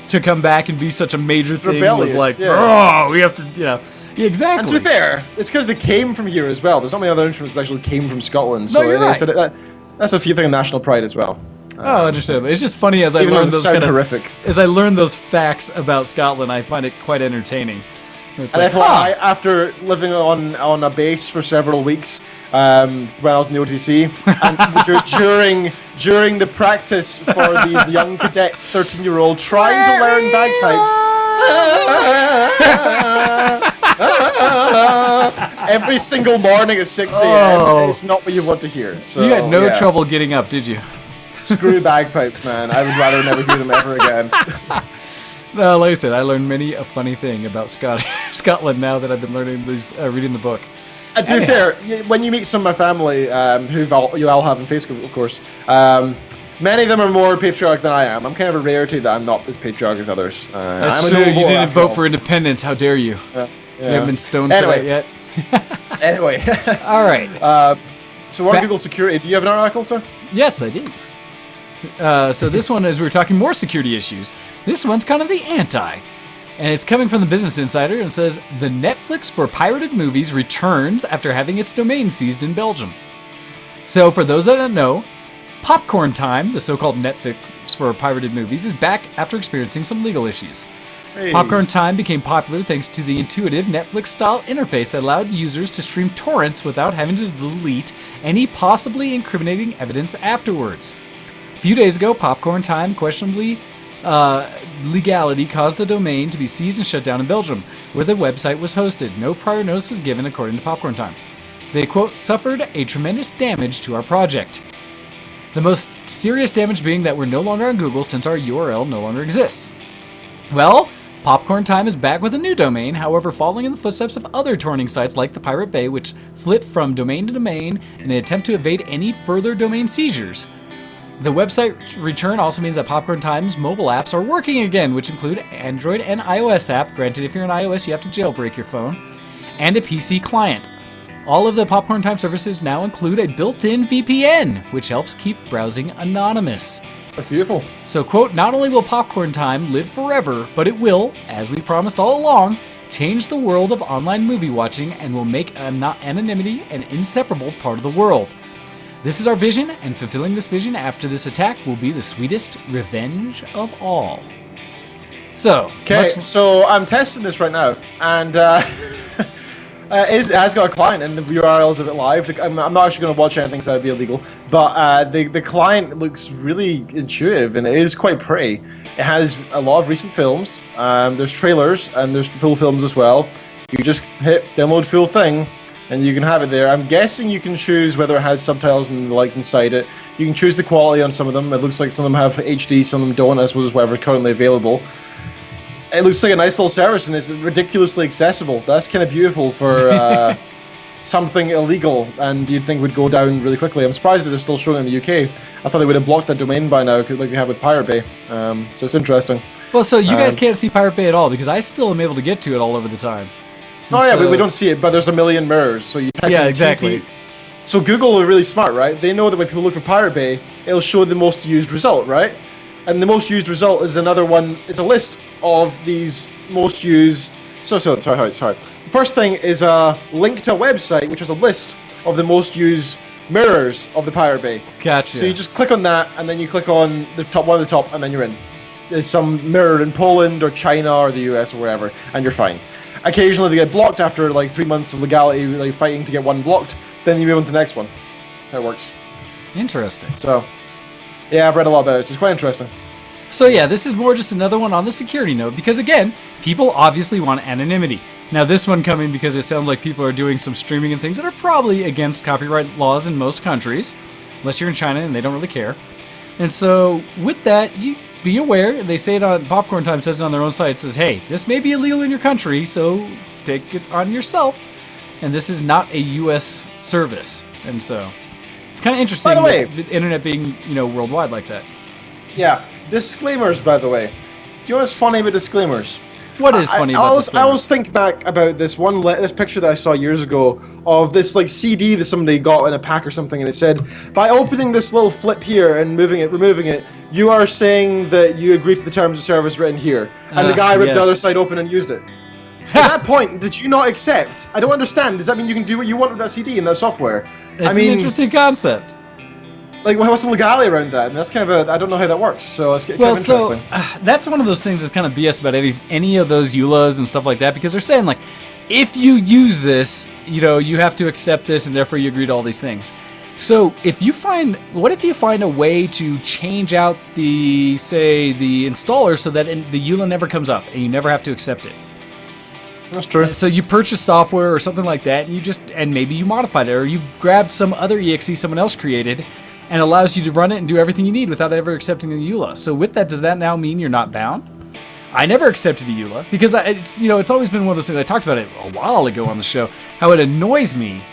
to come back and be such a major thing was like, oh, we have to, Yeah, exactly. And to be fair, it's because they came from here as well. There's not many other instruments that actually came from Scotland. So you're right. That's a few thing of national pride as well. Oh, understandable. It's just funny as I learn those as I learn those facts about Scotland, I find it quite entertaining. It's And like, FYI, after living on a base for several weeks, when I was in the OTC, and during the practice for these young cadets, 13-year-old, trying to learn bagpipes, every single morning at 6 a.m. It's not what you want to hear. So, you had no trouble getting up, did you? Screw bagpipes, man. I would rather never hear them ever again. No, like I said, I learned many a funny thing about Scotland now that I've been learning reading the book. And to be fair, when you meet some of my family, you all have on Facebook, of course, many of them are more patriotic than I am. I'm kind of a rarity that I'm not as patriotic as others. That's true. You didn't vote for independence. How dare you? You haven't been stoned for that yet. Anyway. All right. So what Google security? Do you have an article, sir? Yes, I do. So this one, as we were talking more security issues, this one's kind of the anti. And it's coming from the Business Insider and says, the Netflix for pirated movies returns after having its domain seized in Belgium. So for those that don't know, Popcorn Time, the so-called Netflix for pirated movies, is back after experiencing some legal issues. Hey. Popcorn Time became popular thanks to the intuitive Netflix-style interface that allowed users to stream torrents without having to delete any possibly incriminating evidence afterwards. A few days ago, Popcorn Time questionably legality caused the domain to be seized and shut down in Belgium, where the website was hosted. No prior notice was given, according to Popcorn Time. They, quote, suffered a tremendous damage to our project. The most serious damage being that we're no longer on Google since our URL no longer exists. Well, Popcorn Time is back with a new domain, however following in the footsteps of other torrenting sites like the Pirate Bay, which flit from domain to domain in an attempt to evade any further domain seizures. The website return also means that Popcorn Time's mobile apps are working again, which include Android and iOS app. Granted, if you're an iOS, you have to jailbreak your phone, and a PC client. All of the Popcorn Time services now include a built-in VPN, which helps keep browsing anonymous. That's beautiful. So, quote, not only will Popcorn Time live forever, but it will, as we promised all along, change the world of online movie watching and will make anonymity an inseparable part of the world. This is our vision, and fulfilling this vision after this attack will be the sweetest revenge of all. So, okay, so I'm testing this right now, and it has got a client, and the URLs of it live. I'm not actually going to watch anything, so that'd be illegal. But the client looks really intuitive, and it is quite pretty. It has a lot of recent films. There's trailers, and there's full films as well. You just hit download full thing, and you can have it there. I'm guessing you can choose whether it has subtitles and the likes inside it. You can choose the quality on some of them. It looks like some of them have HD, some of them don't. I suppose whatever's currently available. It looks like a nice little service, and it's ridiculously accessible. That's kind of beautiful for something illegal, and you'd think would go down really quickly. I'm surprised that they're still showing it in the UK. I thought they would have blocked that domain by now, like we have with Pirate Bay. So it's interesting. Well, so you guys can't see Pirate Bay at all, because I still am able to get to it all over the time. Oh yeah, but we don't see it, but there's a million mirrors, so you type in exactly. TP. So Google are really smart, right? They know that when people look for Pirate Bay, it'll show the most used result, right? And the most used result is another one. It's a list of these most used. Sorry. The first thing is a link to a website, which is a list of the most used mirrors of the Pirate Bay. Gotcha. So you just click on that, and then you click on the top one at the top, and then you're in. There's some mirror in Poland or China or the US or wherever, and you're fine. Occasionally they get blocked after like 3 months of legality, like fighting to get one blocked. Then you move on to the next one. That's how it works. Interesting. So, yeah, I've read a lot about it. So it's quite interesting. So yeah, this is more just another one on the security note, because again, people obviously want anonymity. Now this one coming because it sounds like people are doing some streaming and things that are probably against copyright laws in most countries, unless you're in China and they don't really care. And so with that, you be aware, they say it on Popcorn Time, says it on their own site, says, hey, this may be illegal in your country, so take it on yourself. And this is not a US service. And so it's kind of interesting. By the way, the internet being, worldwide like that. Yeah. Disclaimers, by the way. Do you know what's funny about disclaimers? What is funny about disclaimers? I always think back about this this picture that I saw years ago of this like CD that somebody got in a pack or something, and it said, by opening this little flip here and removing it, you are saying that you agree to the terms of service written here. And the guy ripped the other side open and used it. At that point, did you not accept? I don't understand. Does that mean you can do what you want with that CD and that software? It's an interesting concept. Like, what's the legality around that? And that's kind of I don't know how that works, so it's kind of interesting. That's one of those things that's kind of BS about any of those EULAs and stuff like that, because they're saying, like, if you use this, you have to accept this, and therefore you agree to all these things. So what if you find a way to change out the installer so that the EULA never comes up, and you never have to accept it? That's true. So you purchase software or something like that, and maybe you modified it, or you grabbed some other EXE someone else created, and allows you to run it and do everything you need without ever accepting the EULA. So with that, does that now mean you're not bound? I never accepted the EULA because it's always been one of those things. I talked about it a while ago on the show, how it annoys me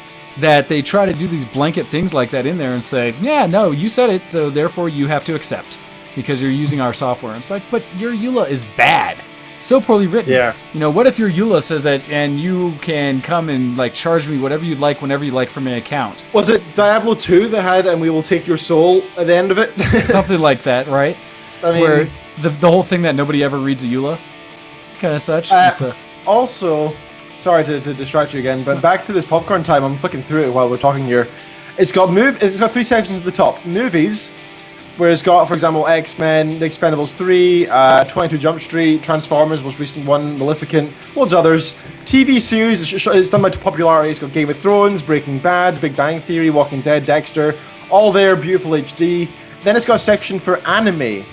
that they try to do these blanket things like that in there and say, yeah, no, you said it, so therefore you have to accept because you're using our software. And it's like, but your EULA is bad. So poorly written. Yeah. What if your EULA says that and you can come and charge me whatever you'd like whenever you like from an account? Was it Diablo 2 that had and we will take your soul at the end of it? Something like that, right? I mean, where the whole thing that nobody ever reads a EULA, kind of such. Also, sorry to distract you again, but back to this Popcorn Time. I'm flicking through it while we're talking here. It's got 3 sections at the top. Movies, where it's got, for example, X-Men, The Expendables 3, 22 Jump Street, Transformers, most recent one, Maleficent, loads of others. TV series, it's done by popularity. It's got Game of Thrones, Breaking Bad, Big Bang Theory, Walking Dead, Dexter, all there, beautiful HD. Then it's got a section for anime.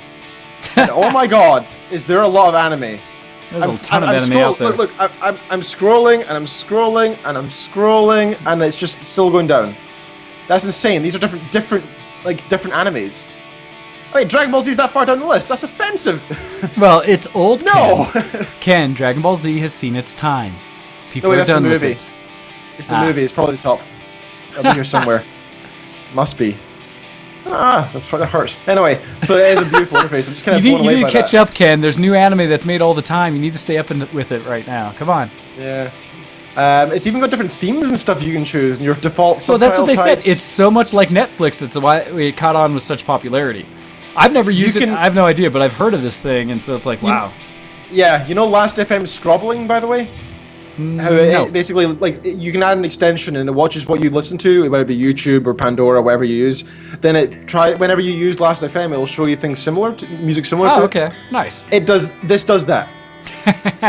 And oh my god, is there a lot of anime. There's a ton of anime out there. Look, I'm scrolling, and I'm scrolling, and I'm scrolling, and it's just still going down. That's insane. These are different like different animes. Wait, Dragon Ball Z is that far down the list? That's offensive. Well, it's old. No. Ken, Dragon Ball Z has seen its time. People No, wait, are that's the done with movie. it. It's the movie. It's probably the top. It'll be here somewhere. Must be. That's what it hurts. Anyway, so it is a beautiful interface. I'm just kind of blown You away need to by catch that. up, Ken. There's new anime that's made all the time. You need to stay up with it right now. Come on. Yeah. It's even got different themes and stuff you can choose, and your default So that's what they subtitle types. said. It's so much like Netflix. That's why it caught on with such popularity. I've never used it. can- I have no idea, but I've heard of this thing, and so it's like, wow. Yeah, you know Last FM scrobbling, by the way? How it basically, like, you can add an extension and it watches what you listen to, whether it be YouTube or Pandora, whatever you use. Then whenever you use Last FM, it will show you things similar, music similar to Oh, it. okay. Nice. This does that.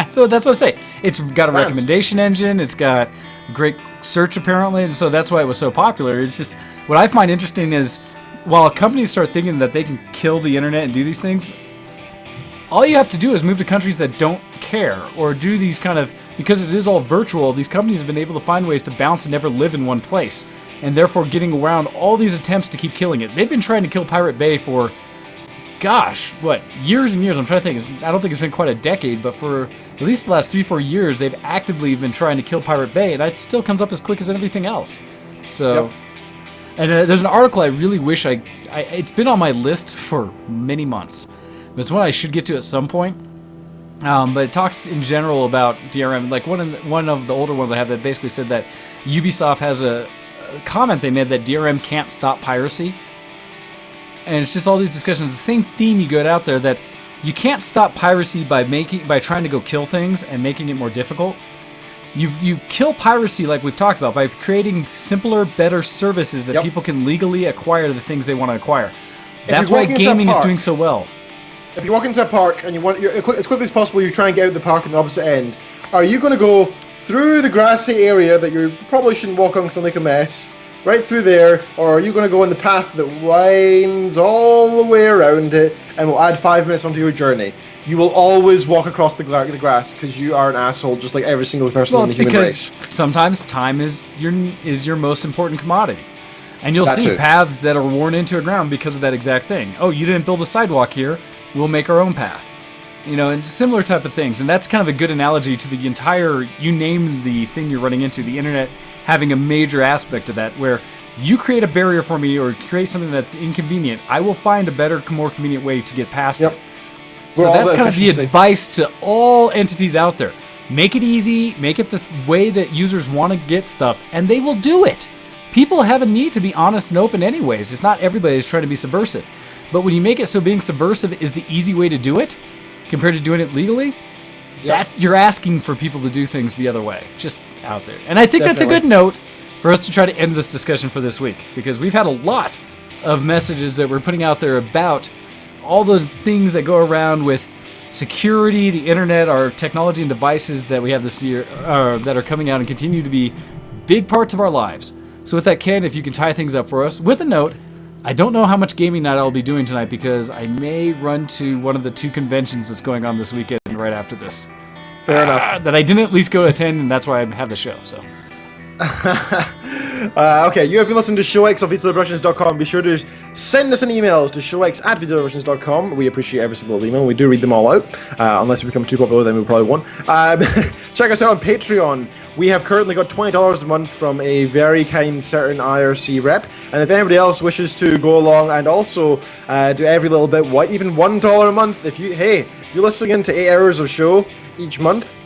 So that's what I'm saying. It's got a Advanced. recommendation engine. It's got great search, apparently, and so that's why it was so popular. It's just, what I find interesting is, while companies start thinking that they can kill the internet and do these things, all you have to do is move to countries that don't care, or do these kind of, because it is all virtual, these companies have been able to find ways to bounce and never live in one place, and therefore getting around all these attempts to keep killing it. They've been trying to kill Pirate Bay for, gosh, what, years and years. I'm trying to think. I don't think it's been quite a decade, but for at least the last 3-4 years, they've actively been trying to kill Pirate Bay, and it still comes up as quick as everything else. So, Yep. and there's an article I really wish it's been on my list for many months. It's one I should get to at some point. But it talks in general about DRM. Like one of the older ones I have that basically said that Ubisoft has a comment they made that DRM can't stop piracy. And it's just all these discussions. The same theme you got out there, that you can't stop piracy by trying to go kill things and making it more difficult. You kill piracy, like we've talked about, by creating simpler, better services that Yep. people can legally acquire the things they want to acquire. If That's you're why walking into a gaming is park- doing so well. If you walk into a park and as quickly as possible, you try and get out of the park on the opposite end, are you going to go through the grassy area that you probably shouldn't walk on because it'll make a mess, right through there, or are you going to go on the path that winds all the way around it and will add 5 minutes onto your journey? You will always walk across the grass because you are an asshole, just like every single person Well, in the it's human because race. sometimes time is your most important commodity. And you'll That see too. paths that are worn into the ground because of that exact thing. Oh, you didn't build a sidewalk here. We'll make our own path. You know, and similar type of things. And that's kind of a good analogy to the entire, you name the thing you're running into, the internet having a major aspect of that, where you create a barrier for me or create something that's inconvenient. I will find a better, more convenient way to get past Yep. it. We're So all that's about kind of the efficiency. advice to all entities out there. Make it easy, make it the way that users want to get stuff, and they will do it. People have a need to be honest and open anyways. It's not everybody that's trying to be subversive. But when you make it so being subversive is the easy way to do it, compared to doing it legally, that you're asking for people to do things the other way, just out there. And I think that's a Definitely. good note for us to try to end this discussion for this week, because we've had a lot of messages that we're putting out there about all the things that go around with security, the internet, our technology and devices that we have this year, that are coming out and continue to be big parts of our lives. So with that, Ken, if you can tie things up for us with a note, I don't know how much gaming night I'll be doing tonight because I may run to one of the 2 conventions that's going on this weekend right after this. Fair enough. That I didn't at least go attend, and that's why I have the show. So Okay, you have been listening to ShowX of VTLRussions.com. Be sure to send us an email to showx@VTLRussions.com. We appreciate every single email. We do read them all out. Unless we become too popular, then we probably won't. Check us out on Patreon. We have currently got $20 a month from a very kind certain IRC rep. And if anybody else wishes to go along and also do every little bit, even $1 a month, if you're listening into 8 hours of show each month,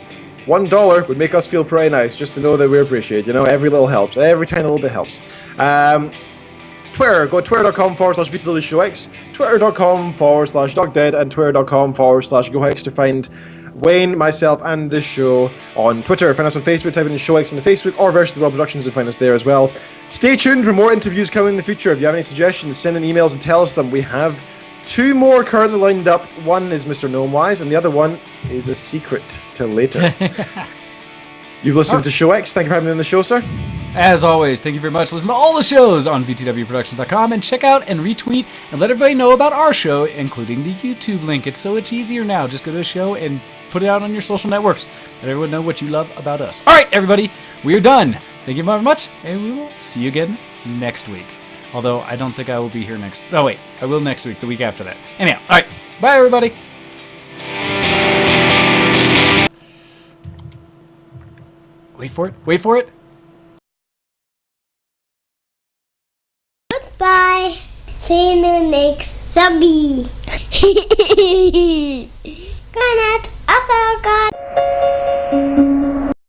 $1 would make us feel pretty nice, just to know that we appreciate. You know, every little helps. Every tiny little bit helps. Twitter, go to twitter.com/VTWShowX, twitter.com/DocDead, and twitter.com/GoHex to find Wayne, myself, and the show on Twitter. Find us on Facebook, type in ShowX in the Facebook, or Versus the World Productions and find us there as well. Stay tuned for more interviews coming in the future. If you have any suggestions, send in emails and tell us them. We have 2 more currently lined up. One is Mr. Gnomewise, and the other one is a secret till later. You've listened to ShowX. Thank you for having me on the show, sir. as always, thank you very much. Listen to all the shows on VTWProductions.com and check out and retweet and let everybody know about our show, including the YouTube link. It's so much easier now. Just go to a show and put it out on your social networks. Let everyone know what you love about us. All right, everybody, we are done. Thank you very much, and we will see you again next week. Although I don't think I will be here next. Oh wait, I will next week, the week after that. Anyhow, all right, bye everybody. Wait for it. Wait for it. Goodbye. See you next zombie.